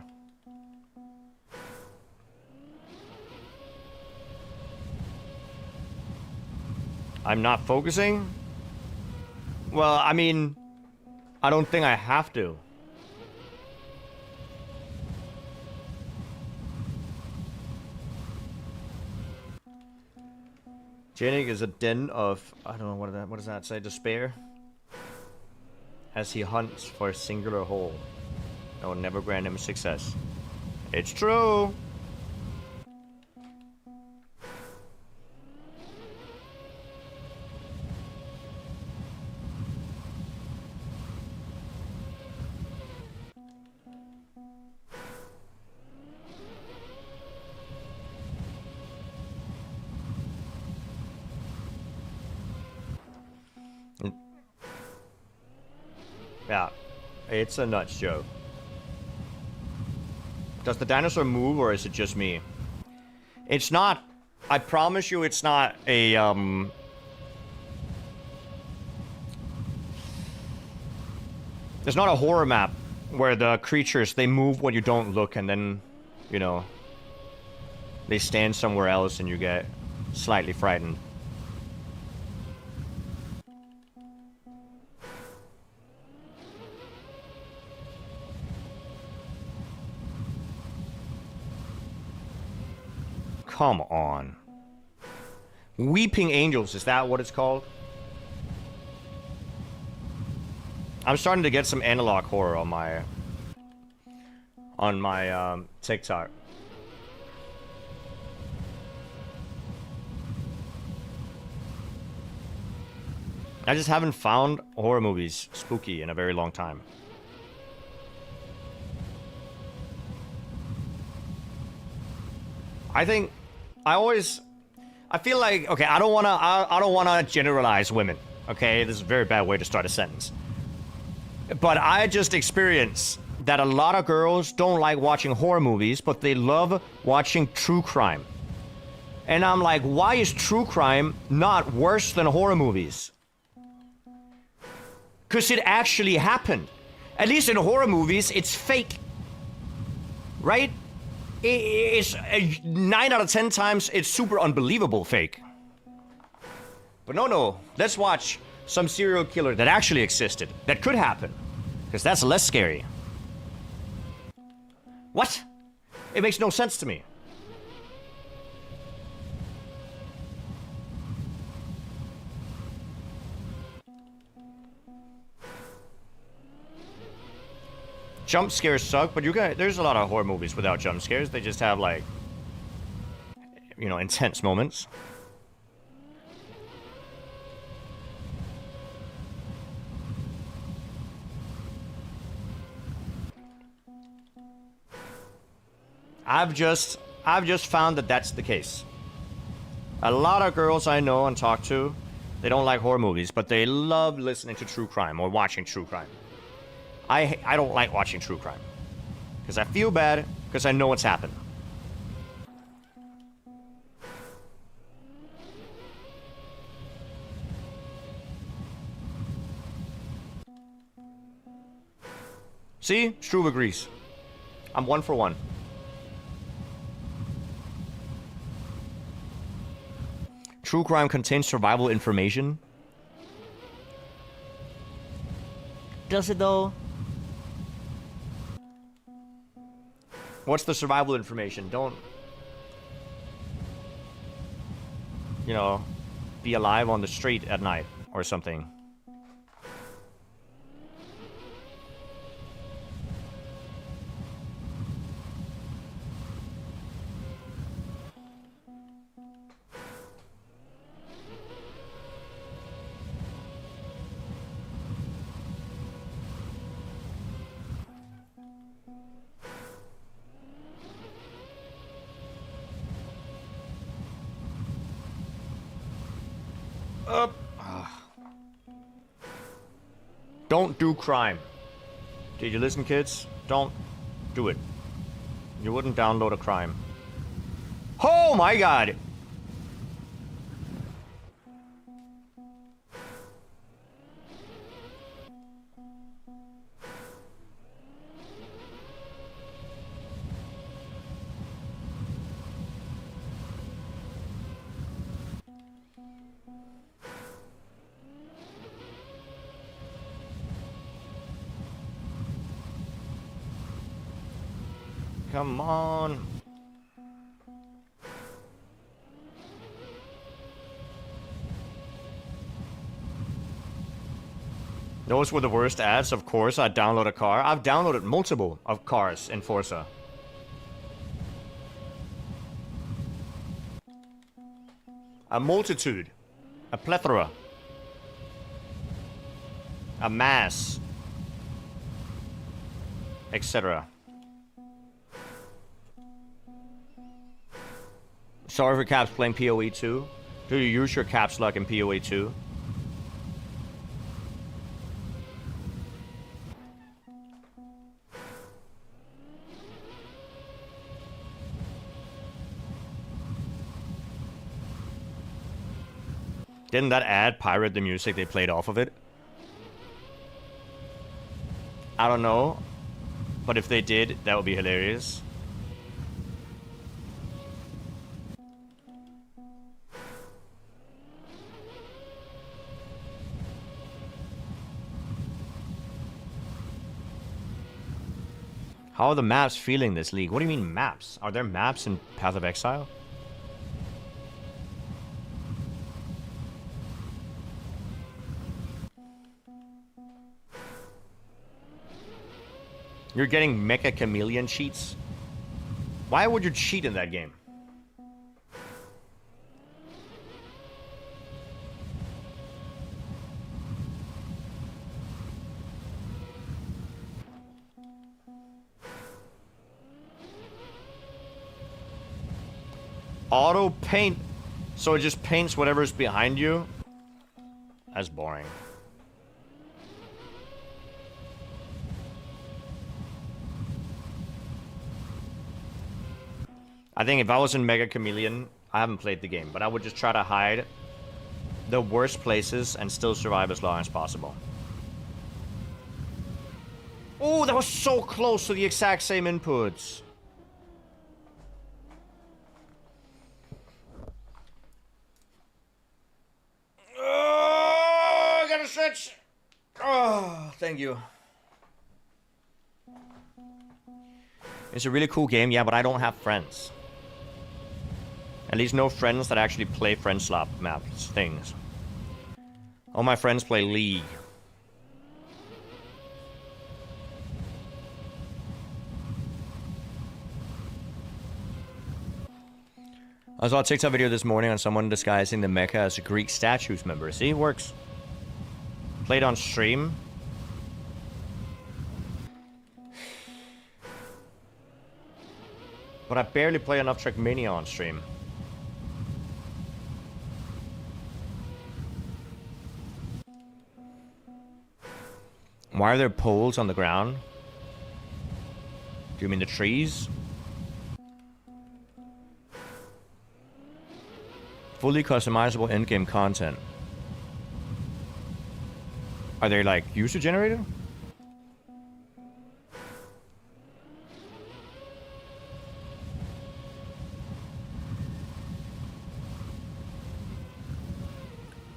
I'm not focusing? Well, I mean, I don't think I have to. Jnic is a den of, I don't know, what does that say, despair? As he hunts for a singular hole that will never grant him success. It's true! Yeah, it's a nuts joke. Does the dinosaur move or is it just me? It's not. I promise you it's not a, It's not a horror map where the creatures, they move when you don't look and then, you know, they stand somewhere else and you get slightly frightened. Come on. Weeping Angels, is that what it's called? I'm starting to get some analog horror on my TikTok. I just haven't found horror movies spooky in a very long time. I think I feel like, okay, I don't wanna generalize women. Okay, this is a very bad way to start a sentence. But I just experience that a lot of girls don't like watching horror movies, but they love watching true crime. And I'm like, why is true crime not worse than horror movies? Because it actually happened. At least in horror movies, it's fake. Right? It's 9 out of 10 times, it's super unbelievable fake. But no, let's watch some serial killer that actually existed, that could happen. Because that's less scary. What? It makes no sense to me. Jump scares suck, but there's a lot of horror movies without jump scares. They just have, like, you know, intense moments. I've just found that that's the case. A lot of girls I know and talk to, they don't like horror movies, but they love listening to true crime or watching true crime. I don't like watching true crime. Because I feel bad, because I know what's happened. See? Struve agrees. I'm 1 for 1. True crime contains survival information. Does it though? What's the survival information? Don't, you know, be alive on the street at night or something. Up. Don't do crime. Did you listen, kids? Don't do it. You wouldn't download a crime. Oh my god! Come on. Those were the worst ads, of course. I download a car. I've downloaded multiple of cars in Forza. A multitude. A plethora. A mass. Etc. Sorry for caps playing PoE 2. Do you use your caps lock in PoE 2? Didn't that ad pirate the music they played off of it? I don't know. But if they did, that would be hilarious. How are the maps feeling this league? What do you mean maps? Are there maps in Path of Exile? You're getting Mecha Chameleon cheats? Why would you cheat in that game? Auto paint. So it just paints whatever's behind you? That's boring. I think if I was in Mega Chameleon, I haven't played the game, but I would just try to hide the worst places and still survive as long as possible. Oh, that was so close to the exact same inputs. Oh, I gotta stretch. Oh, thank you. It's a really cool game, yeah, but I don't have friends. At least no friends that actually play friend slot maps things. All my friends play League. I saw a TikTok video this morning on someone disguising the mecha as a Greek statues member. See, it works. Played on stream. But I barely play enough Trackmania on stream. Why are there poles on the ground? Do you mean the trees? Fully customizable in-game content. Are they like user generated?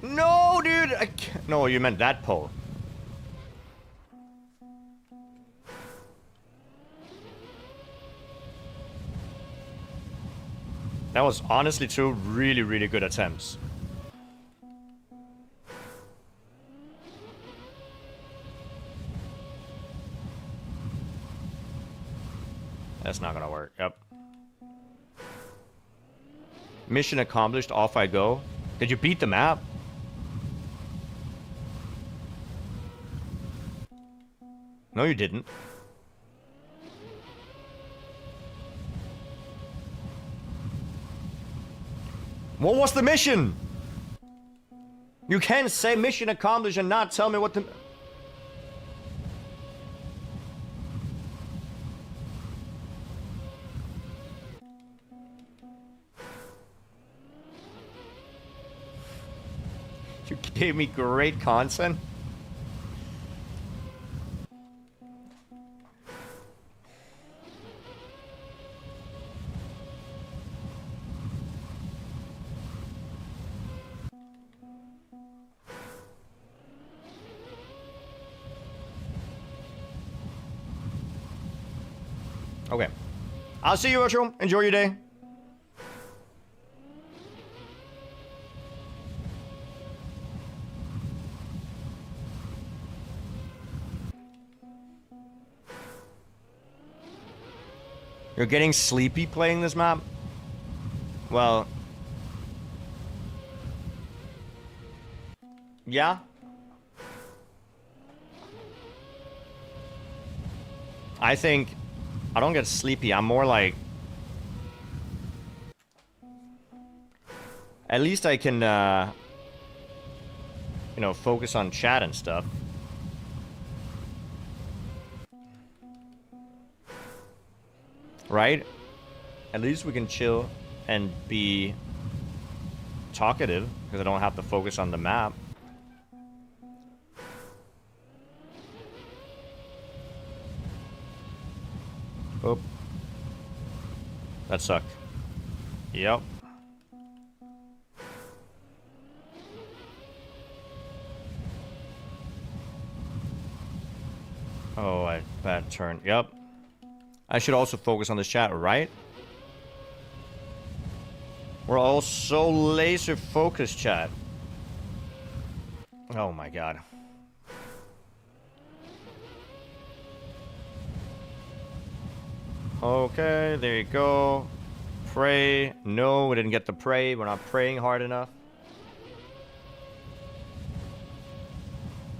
No, dude! I can't. No, you meant that pole. That was honestly two really, really good attempts. That's not gonna work. Yep. Mission accomplished. Off I go. Did you beat the map? No, you didn't. What was the mission? You can't say mission accomplished and not tell me what the... You gave me great content. Okay. I'll see you, Virtual. Enjoy your day. You're getting sleepy playing this map? Well... yeah? I think... I don't get sleepy, I'm more like... at least I can, you know, focus on chat and stuff. Right? At least we can chill and be talkative, because I don't have to focus on the map. Oh. That sucked. Yep. Oh, bad turn. Yep. I should also focus on this chat, right? We're all so laser focused, chat. Oh my god. Okay, there you go. Pray. No, we didn't get to pray. We're not praying hard enough.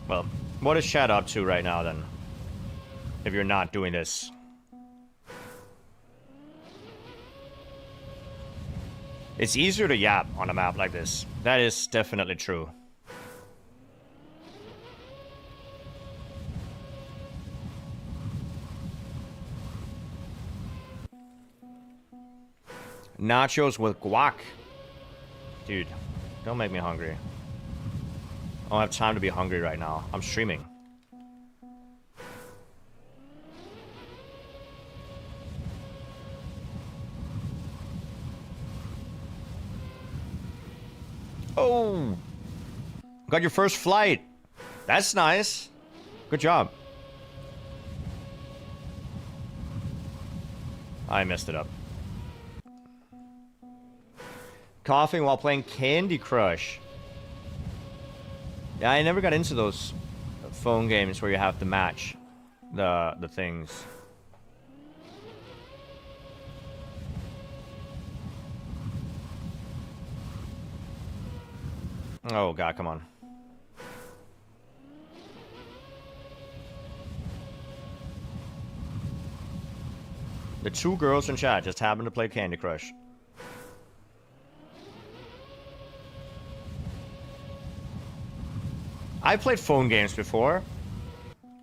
Well, what is chat up to right now then? If you're not doing this. It's easier to yap on a map like this. That is definitely true. Nachos with guac. Dude, don't make me hungry. I don't have time to be hungry right now. I'm streaming. Oh! Got your first flight. That's nice. Good job. I messed it up. Coughing while playing Candy Crush. Yeah, I never got into those phone games where you have to match the things. Oh god, come on. The two girls in chat just happened to play Candy Crush. I've played phone games before.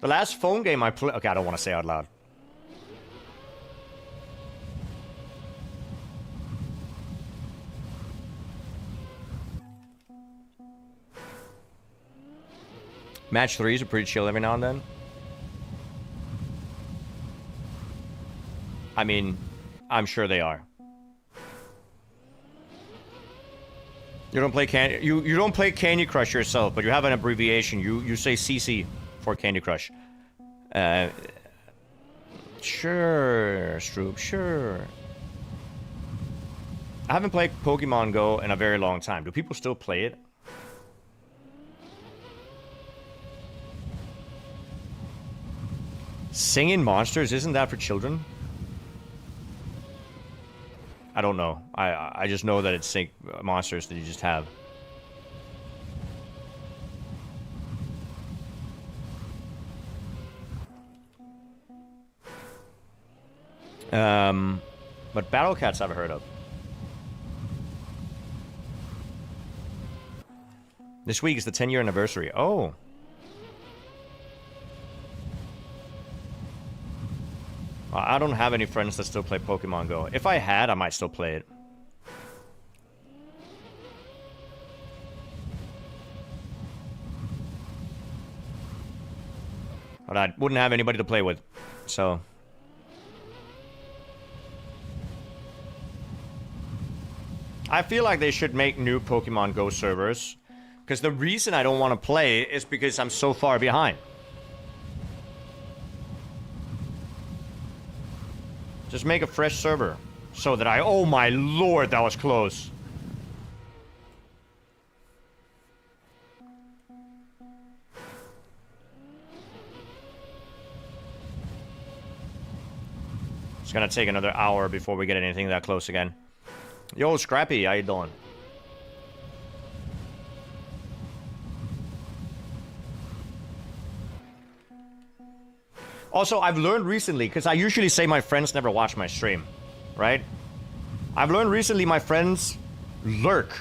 The last phone game I played... okay, I don't want to say out loud. Match 3s are pretty chill every now and then. I mean, I'm sure they are. You don't play you don't play Candy Crush yourself, but you have an abbreviation. You say CC for Candy Crush. Sure, Stroop, sure. I haven't played Pokemon Go in a very long time. Do people still play it? Singing monsters, isn't that for children? I don't know. I just know that it's monsters that you just have. But Battle Cats I've heard of. This week is the 10-year anniversary. Oh. I don't have any friends that still play Pokemon Go. If I had, I might still play it. But I wouldn't have anybody to play with. So... I feel like they should make new Pokemon Go servers. Because the reason I don't want to play is because I'm so far behind. Just make a fresh server. So that I... Oh my lord, that was close. It's gonna take another hour before we get anything that close again. Yo, Scrappy, how you doing? Also, I've learned recently, because I usually say my friends never watch my stream, right? I've learned recently my friends lurk.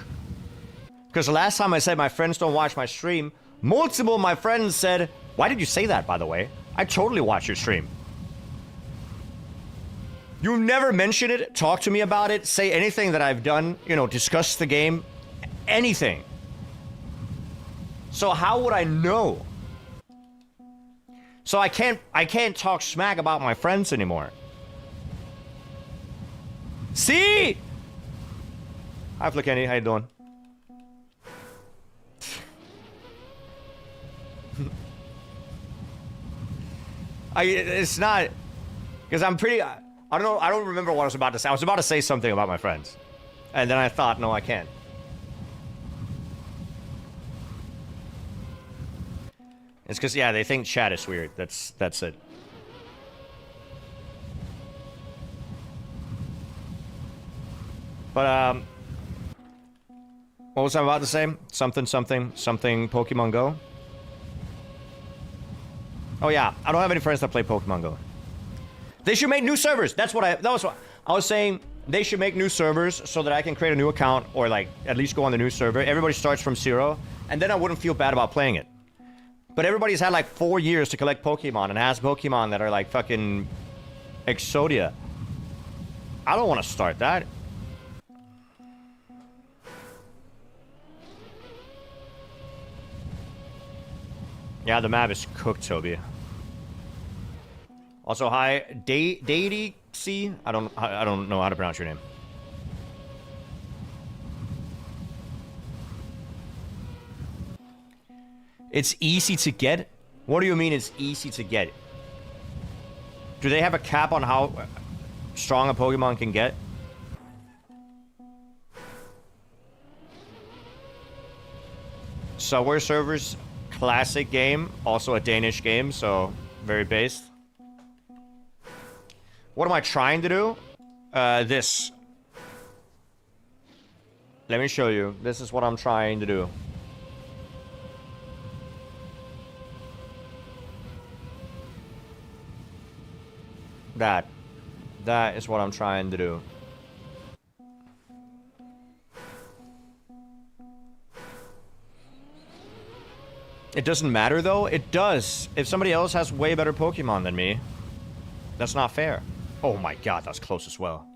Because the last time I said my friends don't watch my stream, multiple of my friends said, why did you say that, by the way? I totally watch your stream. You never mention it, talk to me about it, say anything that I've done, you know, discuss the game, anything. So how would I know? So I can't talk smack about my friends anymore. See? Hi, Flickenny, how you doing? It's not... Because I'm pretty... I don't know, I don't remember what I was about to say. I was about to say something about my friends. And then I thought, no, I can't. It's because, yeah, they think chat is weird. That's it. But, what was I about to say? Something Pokemon Go? Oh, yeah. I don't have any friends that play Pokemon Go. They should make new servers. That was what I was saying. They should make new servers so that I can create a new account or, like, at least go on the new server. Everybody starts from 0, and then I wouldn't feel bad about playing it. But everybody's had like 4 years to collect Pokemon and has Pokemon that are like fucking Exodia. I don't want to start that. Yeah, the map is cooked, Toby. Also, hi, Deity C. I don't know how to pronounce your name. It's easy to get? What do you mean it's easy to get? Do they have a cap on how strong a Pokemon can get? Subway Servers, classic game. Also a Danish game, so very based. What am I trying to do? This. Let me show you. This is what I'm trying to do. That is what I'm trying to do. It doesn't matter though? It does. If somebody else has way better Pokemon than me, that's not fair. Oh my god, that's close as well.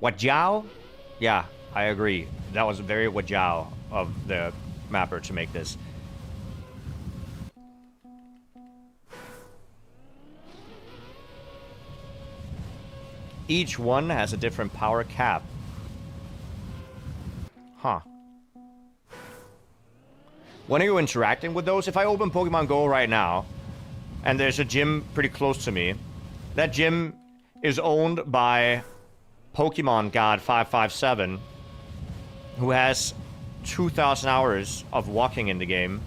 Wajao? Yeah, I agree. That was very Wajao of the mapper to make this. Each one has a different power cap. Huh. When are you interacting with those? If I open Pokemon Go right now, and there's a gym pretty close to me, that gym is owned by Pokemon God 557, who has 2,000 hours of walking in the game,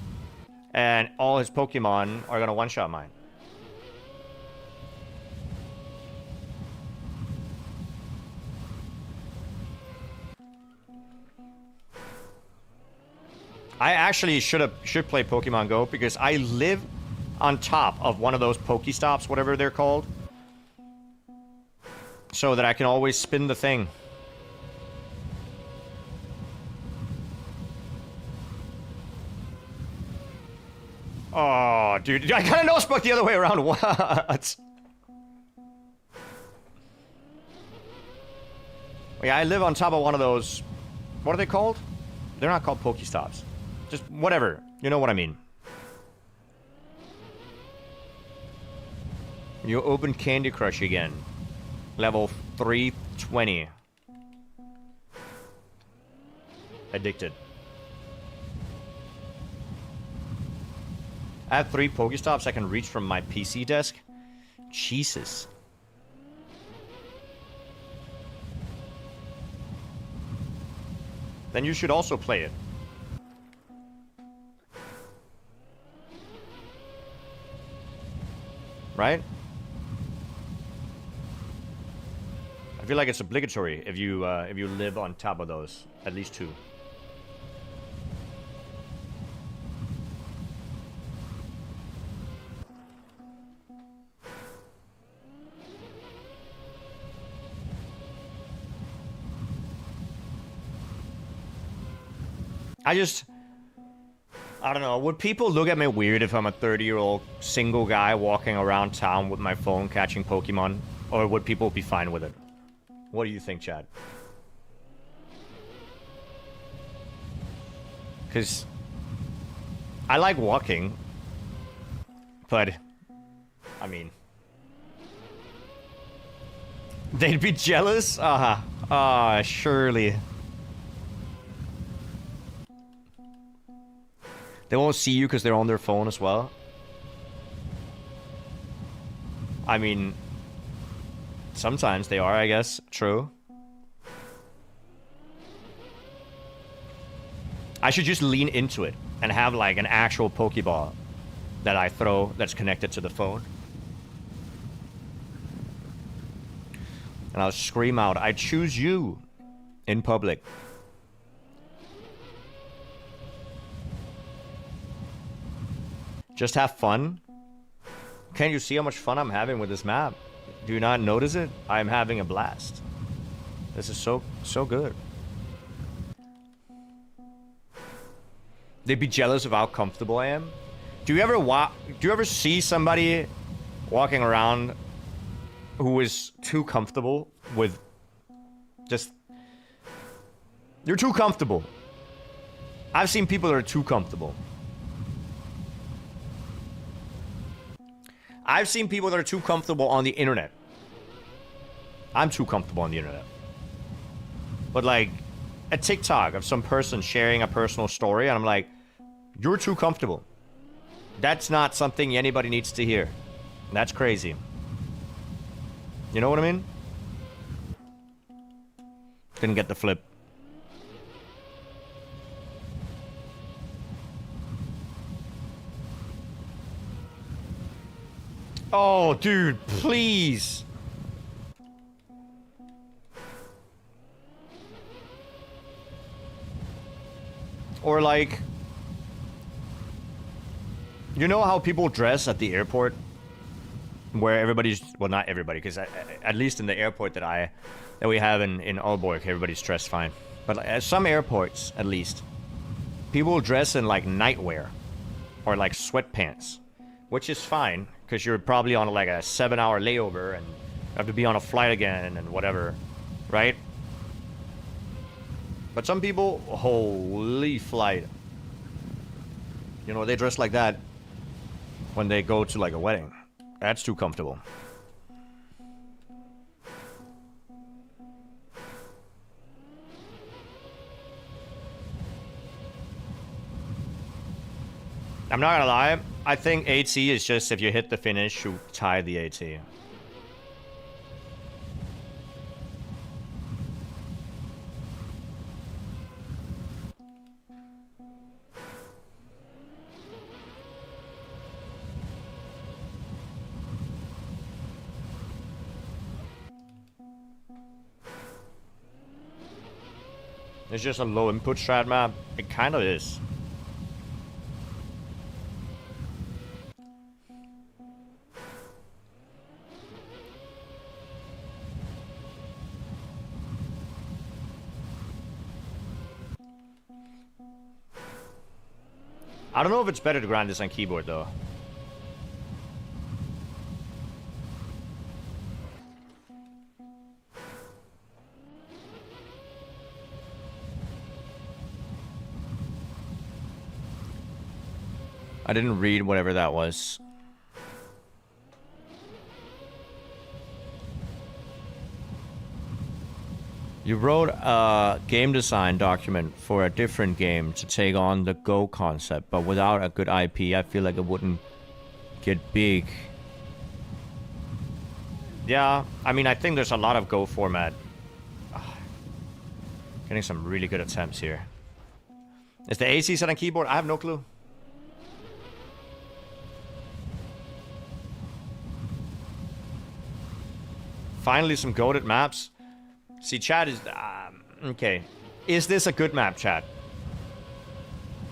and all his Pokemon are gonna one-shot mine. I actually should play Pokemon Go because I live on top of one of those Pokestops, whatever they're called, so that I can always spin the thing. Oh, dude. I kind of no-spoke the other way around. What? Yeah, I live on top of one of those... What are they called? They're not called Pokestops. Just whatever. You know what I mean. You open Candy Crush again. Level 320. Addicted. I have 3 Pokestops I can reach from my PC desk. Jesus. Then you should also play it. Right? I feel like it's obligatory if you live on top of those. At least 2. I don't know. Would people look at me weird if I'm a 30-year-old single guy walking around town with my phone catching Pokemon? Or would people be fine with it? What do you think, Chad? Because I like walking. But, I mean... They'd be jealous? Surely. They won't see you because they're on their phone as well. I mean, sometimes they are, I guess. True. I should just lean into it and have like an actual Pokeball that I throw that's connected to the phone. And I'll scream out, I choose you in public. Just have fun. Can't you see how much fun I'm having with this map? Do you not notice it? I'm having a blast. This is so good. They'd be jealous of how comfortable I am. Do you ever see somebody walking around who is too comfortable with just... You're too comfortable. I've seen people that are too comfortable. I've seen people that are too comfortable on the internet. I'm too comfortable on the internet. But like, a TikTok of some person sharing a personal story, and I'm like, you're too comfortable. That's not something anybody needs to hear. That's crazy. You know what I mean? Didn't get the flip. Oh, dude, please. Or like, you know how people dress at the airport? Where everybody's, well, not everybody, because at least in the airport that we have in Aalborg, everybody's dressed fine. But at some airports, at least, people dress in like nightwear or like sweatpants, which is fine because you're probably on like a 7-hour layover and have to be on a flight again and whatever, right? But some people, holy flight. You know, they dress like that when they go to like a wedding. That's too comfortable. I'm not gonna lie, I think AT is just if you hit the finish, you tie the AT. It's just a low input strat map. It kind of is. I don't know if it's better to grind this on keyboard, though. I didn't read whatever that was. You wrote a game design document for a different game to take on the Go concept, but without a good IP, I feel like it wouldn't get big. Yeah, I mean, I think there's a lot of Go format. Getting some really good attempts here. Is the AC set on keyboard? I have no clue. Finally, some goated maps. See, chat is... okay. Is this a good map, chat?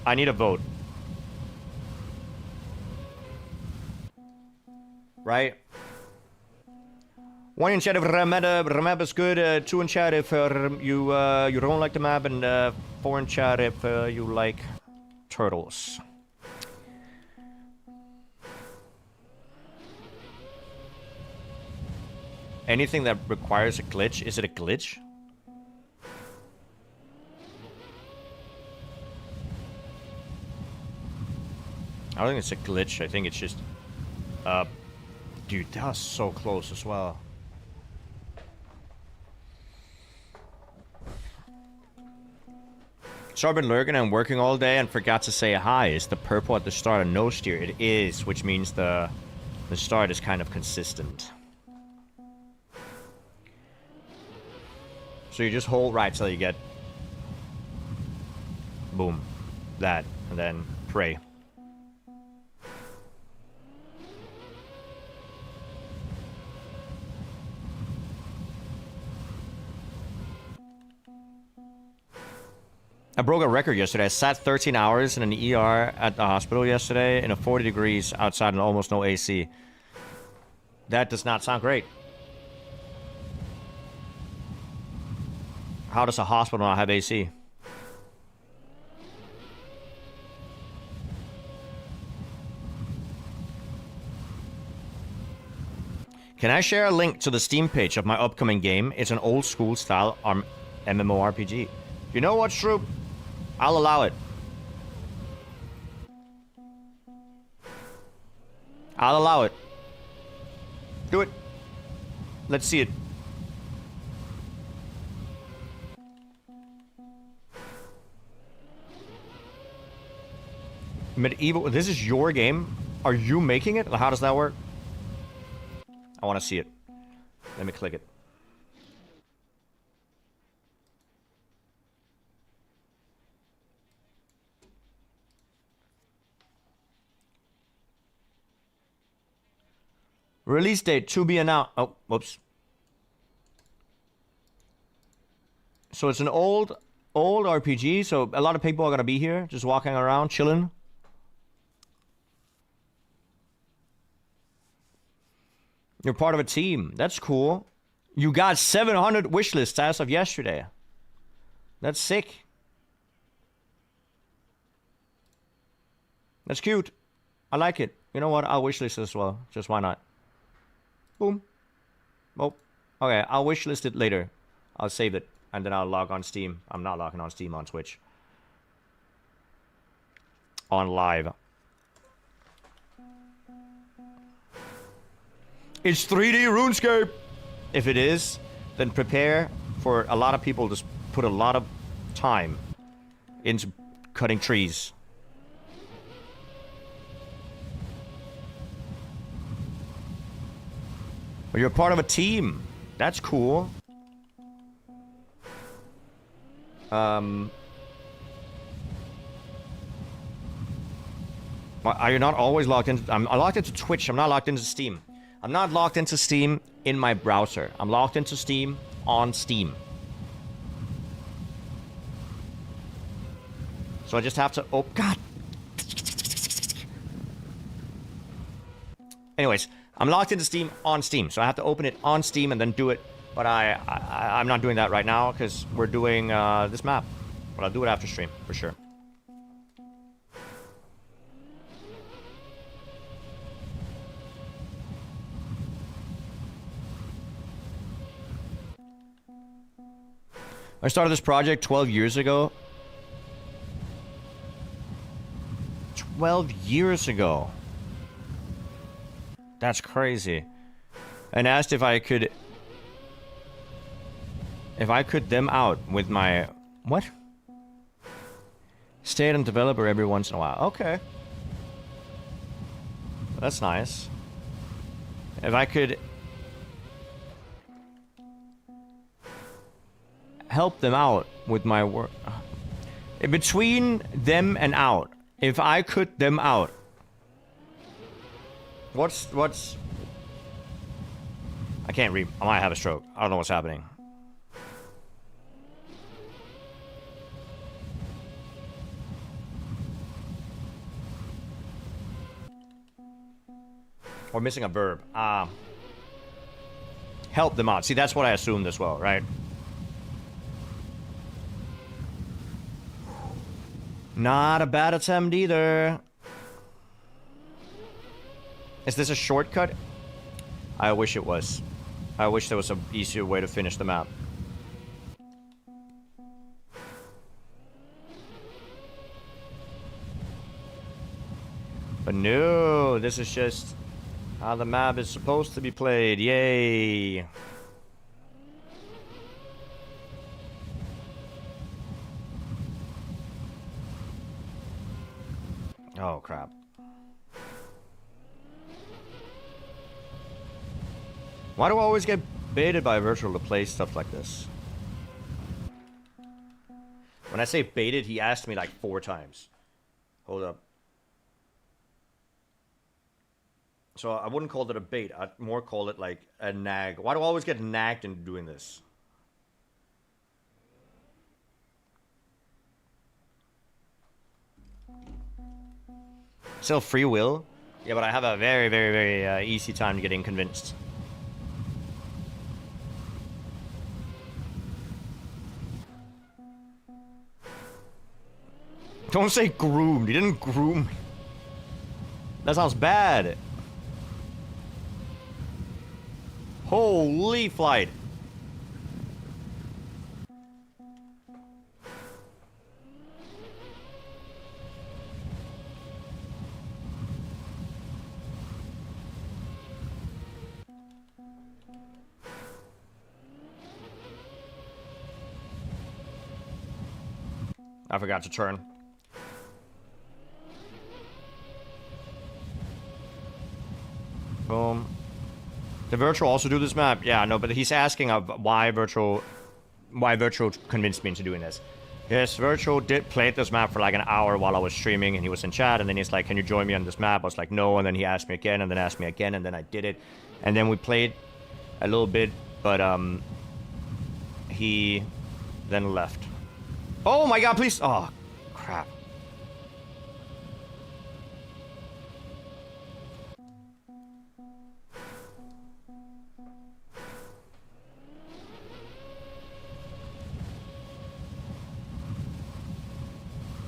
I need a vote. Right? 1 in chat if the map is good. 2 in chat if you don't like the map. And 4 in chat if you like turtles. Anything that requires a glitch, is it a glitch? I don't think it's a glitch, I think it's just... dude, that was so close as well. So I've been lurking and working all day and forgot to say hi. Is the purple at the start a no steer? It is, which means the start is kind of consistent. So you just hold right till you get... boom. That. And then pray. I broke a record yesterday. I sat 13 hours in an ER at the hospital yesterday in a 40 degrees outside and almost no AC. That does not sound great. How does a hospital not have AC? Can I share a link to the Steam page of my upcoming game? It's an old school style MMORPG. You know what, Shroop? I'll allow it. I'll allow it. Do it. Let's see it. Medieval. This is your game? Are you making it? How does that work? I want to see it. Let me click it. Release date to be announced. Oh, whoops. So it's an old RPG. So a lot of people are gonna be here, just walking around, chilling. You're part of a team. That's cool. You got 700 wish lists as of yesterday. That's sick. That's cute. I like it. You know what? I'll wish list as well. Just why not? Boom. Oh, okay. I'll wish list it later. I'll save it. And then I'll log on Steam. I'm not logging on Steam on Twitch. On live. It's 3D RuneScape! If it is, then prepare for a lot of people to put a lot of time into cutting trees. But you're part of a team. That's cool. Are you not always logged in? I'm logged into Twitch. I'm not logged into Steam. I'm not logged into Steam in my browser. I'm logged into Steam on Steam. So I just have to... Oh, God. Anyways, I'm logged into Steam on Steam. So I have to open it on Steam and then do it. But I'm not doing that right now because we're doing this map. But I'll do it after stream, for sure. I started this project 12 years ago. 12 years ago. That's crazy. And asked if I could them out with my... What? Stay on developer every once in a while. Okay. That's nice. If I could... help them out with my work. Between them and out. If I could them out. What's... I can't read. I might have a stroke. I don't know what's happening. We're missing a verb. Help them out. See, that's what I assumed as well, right? Not a bad attempt either. Is this a shortcut? I wish it was. I wish there was an easier way to finish the map. But no, this is just how the map is supposed to be played. Yay! Oh, crap. Why do I always get baited by Virtual to play stuff like this? When I say baited, he asked me like 4 times. Hold up. So I wouldn't call it a bait. I'd more call it like a nag. Why do I always get nagged into doing this? Still free will? Yeah, but I have a very, very, very easy time getting convinced. Don't say groomed. He didn't groom me. That sounds bad. Holy flight. I forgot to turn. Boom. Did Virtual also do this map? Yeah, no, but he's asking why Virtual convinced me into doing this. Yes, Virtual did play this map for like an hour while I was streaming, and he was in chat, and then he's like, can you join me on this map? I was like, no, and then he asked me again, and then asked me again, and then I did it. And then we played a little bit, but he then left. Oh my god, please! Oh, crap.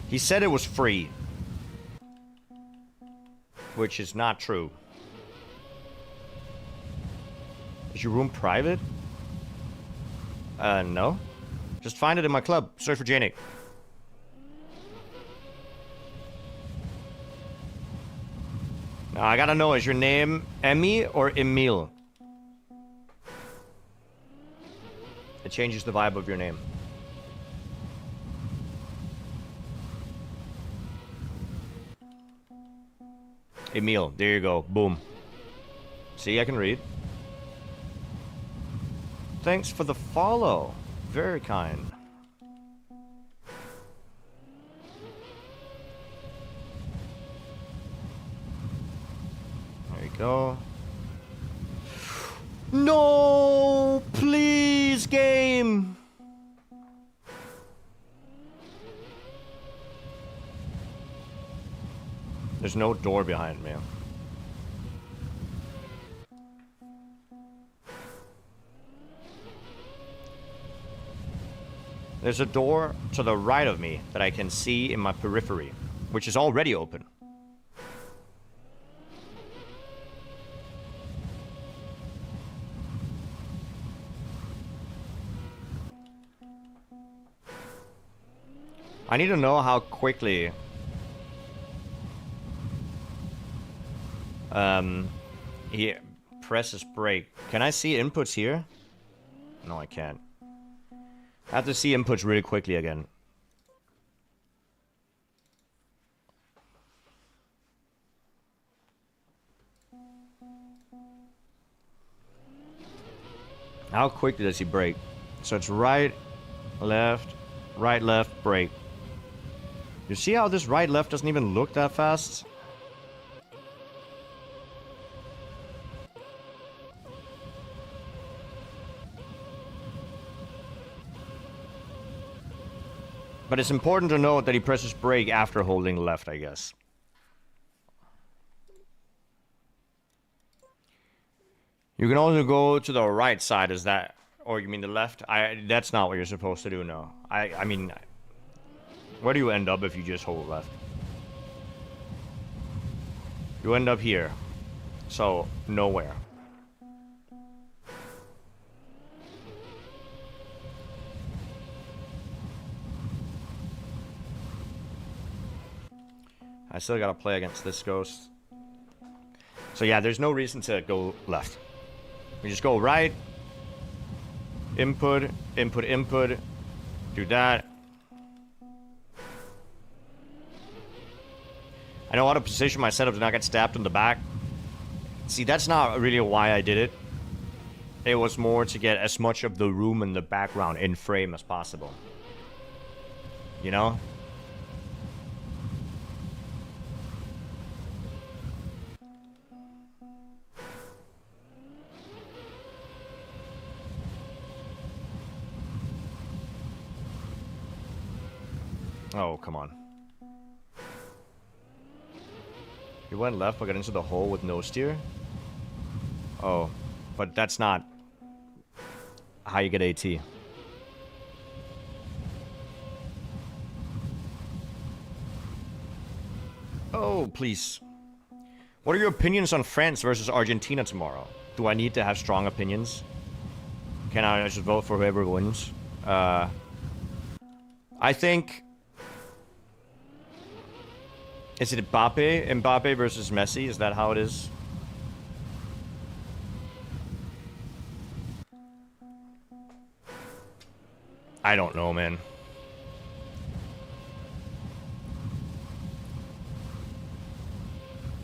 He said it was free. Which is not true. Is your room private? No. Just find it in my club. Search for Jnic. Now, I gotta know, is your name Emmy or Emil? It changes the vibe of your name. Emil, there you go. Boom. See, I can read. Thanks for the follow. Very kind. There you go. No! Please, game! There's no door behind me. There's a door to the right of me that I can see in my periphery, which is already open. I need to know how quickly he presses brake. Can I see inputs here? No, I can't. I have to see inputs really quickly again. How quickly does he brake? So it's right, left, brake. You see how this right, left doesn't even look that fast? But it's important to note that he presses brake after holding left, I guess. You can also go to the right side, is that... Or you mean the left? That's not what you're supposed to do, no. I mean... Where do you end up if you just hold left? You end up here. So, nowhere. I still gotta play against this ghost. So yeah, there's no reason to go left. We just go right. Input, input, input. Do that. I know how to position my setup to not get stabbed in the back. See, that's not really why I did it. It was more to get as much of the room in the background in frame as possible. You know? Oh, come on. You went left but got into the hole with no steer? Oh, but that's not how you get AT. Oh, please. What are your opinions on France versus Argentina tomorrow? Do I need to have strong opinions? Can I just vote for whoever wins? I think... Is it Mbappe? Mbappe versus Messi? Is that how it is? I don't know, man.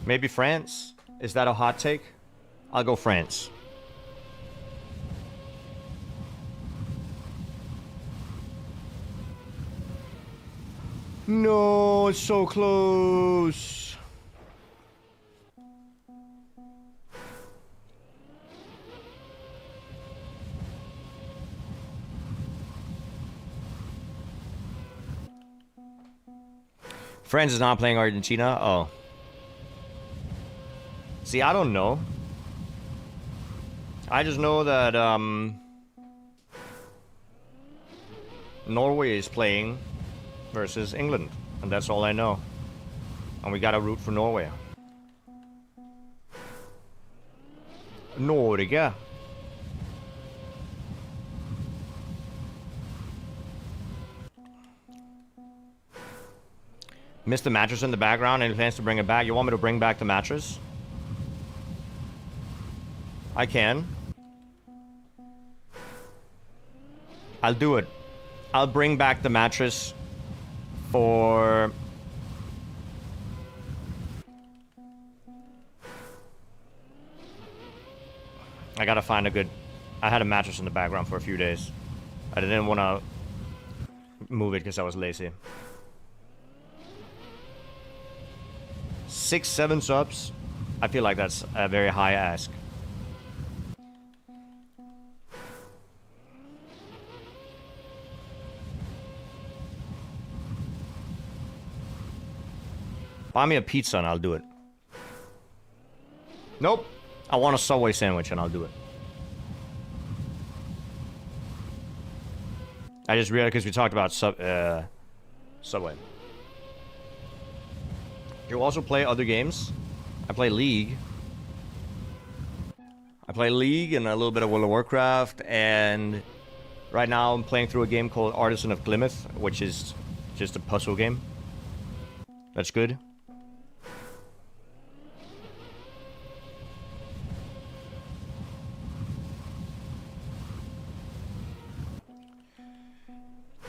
Maybe France? Is that a hot take? I'll go France. No, it's so close. France is not playing Argentina? Oh. See, I don't know. I just know that, Norway is playing versus England. And that's all I know. And we gotta root for Norway. Norge. Missed the mattress in the background. Any plans to bring it back? You want me to bring back the mattress? I can. I'll do it. I'll bring back the mattress for... I gotta find a good... I had a mattress in the background for a few days. I didn't want to move it because I was lazy. 6, 7 subs. I feel like that's a very high ask. Buy me a pizza and I'll do it. Nope. I want a Subway sandwich and I'll do it. I just realized because we talked about Subway. You also play other games? I play League. I play League and a little bit of World of Warcraft, and right now I'm playing through a game called Artisan of Plymouth, which is just a puzzle game. That's good.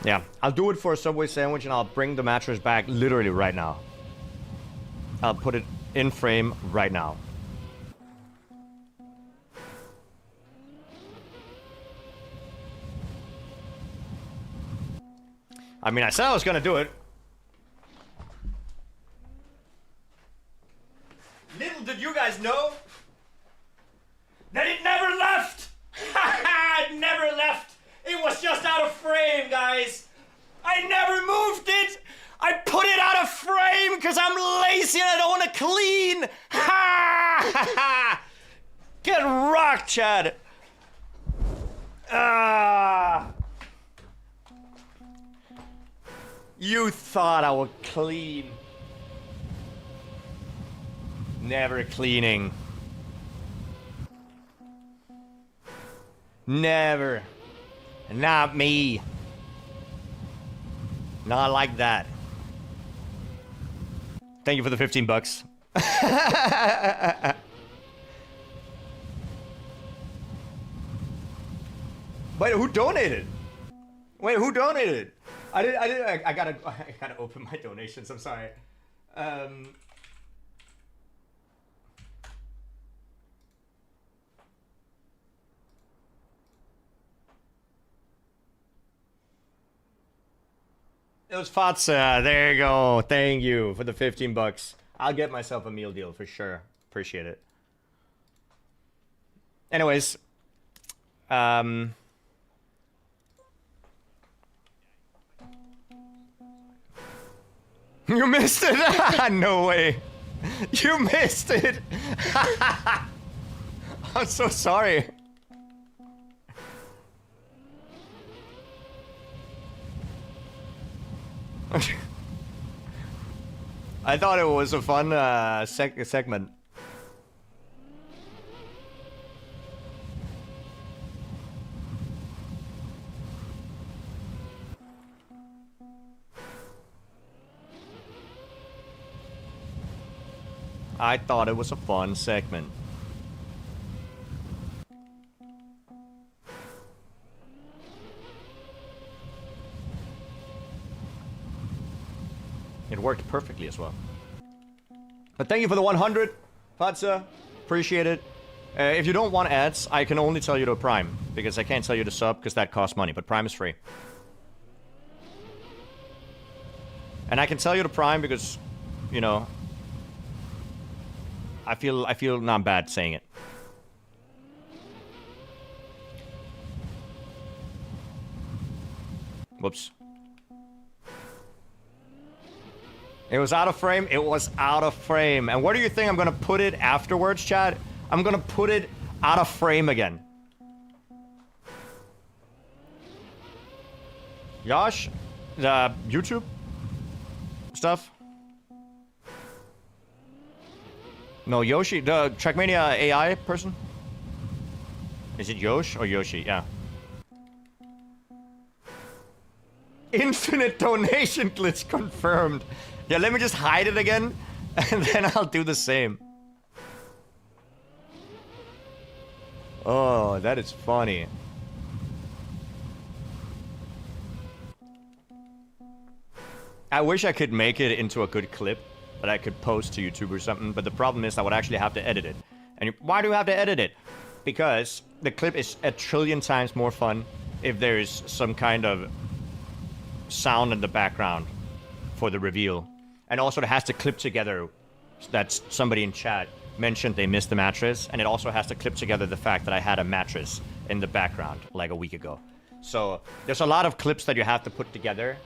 Yeah, I'll do it for a Subway sandwich and I'll bring the mattress back literally right now. I'll put it in frame right now. I mean, I said I was gonna do it. Little did you guys know that it never left! It never left! It was just out of frame, guys! I never moved it! I put it out of frame because I'm lazy and I don't want to clean! Ha! Get rocked, Chad! You thought I would clean. Never cleaning. Never. Not me. Not like that. Thank you for the 15 bucks. Wait, who donated? Wait, who donated? I gotta open my donations, I'm sorry. It was Fatsa. There you go. Thank you for the 15 bucks. I'll get myself a meal deal for sure. Appreciate it. Anyways, you missed it. No way. You missed it. I'm so sorry. I thought it was a fun segment. I thought it was a fun segment. It worked perfectly as well. But thank you for the 100, Fatsa. Appreciate it. If you don't want ads, I can only tell you to Prime. Because I can't tell you to sub, because that costs money. But Prime is free. And I can tell you to Prime because, you know, I feel not bad saying it. Whoops. It was out of frame. It was out of frame. And where do you think I'm gonna put it afterwards, Chad? I'm gonna put it out of frame again. Josh, the YouTube stuff. No, Yoshi, the Trackmania AI person. Is it Yosh or Yoshi? Yeah. Infinite donation glitch confirmed. Yeah, let me just hide it again, and then I'll do the same. Oh, that is funny. I wish I could make it into a good clip that I could post to YouTube or something, but the problem is I would actually have to edit it. And why do I have to edit it? Because the clip is a trillion times more fun if there is some kind of sound in the background for the reveal. And also it has to clip together that somebody in chat mentioned they missed the mattress, and it also has to clip together the fact that I had a mattress in the background like a week ago. So there's a lot of clips that you have to put together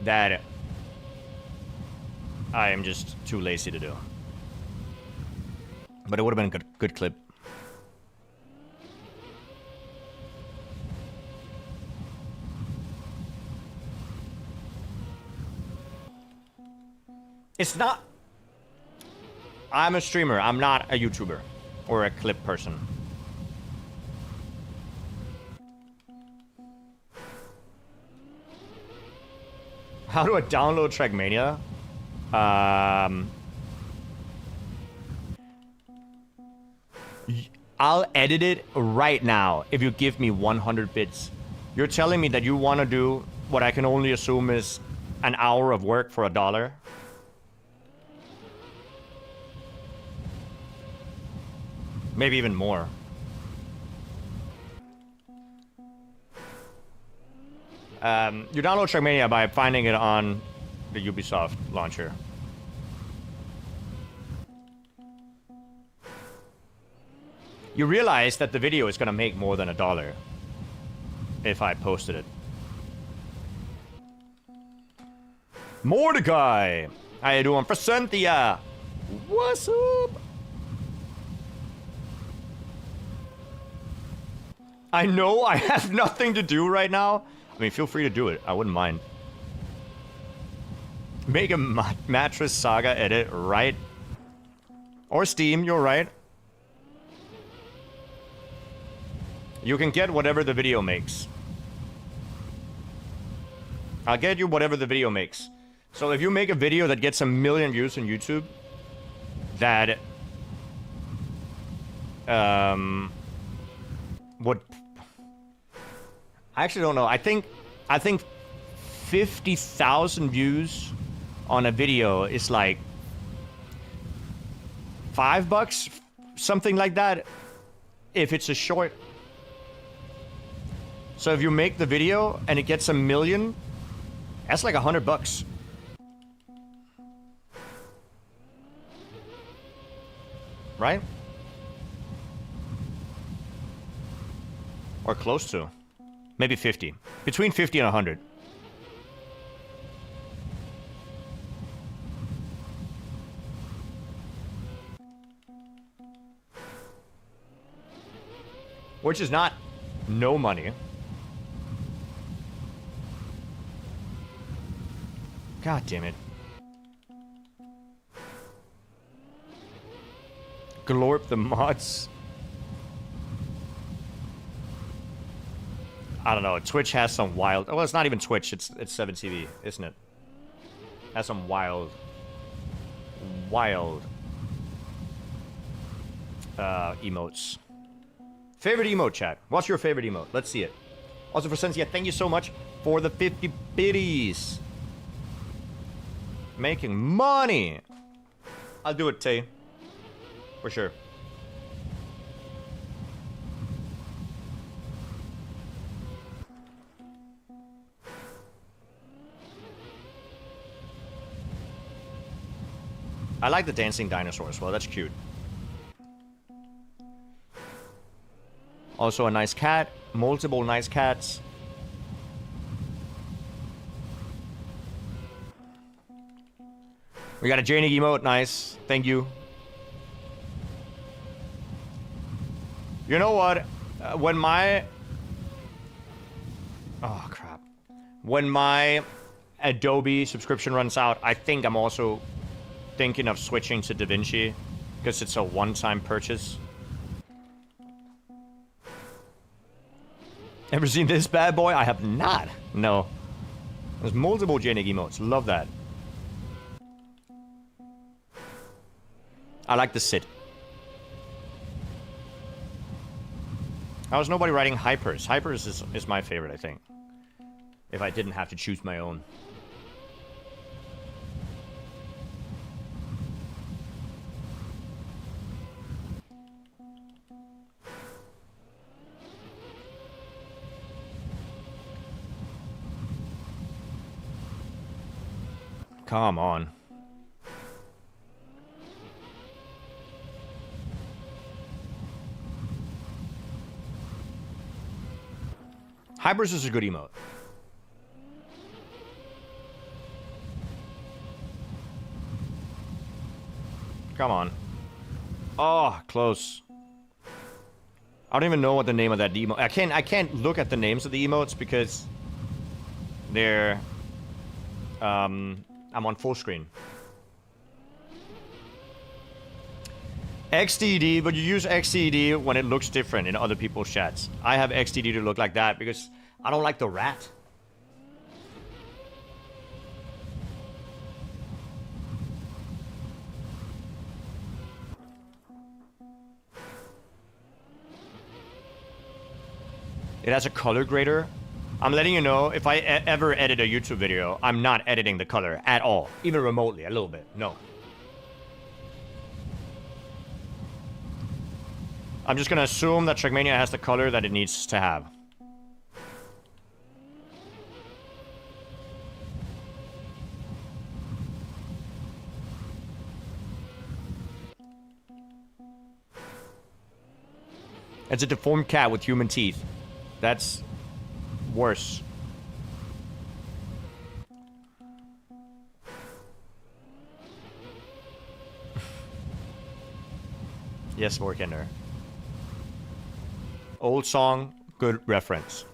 that I am just too lazy to do. But it would have been a good clip. It's not... I'm a streamer. I'm not a YouTuber. Or a clip person. How do I download Trackmania? I'll edit it right now if you give me 100 bits. You're telling me that you want to do what I can only assume is an hour of work for $1? Maybe even more. You download Trackmania by finding it on the Ubisoft launcher. You realize that the video is gonna make more than $1 if I posted it. Mordecai! How you doing? For Cynthia! What's up? I know I have nothing to do right now. I mean, feel free to do it. I wouldn't mind. Make a mattress saga edit, right? Or Steam, you're right. You can get whatever the video makes. I'll get you whatever the video makes. So if you make a video that gets 1 million views on YouTube, that would... I actually don't know. I think 50,000 views on a video is like $5, something like that, if it's a short. So if you make the video and it gets 1 million, that's like $100. Right? Or close to. Maybe 50. Between 50 and 100. Which is not no money. God damn it. Glorp the mods. I don't know. Twitch has some wild... Well, it's not even Twitch. It's 7TV, isn't it? Has some wild emotes. Favorite emote, chat. What's your favorite emote? Let's see it. Also for Sensia, thank you so much for the 50 biddies. Making money. I'll do it, Tay. For sure. I like the dancing dinosaur as well. That's cute. Also a nice cat. Multiple nice cats. We got a Jnic emote. Nice. Thank you. You know what? When my... Oh, crap. When my Adobe subscription runs out, I think I'm also thinking of switching to DaVinci because it's a one-time purchase. Ever seen this bad boy? I have not. No. There's multiple Jnic emotes. Love that. I like the sit. How is nobody writing Hypers? Hypers is my favorite, I think. If I didn't have to choose my own. Come on. Hypers is a good emote. Come on. Oh, close. I don't even know what the name of that emote. I can't look at the names of the emotes because they're I'm on full screen. XDD, but you use XDD when it looks different in other people's chats. I have XDD to look like that because I don't like the rat. It has a color grader. I'm letting you know, if I ever edit a YouTube video, I'm not editing the color at all. Even remotely, a little bit. No. I'm just gonna assume that Trackmania has the color that it needs to have. It's a deformed cat with human teeth. That's worse. Yes, Vorkender. Old song, good reference.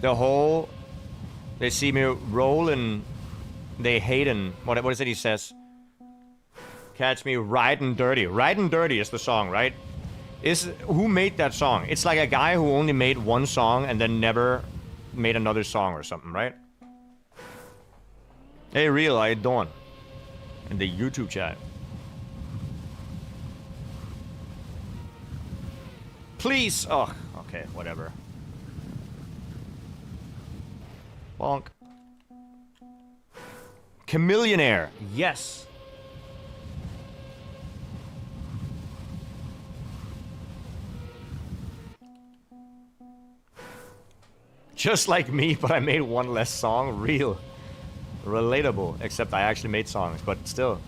The whole... They see me roll and... They hate and... What is it he says? Catch me riding dirty. Riding dirty is the song, right? Who made that song? It's like a guy who only made one song and then never made another song or something, right? Hey, Real, how you doing? In the YouTube chat. Please! Oh, okay, whatever. Bonk. Chameleonaire. Yes. Just like me, but I made one less song. Real. Relatable. Except I actually made songs, but still.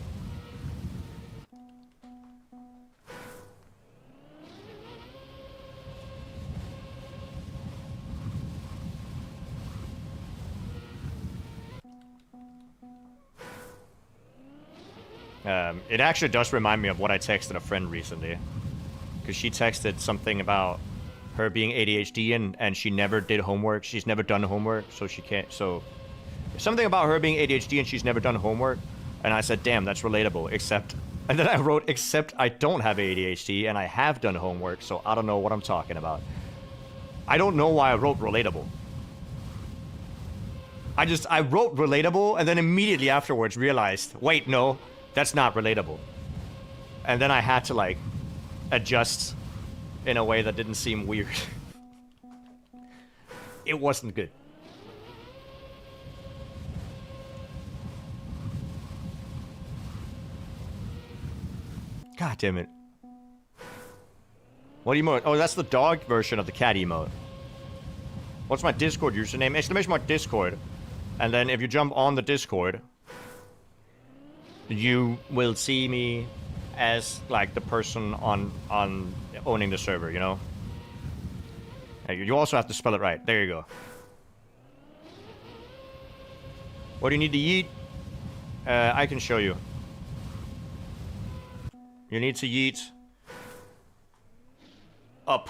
It actually does remind me of what I texted a friend recently. Because she texted something about her being ADHD and she never did homework. She's never done homework, so she can't... So, something about her being ADHD and she's never done homework. And I said, damn, that's relatable, except... And then I wrote, except I don't have ADHD and I have done homework, so I don't know what I'm talking about. I don't know why I wrote relatable. I wrote relatable and then immediately afterwards realized, wait, no, that's not relatable. And then I had to, like, adjust in a way that didn't seem weird. It wasn't good. God damn it. What emote? Oh, that's the dog version of the cat emote. What's my Discord username? Exclamation mark Discord. And then if you jump on the Discord, you will see me as, like, the person on owning the server, you know? Hey, you also have to spell it right. There you go. What do you need to eat? I can show you. You need to eat up.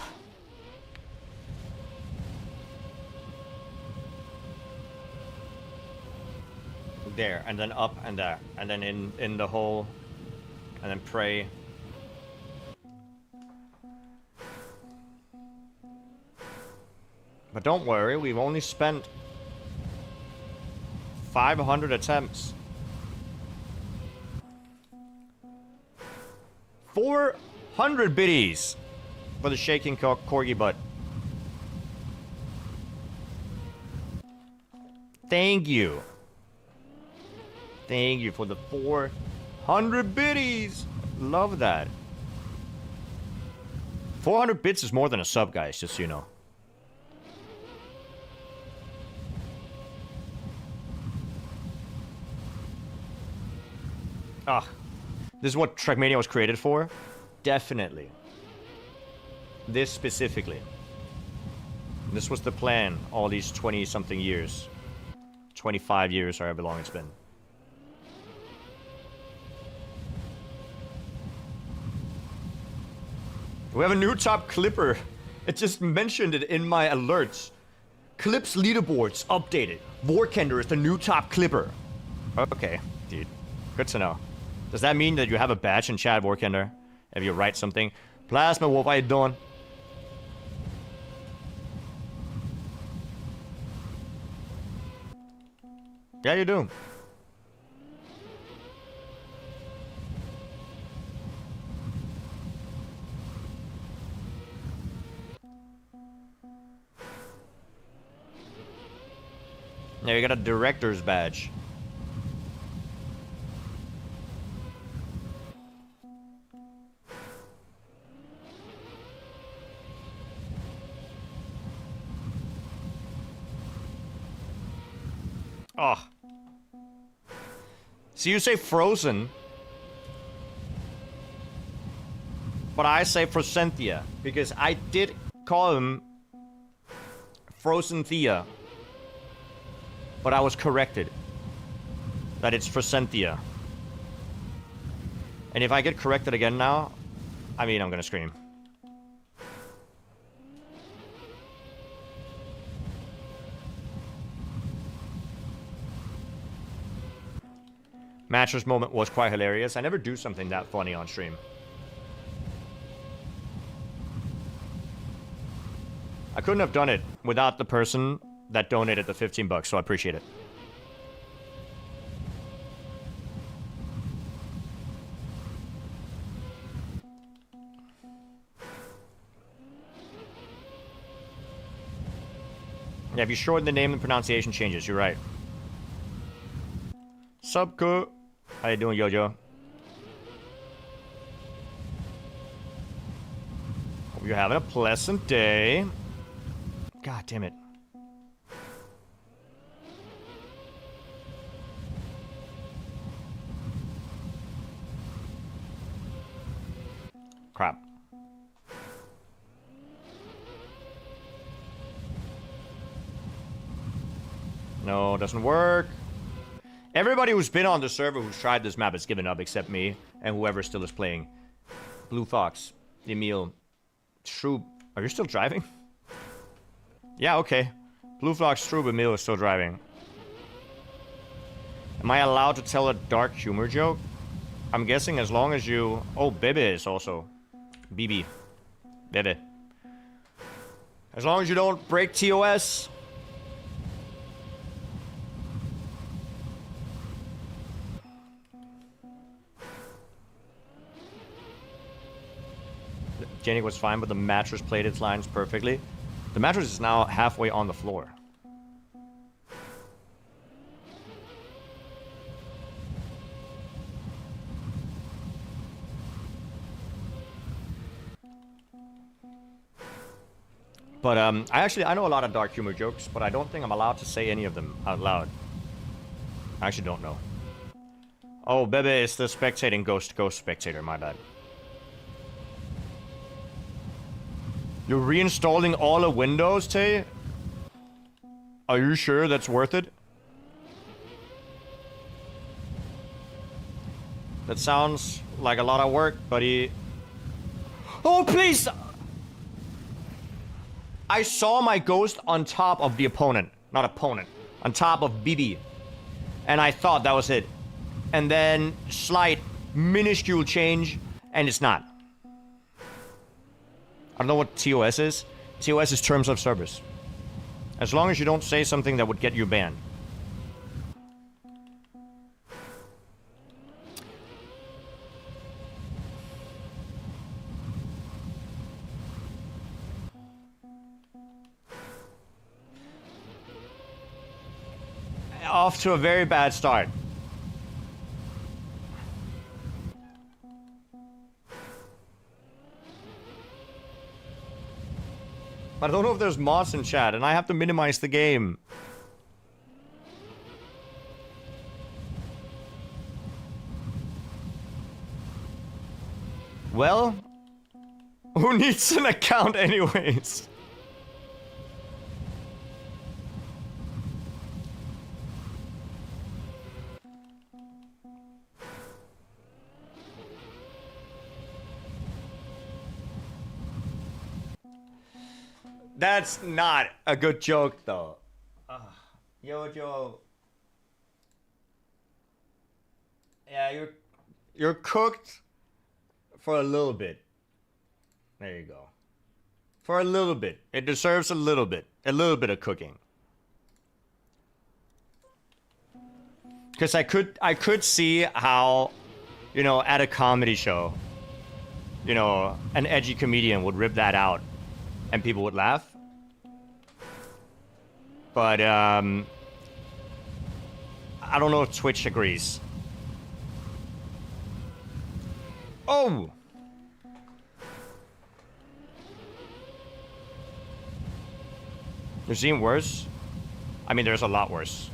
There, and then up and there. And then in the hole. And then pray. But don't worry, we've only spent 500 attempts. 400 biddies for the shaking corgi butt. Thank you. Thank you for the 400 biddies. Love that. 400 bits is more than a sub, guys, just so you know. Ah, this is what Trackmania was created for? Definitely. This specifically. This was the plan all these 20-something years. 25 years, or however long it's been. We have a new top clipper. It just mentioned it in my alerts. Clips leaderboards updated. Vorkender is the new top clipper. Okay, dude. Good to know. Does that mean that you have a badge in chat, Vorkender? If you write something? Plasma Wolf, how you doing? Yeah, you do. Yeah, you got a director's badge. Oh. So you say Frozen, but I say Frozenthia, because I did call him Frozenthia, but I was corrected that it's Frozenthia. And if I get corrected again now, I mean, I'm gonna scream. Mattress moment was quite hilarious. I never do something that funny on stream. I couldn't have done it without the person that donated the 15 bucks, so I appreciate it. Yeah, if you shorten the name, the pronunciation changes. You're right. Sup, good? How you doing, Yojo? Hope you're having a pleasant day. God damn it. Crap. No, doesn't work. Everybody who's been on the server who's tried this map has given up except me and whoever still is playing. Blue Fox, Emil, Shroob. Are you still driving? Yeah, okay. Blue Fox, Shroob, Emil is still driving. Am I allowed to tell a dark humor joke? I'm guessing as long as you... Oh, Bebe is also. BB. Bebe. As long as you don't break TOS. Jnic was fine, but the mattress played its lines perfectly. The mattress is now halfway on the floor. But I know a lot of dark humor jokes, but I don't think I'm allowed to say any of them out loud. I actually don't know. Oh, Bebe is the spectating ghost spectator, my bad. You're reinstalling all the Windows, Tay? Are you sure that's worth it? That sounds like a lot of work, buddy. Oh, please! I saw my ghost on top of the opponent. Not opponent. On top of BB. And I thought that was it. And then slight, minuscule change, and it's not. I don't know what TOS is. TOS is terms of service. As long as you don't say something that would get you banned. Off to a very bad start. I don't know if there's mods in chat, and I have to minimize the game. Well, who needs an account anyways? That's not a good joke, though. Yojo. Yeah, you're cooked for a little bit. There you go. For a little bit. It deserves a little bit. A little bit of cooking. Because I could see how, you know, at a comedy show, you know, an edgy comedian would rip that out and people would laugh. But I don't know if Twitch agrees. Oh! There's even worse? I mean, there's a lot worse.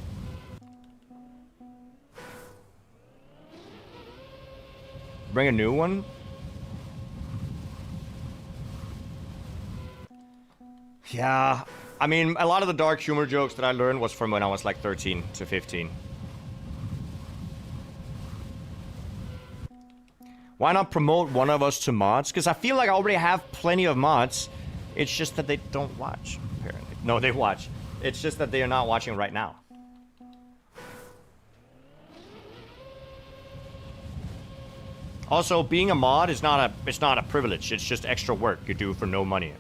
Bring a new one? Yeah. I mean, a lot of the dark humor jokes that I learned was from when I was like 13 to 15. Why not promote one of us to mods? Because I feel like I already have plenty of mods. It's just that they don't watch, apparently. No, they watch. It's just that they are not watching right now. Also, being a mod is not a privilege. It's just extra work you do for no money.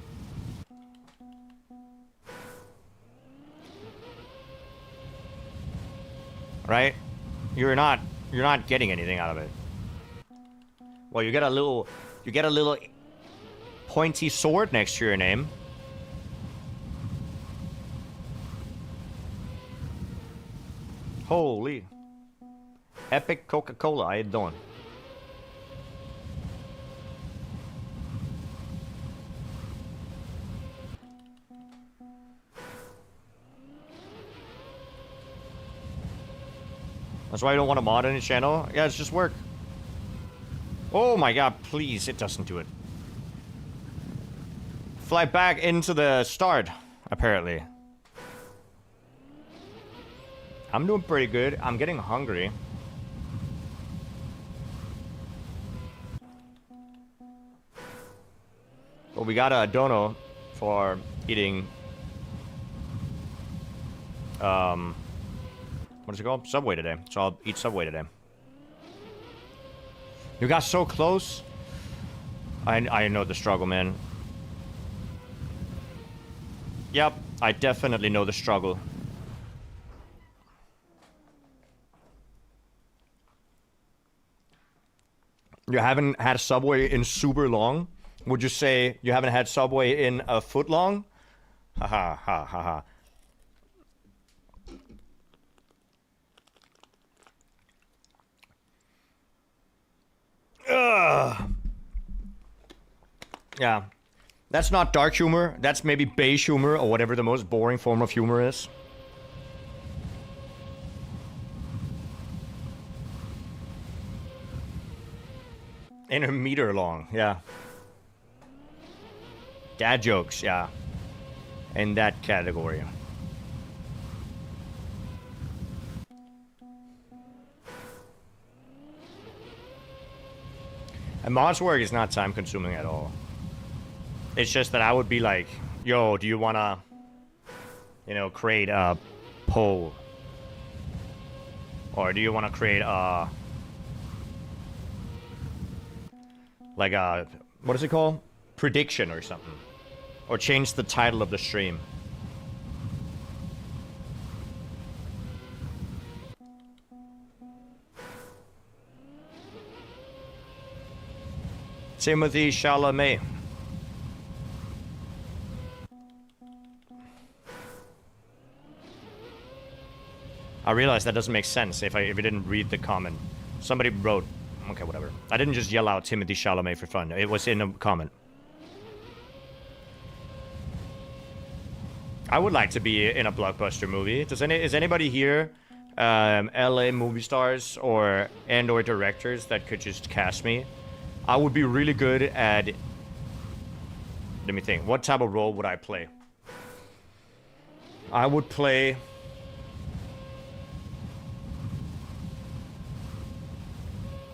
Right? You're not getting anything out of it. Well, you get a little pointy sword next to your name. Holy. Epic Coca-Cola, how you doing? That's why you don't want to mod any channel? Yeah, it's just work. Oh my god, please, it doesn't do it. Fly back into the start, apparently. I'm doing pretty good. I'm getting hungry. But we got a dono for eating... what is it called? Subway today. So I'll eat Subway today. You got so close. I know the struggle, man. Yep, I definitely know the struggle. You haven't had Subway in super long? Would you say you haven't had Subway in a foot long? Ha ha ha ha ha. Ugh. Yeah. That's not dark humor. That's maybe beige humor or whatever the most boring form of humor is. In a meter long, yeah. Dad jokes, yeah. In that category. And mod's work is not time consuming at all. It's just that I would be like, yo, do you wanna, you know, create a poll? Or do you wanna create a, like a, what is it called? Prediction or something. Or change the title of the stream. Timothy Chalamet. I realize that doesn't make sense if I didn't read the comment. Somebody wrote, okay, whatever. I didn't just yell out Timothy Chalamet for fun. It was in a comment. I would like to be in a blockbuster movie. Is anybody here, LA movie stars or directors that could just cast me? I would be really good at... Let me think. What type of role would I play? I would play...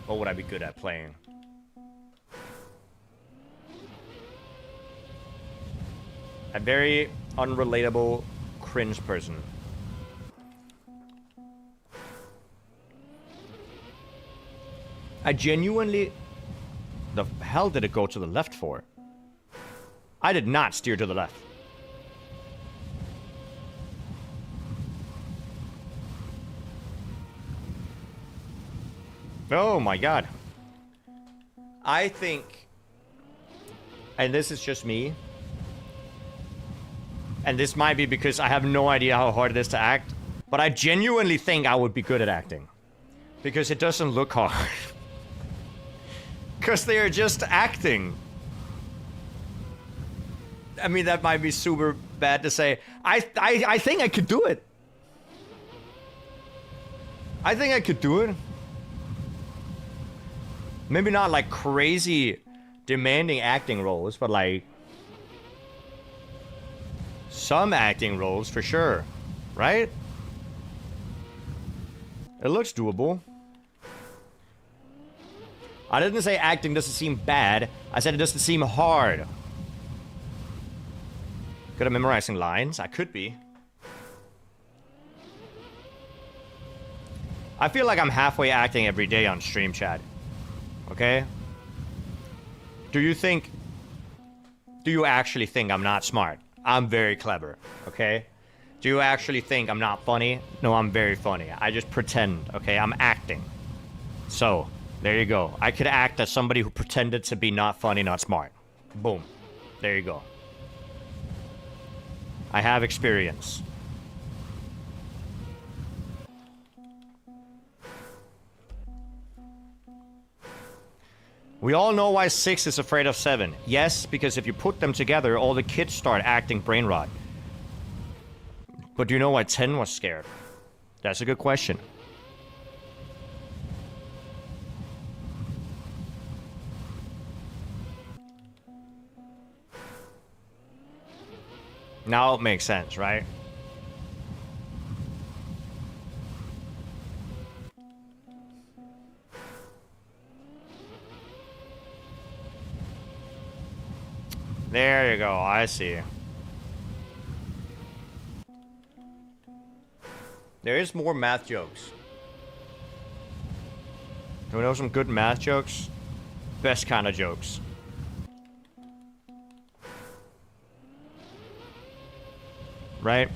What would I be good at playing? A very unrelatable, cringe person. I genuinely... The hell did it go to the left for? I did not steer to the left. Oh my god. I think... And this is just me. And this might be because I have no idea how hard it is to act. But I genuinely think I would be good at acting. Because it doesn't look hard. Because they are just acting. I mean, that might be super bad to say. I think I could do it. I think I could do it. Maybe not like crazy demanding acting roles, but like some acting roles for sure, right? It looks doable. I didn't say acting doesn't seem bad. I said it doesn't seem hard. Good at memorizing lines? I could be. I feel like I'm halfway acting every day on stream chat. Okay? Do you actually think I'm not smart? I'm very clever. Okay? Do you actually think I'm not funny? No, I'm very funny. I just pretend. Okay? I'm acting. So, there you go. I could act as somebody who pretended to be not funny, not smart. Boom. There you go. I have experience. We all know why 6 is afraid of 7. Yes, because if you put them together, all the kids start acting brain rot. But do you know why 10 was scared? That's a good question. Now it makes sense, right? There you go, I see. There is more math jokes. Do we know some good math jokes? Best kind of jokes. Right?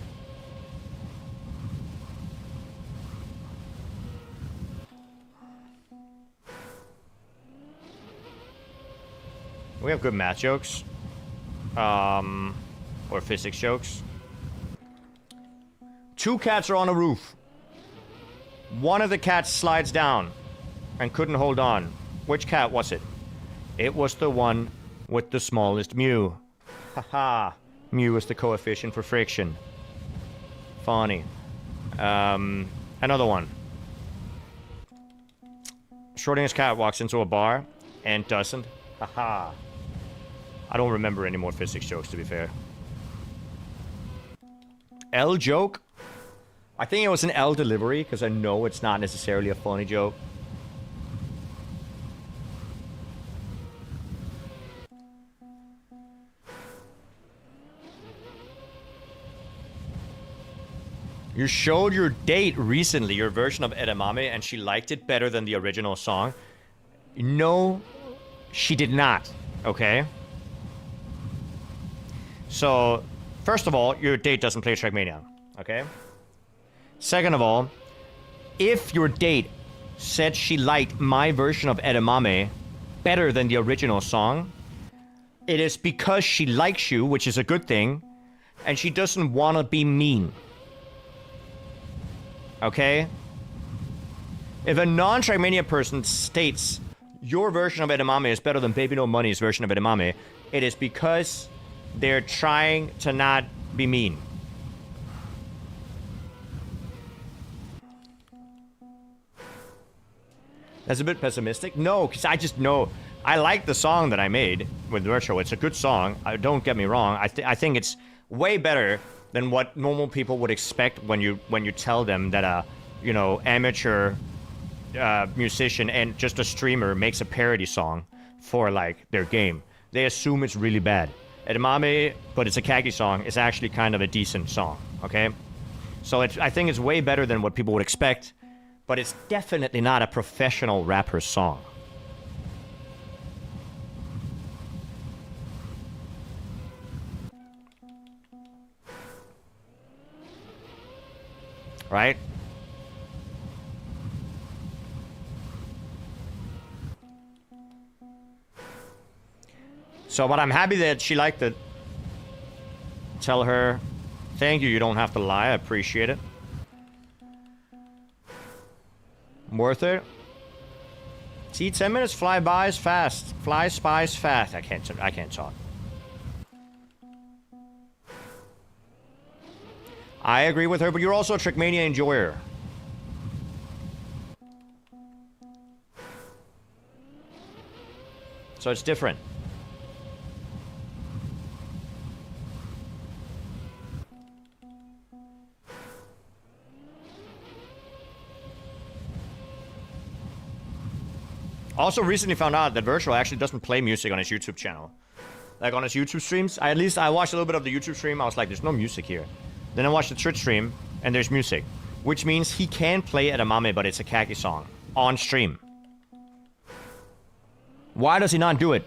We have good math jokes. Or physics jokes. 2 cats are on a roof. One of the cats slides down and couldn't hold on. Which cat was it? It was the one with the smallest mew. Haha. Mu is the coefficient for friction. Funny. Another one. Schrodinger's cat walks into a bar and doesn't. Haha. I don't remember any more physics jokes, to be fair. L joke? I think it was an L delivery, because I know it's not necessarily a funny joke. You showed your date recently your version of Edamame, and she liked it better than the original song. No, she did not. Okay? So, first of all, your date doesn't play Trackmania. Okay? Second of all, if your date said she liked my version of Edamame better than the original song, it is because she likes you, which is a good thing, and she doesn't want to be mean. Okay? If a non-Trackmania person states your version of Edamame is better than Baby No Money's version of Edamame, it is because they're trying to not be mean. That's a bit pessimistic. No, because I just know I like the song that I made with Virtual. It's a good song. Don't get me wrong. I think it's way better than what normal people would expect when you tell them that a amateur musician and just a streamer makes a parody song for like their game. They assume it's really bad. Edamame, but it's a Kagi song, is actually kind of a decent song. Okay, so I think it's way better than what people would expect, but it's definitely not a professional rapper song. Right? So, but I'm happy that she liked it. Tell her, thank you, you don't have to lie, I appreciate it. Worth it. See, 10 minutes fly by fast. Flies by fast. I can't talk. I agree with her, but you're also a Trackmania enjoyer. So it's different. Also recently found out that Virtual actually doesn't play music on his YouTube channel. Like on his YouTube streams. I watched a little bit of the YouTube stream. I was like, there's no music here. Then I watched the Twitch stream, and there's music. Which means he can play Edamame, but it's a Kaki song. On stream. Why does he not do it?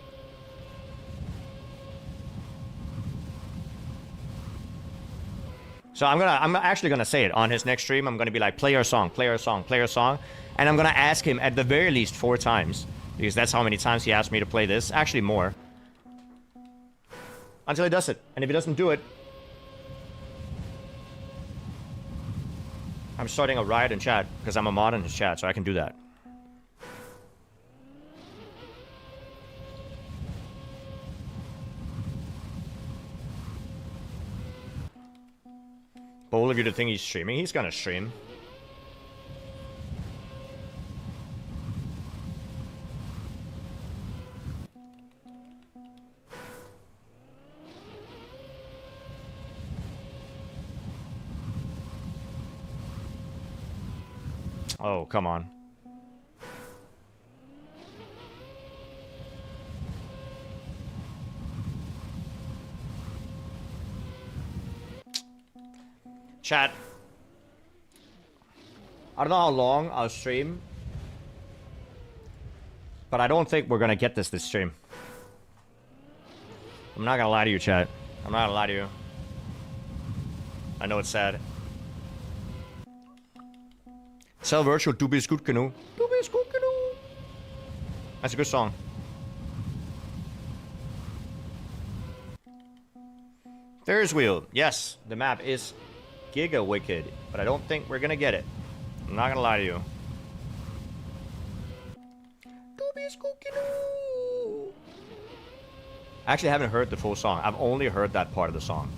So I'm actually gonna say it on his next stream. I'm gonna be like, play your song, play your song, play your song. And I'm gonna ask him at the very least 4 times. Because that's how many times he asked me to play this. Actually more. Until he does it. And if he doesn't do it, I'm starting a riot in chat. Because I'm a mod in his chat, so I can do that. Bold of you to think he's streaming. He's gonna stream. Oh, come on. Chat. I don't know how long I'll stream. But I don't think we're gonna get this stream. I'm not gonna lie to you, chat. I'm not gonna lie to you. I know it's sad. Tell Virtual, du bist gut genug. Du bist gut genug. That's a good song. Ferris wheel. Yes, the map is giga wicked, but I don't think we're gonna get it. I'm not gonna lie to you. Du bist gut genug. I actually haven't heard the full song. I've only heard that part of the song.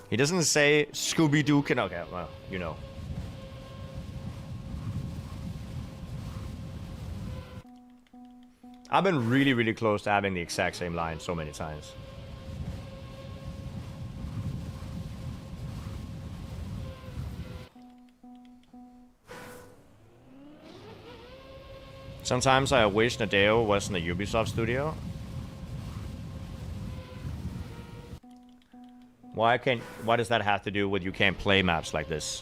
He doesn't say Scooby-Doo can... Okay, well, you know. I've been really, really close to having the exact same line so many times. Sometimes I wish Nadeo was in the Ubisoft studio. Why does that have to do with you can't play maps like this?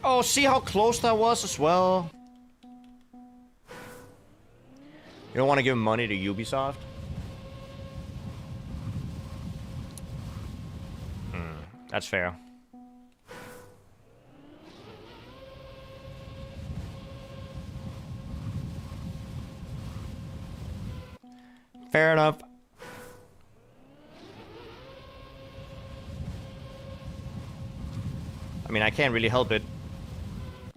Oh, see how close that was as well? You don't want to give money to Ubisoft? That's fair. Fair enough. I mean, I can't really help it.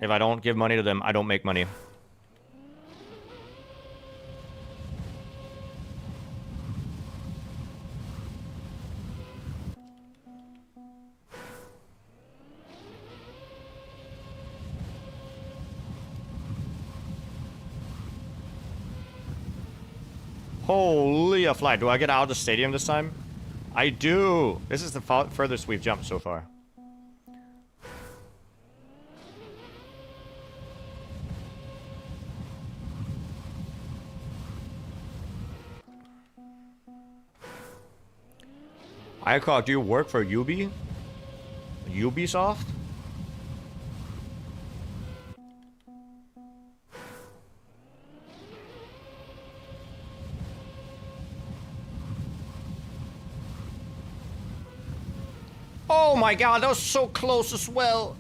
If I don't give money to them, I don't make money. Holy a flight. Do I get out of the stadium this time? I do. This is the furthest we've jumped so far. Icog, do you work for Ubisoft? Oh my god, that was so close as well.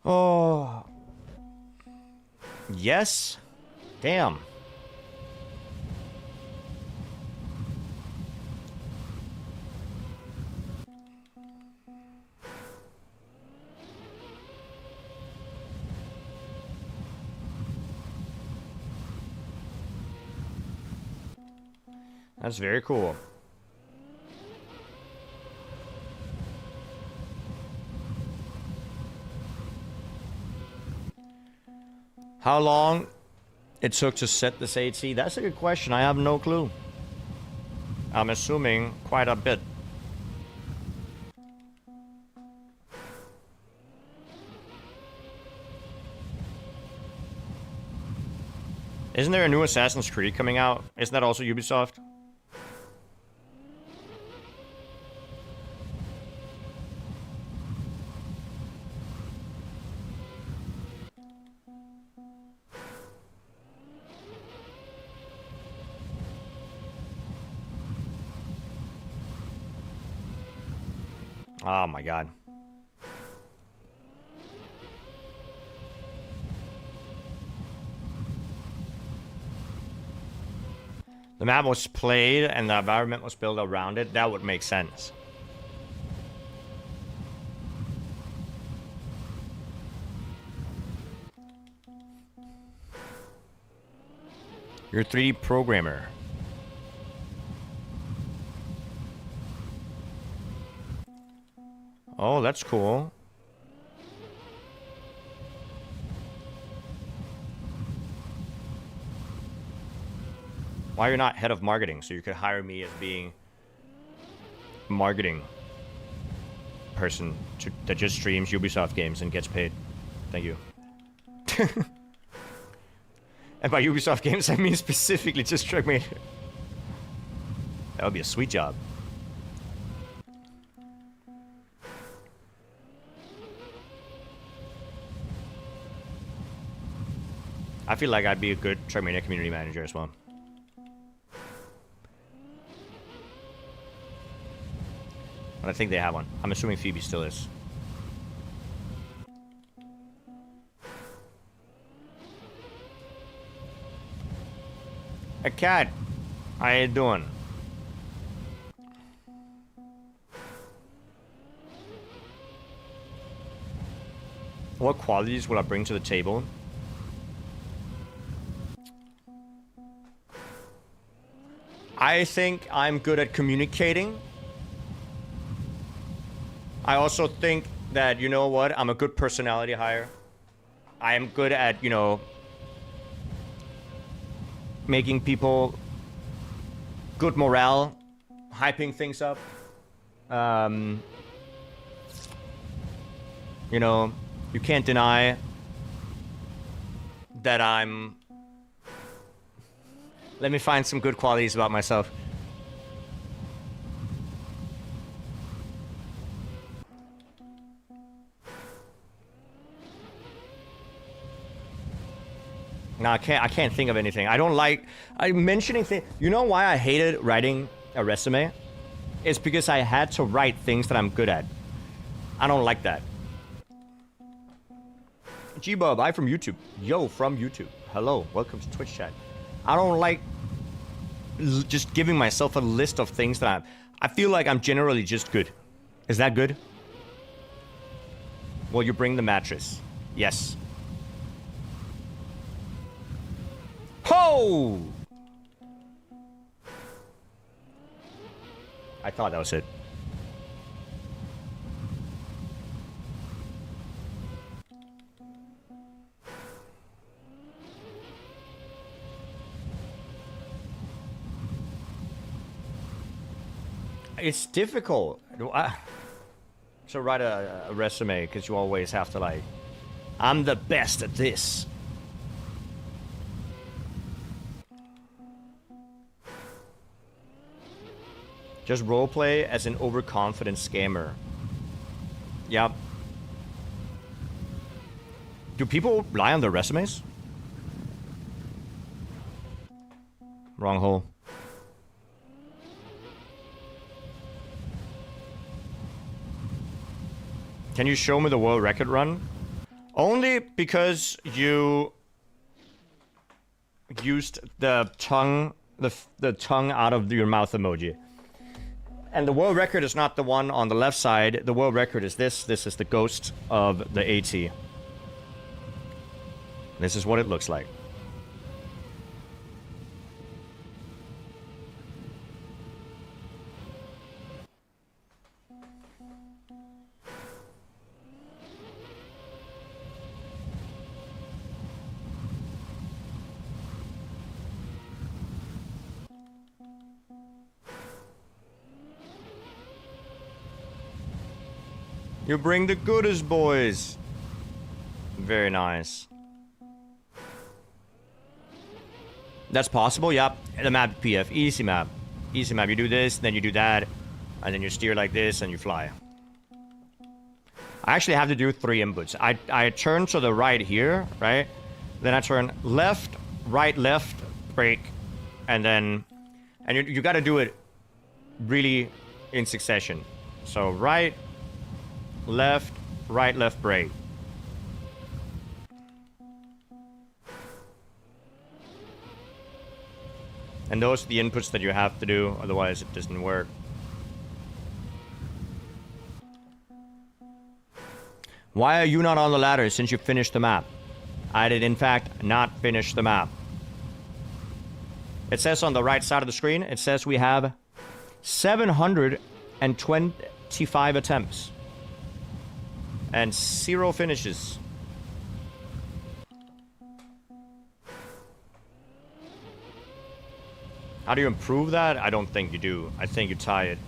Oh. Yes. Damn. That's very cool. How long it took to set this AC? That's a good question. I have no clue. I'm assuming quite a bit. Isn't there a new Assassin's Creed coming out? Isn't that also Ubisoft? Oh my god. The map was played and the environment was built around it. That would make sense. You're a 3D programmer. Oh, that's cool. Why you're not head of marketing? So you could hire me as being marketing person that just streams Ubisoft games and gets paid. Thank you. And by Ubisoft games, I mean specifically just Trackmania. That would be a sweet job. I feel like I'd be a good Trackmania community manager as well. But I think they have one. I'm assuming Phoebe still is. Hey, cat. How you doing? What qualities will I bring to the table? I think I'm good at communicating. I also think that, you know what, I'm a good personality hire. I am good at, you know, making people good morale, hyping things up. You know, you can't deny that I'm... Let me find some good qualities about myself. No, I can't think of anything. I don't like... I'm mentioning things... You know why I hated writing a resume? It's because I had to write things that I'm good at. I don't like that. G-Bub, I from YouTube. Yo, from YouTube. Hello, welcome to Twitch chat. I don't like just giving myself a list of things that I feel like I'm generally just good. Is that good? Will you bring the mattress? Yes. Ho! I thought that was it. It's difficult to write a resume because you always have to like, I'm the best at this. Just roleplay as an overconfident scammer. Yep. Do people lie on their resumes? Wrong hole. Can you show me the world record run? Only because you used the tongue, the tongue out of your mouth emoji. And the world record is not the one on the left side. The world record is this. This is the ghost of the AT. This is what it looks like. You bring the goodest, boys. Very nice. That's possible, yep. The map PF, easy map. Easy map, you do this, then you do that. And then you steer like this and you fly. I actually have to do 3 inputs. I turn to the right here, right? Then I turn left, left, brake. And then... And you gotta do it really in succession. So right, left, brake. And those are the inputs that you have to do, otherwise it doesn't work. Why are you not on the ladder since you finished the map? I did in fact not finish the map. It says on the right side of the screen, it says we have 725 attempts. And 0 finishes. How do you improve that? I don't think you do. I think you tie it.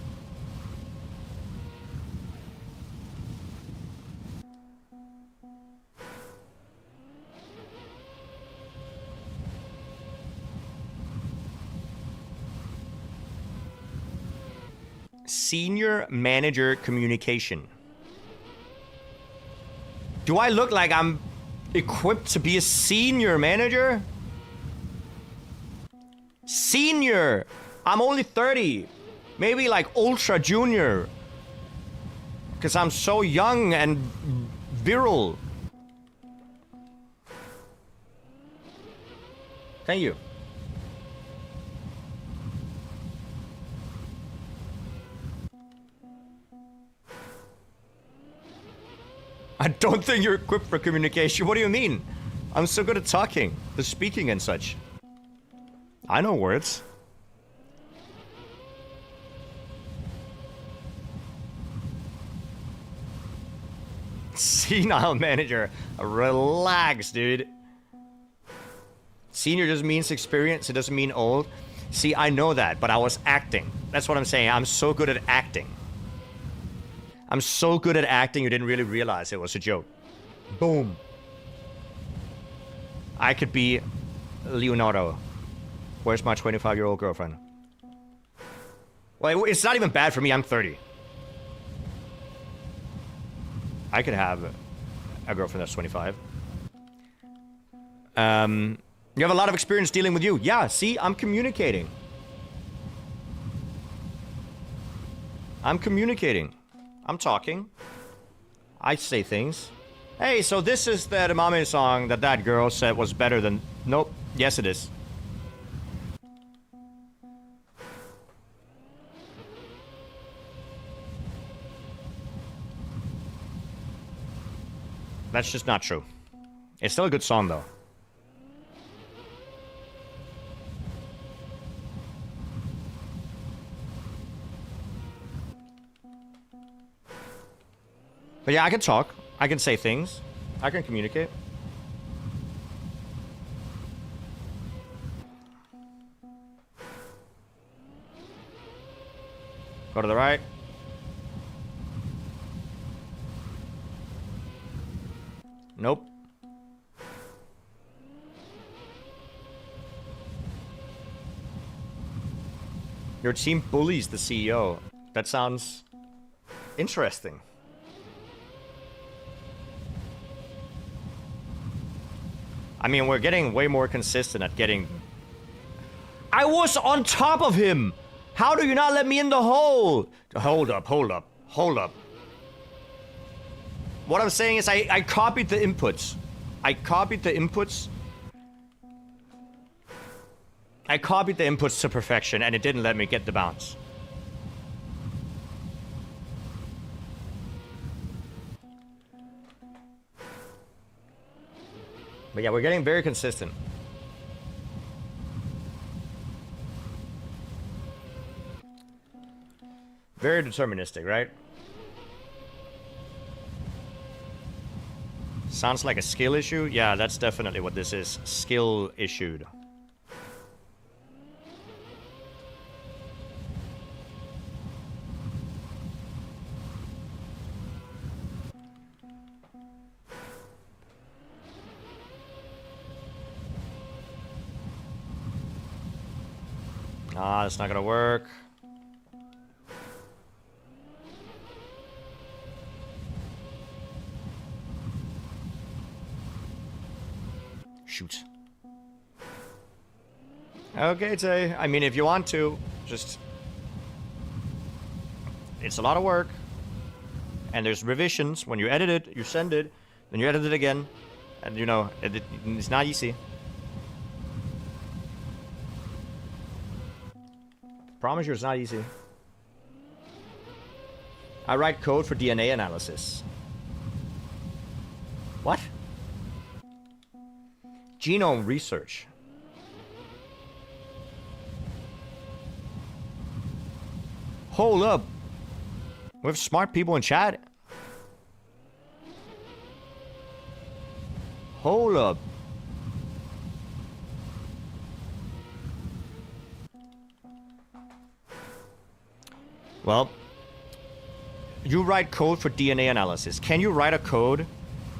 Senior manager communication. Do I look like I'm equipped to be a senior manager? Senior! I'm only 30. Maybe like ultra junior. Because I'm so young and virile. Thank you. I don't think you're equipped for communication. What do you mean? I'm so good at talking, the speaking and such. I know words. Senile manager. Relax, dude. Senior just means experience. It doesn't mean old. See, I know that, but I was acting. That's what I'm saying. I'm so good at acting. I'm so good at acting, you didn't really realize it was a joke. Boom. I could be Leonardo. Where's my 25-year-old girlfriend? Well, it's not even bad for me. I'm 30. I could have a girlfriend that's 25. You have a lot of experience dealing with you. Yeah, see? I'm communicating. I'm communicating. I'm talking. I say things. Hey, so this is the Edamame song that girl said was better than... Nope. Yes, it is. That's just not true. It's still a good song, though. But yeah, I can talk. I can say things. I can communicate. Go to the right. Nope. Your team bullies the CEO. That sounds interesting. I mean, we're getting way more consistent at getting... I was on top of him! How do you not let me in the hole? Hold up, hold up, hold up. What I'm saying is I copied the inputs. I copied the inputs to perfection, and it didn't let me get the bounce. But yeah, we're getting very consistent. Very deterministic, right? Sounds like a skill issue? Yeah, that's definitely what this is. Skill issued. Ah, that's not gonna work. Shoot. Okay, Tay. I mean, if you want to, just... It's a lot of work. And there's revisions. When you edit it, you send it, then you edit it again. And, you know, it's not easy. Promise you it's not easy. I write code for DNA analysis. What? Genome research. Hold up. We have smart people in chat. Hold up. Well, you write code for DNA analysis. Can you write a code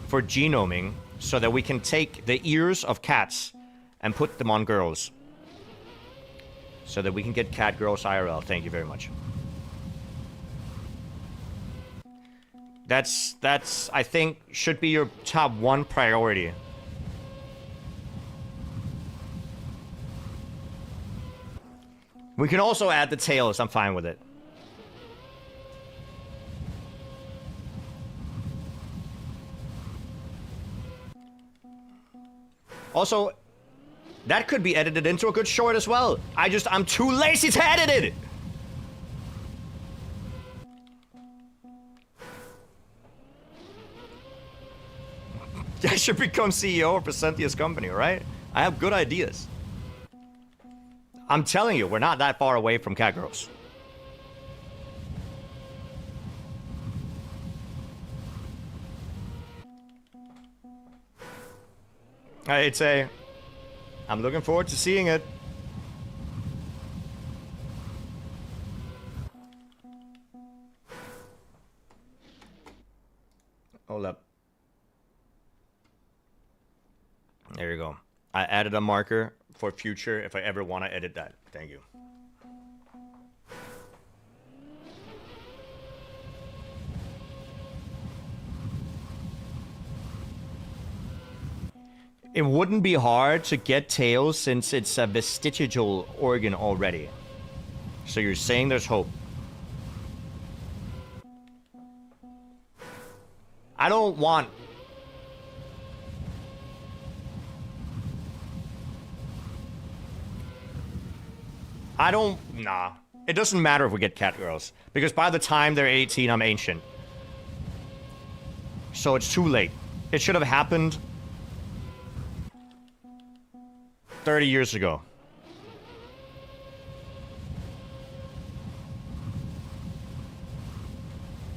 for genoming so that we can take the ears of cats and put them on girls? So that we can get cat girls IRL. Thank you very much. That's I think should be your top 1 priority. We can also add the tails. I'm fine with it. Also, that could be edited into a good short as well. I'm too lazy to edit it. I should become CEO of Presentius company, right? I have good ideas. I'm telling you, we're not that far away from cat girls. I'd say I'm looking forward to seeing it. Hold up. There you go. I added a marker for future if I ever want to edit that. Thank you. It wouldn't be hard to get tails since it's a vestigial organ already. So you're saying there's hope. I don't want... Nah. It doesn't matter if we get cat girls. Because by the time they're 18, I'm ancient. So it's too late. It should have happened 30 years ago.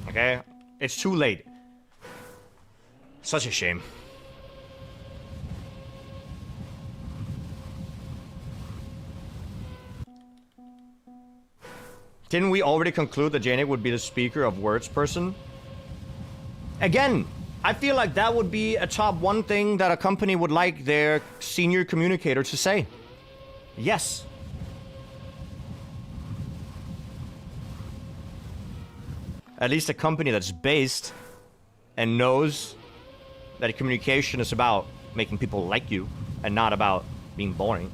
Okay? It's too late. Such a shame. Didn't we already conclude that Jnic would be the speaker of words person? Again, I feel like that would be a top 1 thing that a company would like their senior communicator to say. Yes. At least a company that's based and knows that communication is about making people like you and not about being boring.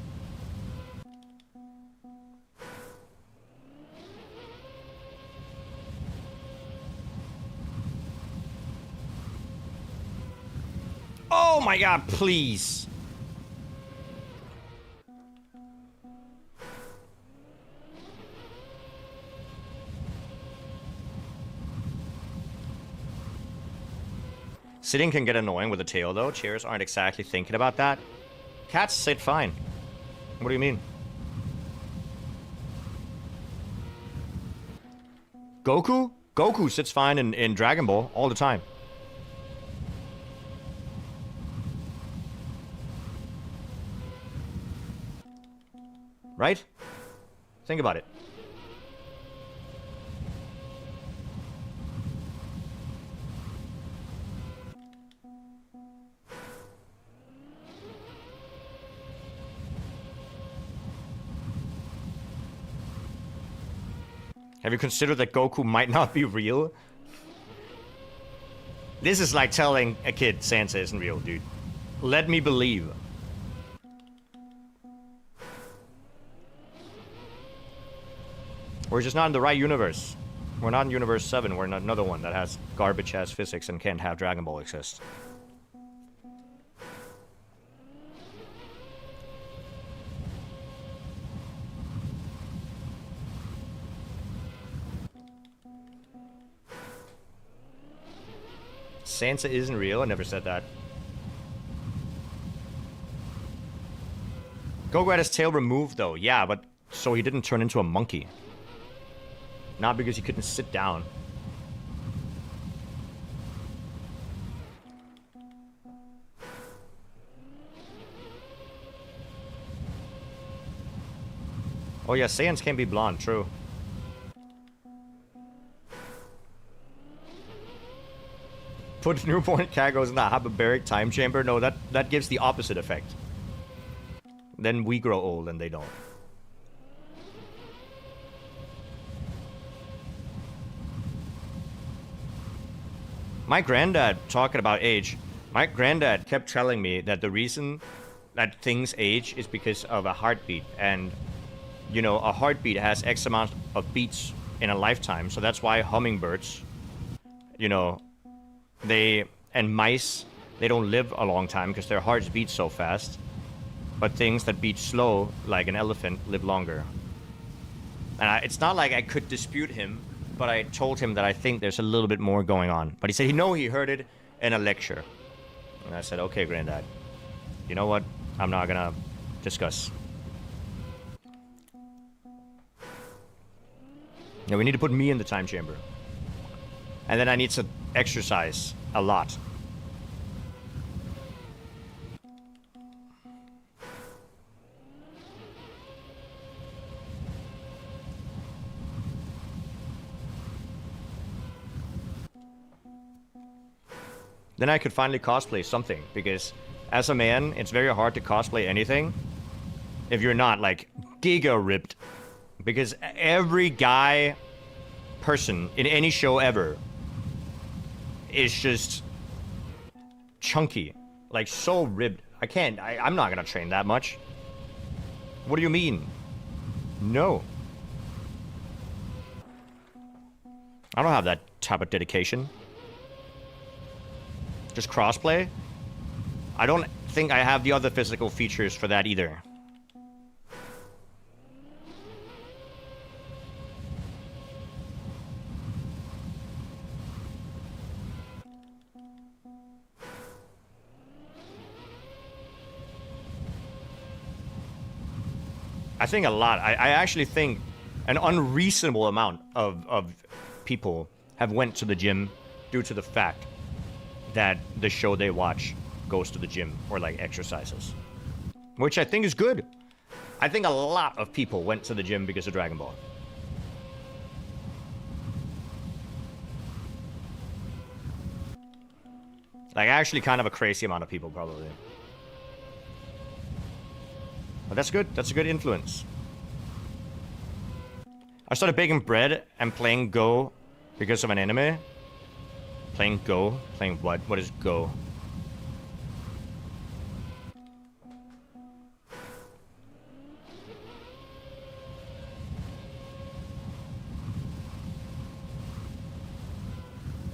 my god, please. Sitting can get annoying with a tail, though. Chairs aren't exactly thinking about that. Cats sit fine. What do you mean? Goku? Goku sits fine in Dragon Ball all the time. Right? Think about it. Have you considered that Goku might not be real? This is like telling a kid Sansa isn't real, dude. Let me believe. We're just not in the right universe. We're not in Universe 7. We're in another one that has garbage-ass physics and can't have Dragon Ball exist. Sansa isn't real. I never said that. Goku had his tail removed, though. Yeah, but so he didn't turn into a monkey. Not because he couldn't sit down. Oh yeah, Saiyans can be blonde, true. Put newborn Kagos in the hyperbaric time chamber? No, that gives the opposite effect. Then we grow old and they don't. My granddad, talking about age, my granddad kept telling me that the reason that things age is because of a heartbeat. And, you know, a heartbeat has X amount of beats in a lifetime. So that's why hummingbirds, you know, and mice, they don't live a long time because their hearts beat so fast. But things that beat slow, like an elephant, live longer. And it's not like I could dispute him, but I told him that I think there's a little bit more going on. But he said he heard it in a lecture. And I said, okay, Granddad. You know what? I'm not gonna discuss. Yeah, we need to put me in the time chamber. And then I need to exercise a lot. Then I could finally cosplay something, because as a man, it's very hard to cosplay anything if you're not, like, giga ripped. Because every guy person in any show ever is just chunky. Like, so ripped. I'm not gonna train that much. What do you mean? No. I don't have that type of dedication. Just crossplay? I don't think I have the other physical features for that either. I think a lot. I actually think an unreasonable amount of people have went to the gym due to the fact that the show they watch goes to the gym or, like, exercises. Which I think is good. I think a lot of people went to the gym because of Dragon Ball. Like, actually kind of a crazy amount of people, probably. But that's good. That's a good influence. I started baking bread and playing Go because of an anime. Playing Go? Playing what? What is Go?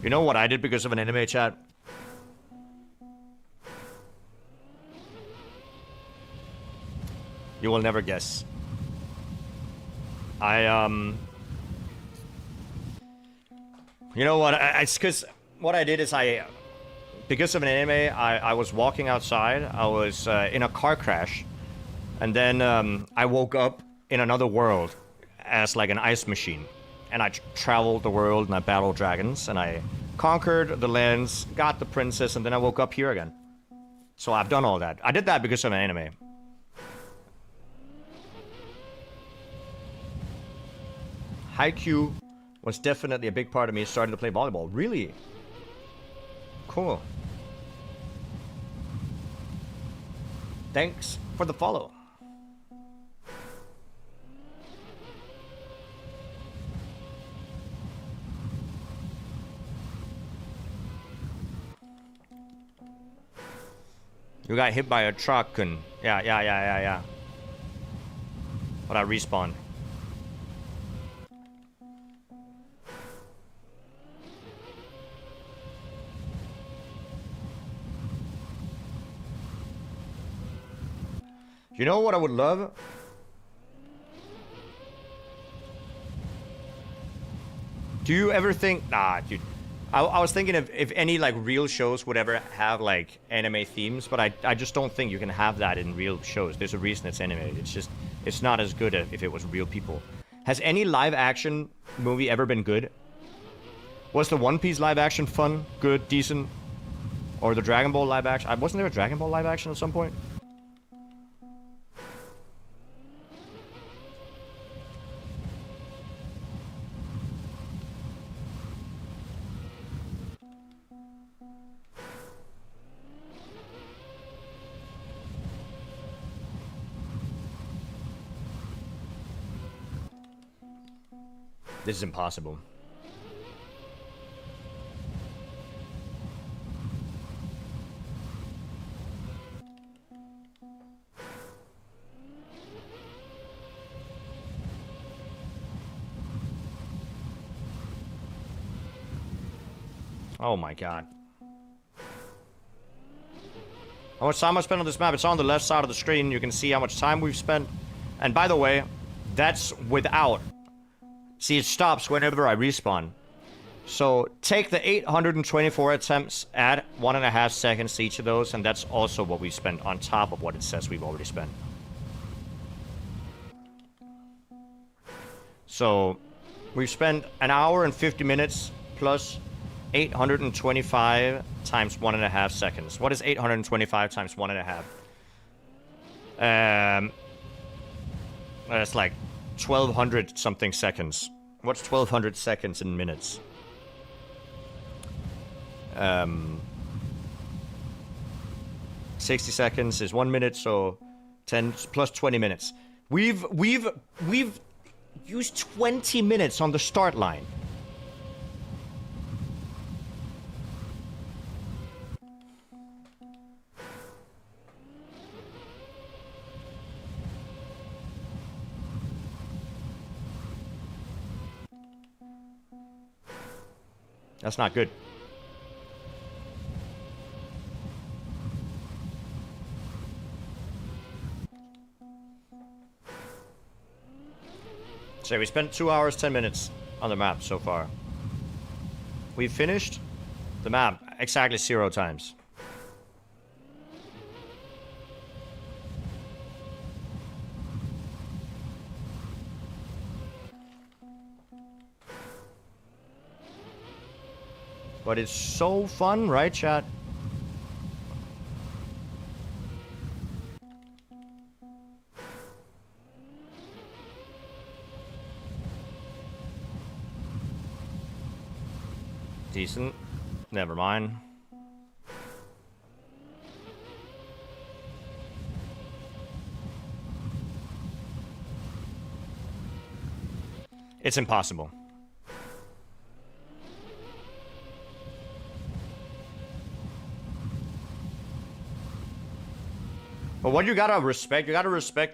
You know what I did because of an anime, chat? You will never guess. You know what? It's because what I did is because of an anime, I was walking outside. I was in a car crash, and then I woke up in another world as like an ice machine, and I traveled the world and I battled dragons and I conquered the lands, got the princess, and then I woke up here again. So I've done all that. I did that because of an anime. Haikyuu was definitely a big part of me starting to play volleyball. Really? Cool. Thanks for the follow. You got hit by a truck and... Yeah. But I respawned. You know what I would love? Do you ever think... Nah, dude. I was thinking if any like real shows would ever have like anime themes, but I just don't think you can have that in real shows. There's a reason it's anime. It's not as good if it was real people. Has any live action movie ever been good? Was the One Piece live action fun, good, decent? Or the Dragon Ball live action? Wasn't there a Dragon Ball live action at some point? This is impossible. Oh my god. How much time I spent on this map? It's on the left side of the screen. You can see how much time we've spent. And by the way, that's without... See, it stops whenever I respawn. So, take the 824 attempts, add 1.5 seconds to each of those, and that's also what we spent on top of what it says we've already spent. So, we've spent an hour and 50 minutes plus 825 times 1.5 seconds. What is 825 times 1.5? That's like 1,200 something seconds. What's 1,200 seconds in minutes? 60 seconds is 1 minute, so 10 plus 20 minutes. We've used 20 minutes on the start line. That's not good. So we spent 2 hours, 10 minutes on the map so far. We've finished the map exactly 0 times. But it's so fun, right, chat? Decent. Never mind. It's impossible. But what you gotta respect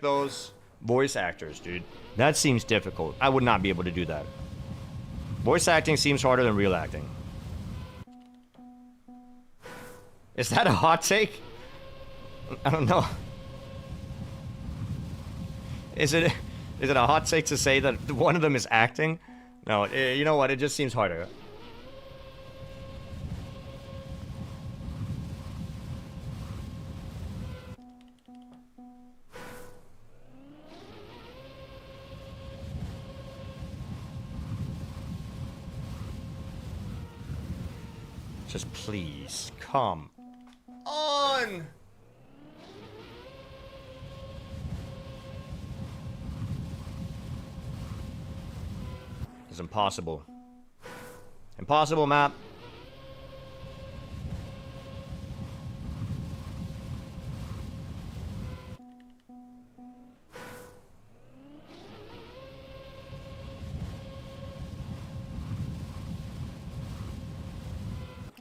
those voice actors, dude. That seems difficult. I would not be able to do that. Voice acting seems harder than real acting. Is that a hot take? I don't know. Is it a hot take to say that one of them is acting? No, you know what? It just seems harder. Just please, come on! It's impossible. Impossible map.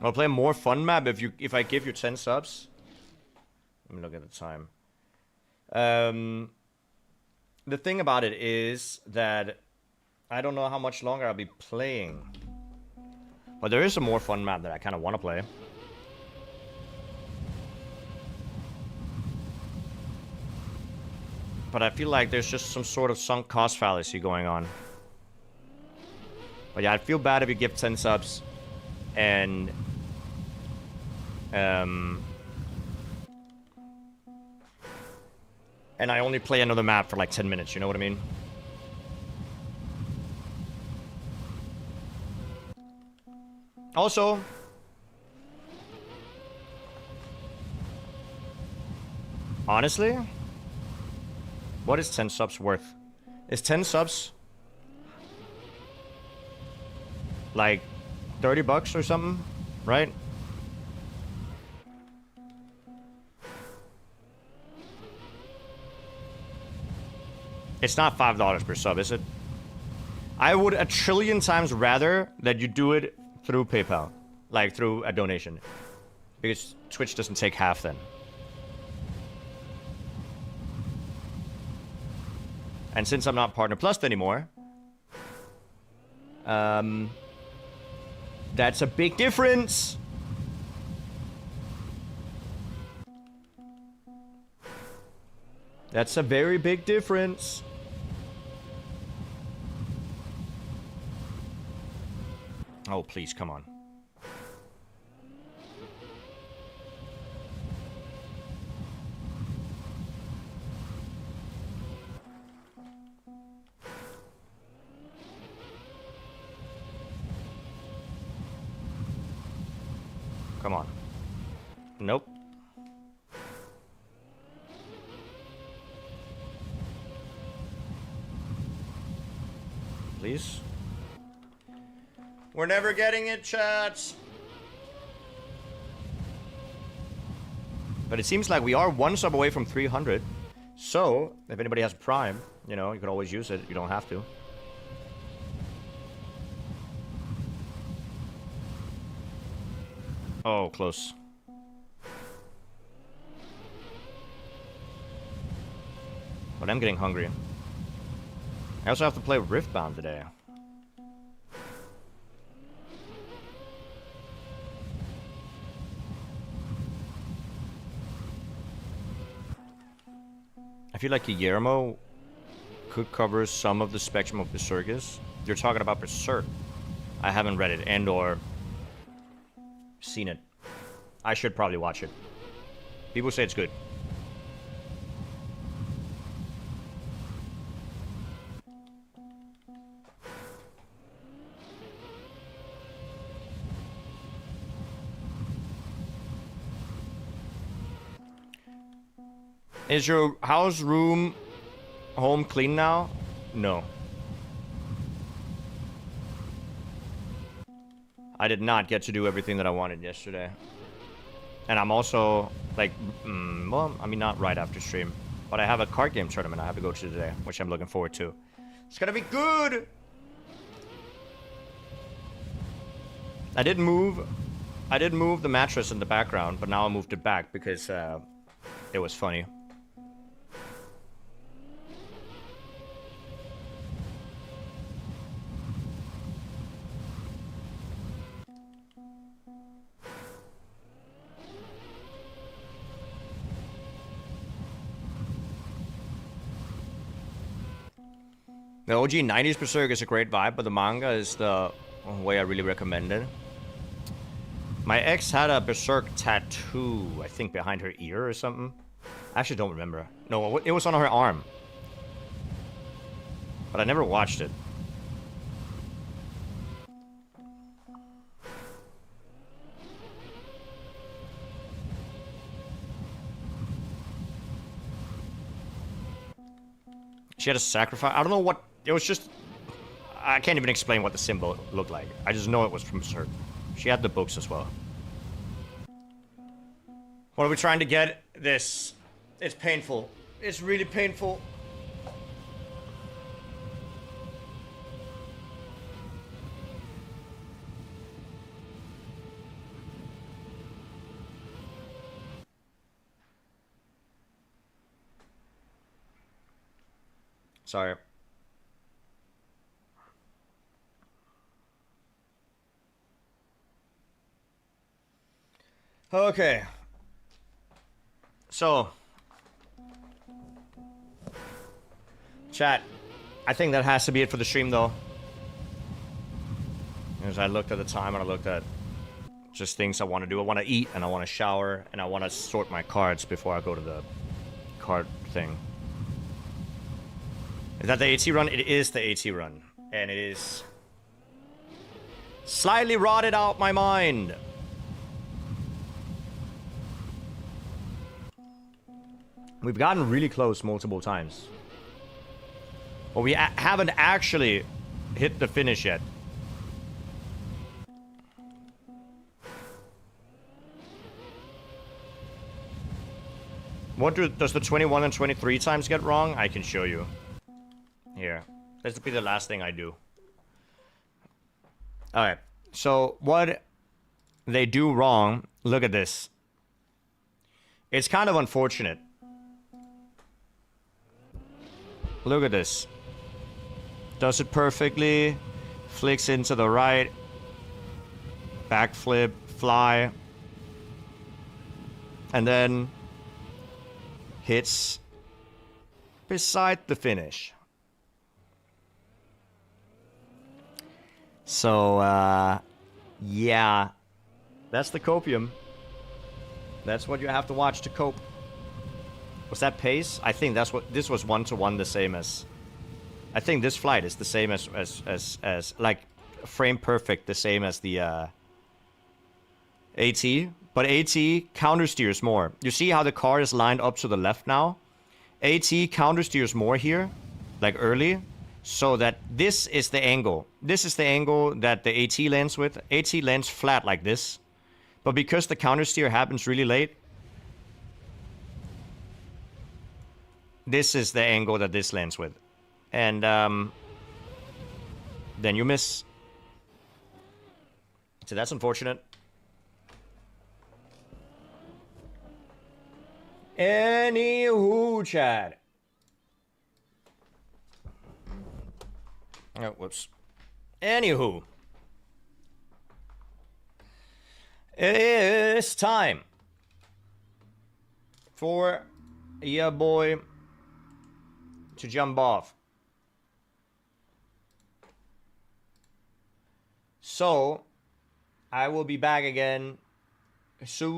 I'll play a more fun map if I give you 10 subs. Let me look at the time. The thing about it is that I don't know how much longer I'll be playing. But there is a more fun map that I kind of want to play. But I feel like there's just some sort of sunk cost fallacy going on. But yeah, I'd feel bad if you give 10 subs and I only play another map for like 10 minutes, you know what I mean? Also, honestly, what is 10 subs worth? Is 10 subs like 30 bucks or something, right? It's not $5 per sub, is it? I would a trillion times rather that you do it through PayPal, like through a donation, because Twitch doesn't take half then. And since I'm not Partner Plus anymore, that's a big difference. That's a very big difference. Oh, please, come on. Come on. Nope. Please. We're never getting it, chats. But it seems like we are one sub away from 300. So, if anybody has Prime, you know, you can always use it. You don't have to. Oh, close. But I'm getting hungry. I also have to play Riftbound today. I feel like Guillermo could cover some of the spectrum of Berserkers. You're talking about Berserk. I haven't read it and or seen it. I should probably watch it. People say it's good. Is your house, room, home clean now? No. I did not get to do everything that I wanted yesterday. And I'm also, like, well, I mean, not right after stream. But I have a card game tournament I have to go to today, which I'm looking forward to. It's gonna be good! I did move the mattress in the background, but now I moved it back because it was funny. The OG 90s Berserk is a great vibe, but the manga is the way I really recommend it. My ex had a Berserk tattoo, I think behind her ear or something. I actually don't remember. No, it was on her arm. But I never watched it. She had a sacrifice. I don't know what... It was just... I can't even explain what the symbol looked like. I just know it was from Berserk. She had the books as well. What are we trying to get? This. It's painful. It's really painful. Sorry. Okay. So. Chat. I think that has to be it for the stream, though. As I looked at the time and I looked at just things I want to do. I want to eat and I want to shower and I want to sort my cards before I go to the card thing. Is that the AT run? It is the AT run. And it is slightly rotted out my mind. We've gotten really close multiple times. But we haven't actually hit the finish yet. What does the 21 and 23 times get wrong? I can show you. Here. This will be the last thing I do. Alright. So, what they do wrong... Look at this. It's kind of unfortunate. Look at this. Does it perfectly. Flicks into the right. Backflip. Fly. And then... hits... beside the finish. So, yeah. That's the copium. That's what you have to watch to cope. Was that pace? I think that's what... This was 1-to-1 the same as... I think this flight is the same as like, frame perfect, the same as the, AT. But AT countersteers more. You see how the car is lined up to the left now? AT countersteers more here, like early. So that this is the angle. This is the angle that the AT lands with. AT lands flat like this. But because the countersteer happens really late, this is the angle that this lands with. And then you miss. So that's unfortunate. Anywho, chat. Oh, whoops. Anywho. It is time for your boy to jump off. So, I will be back again soon.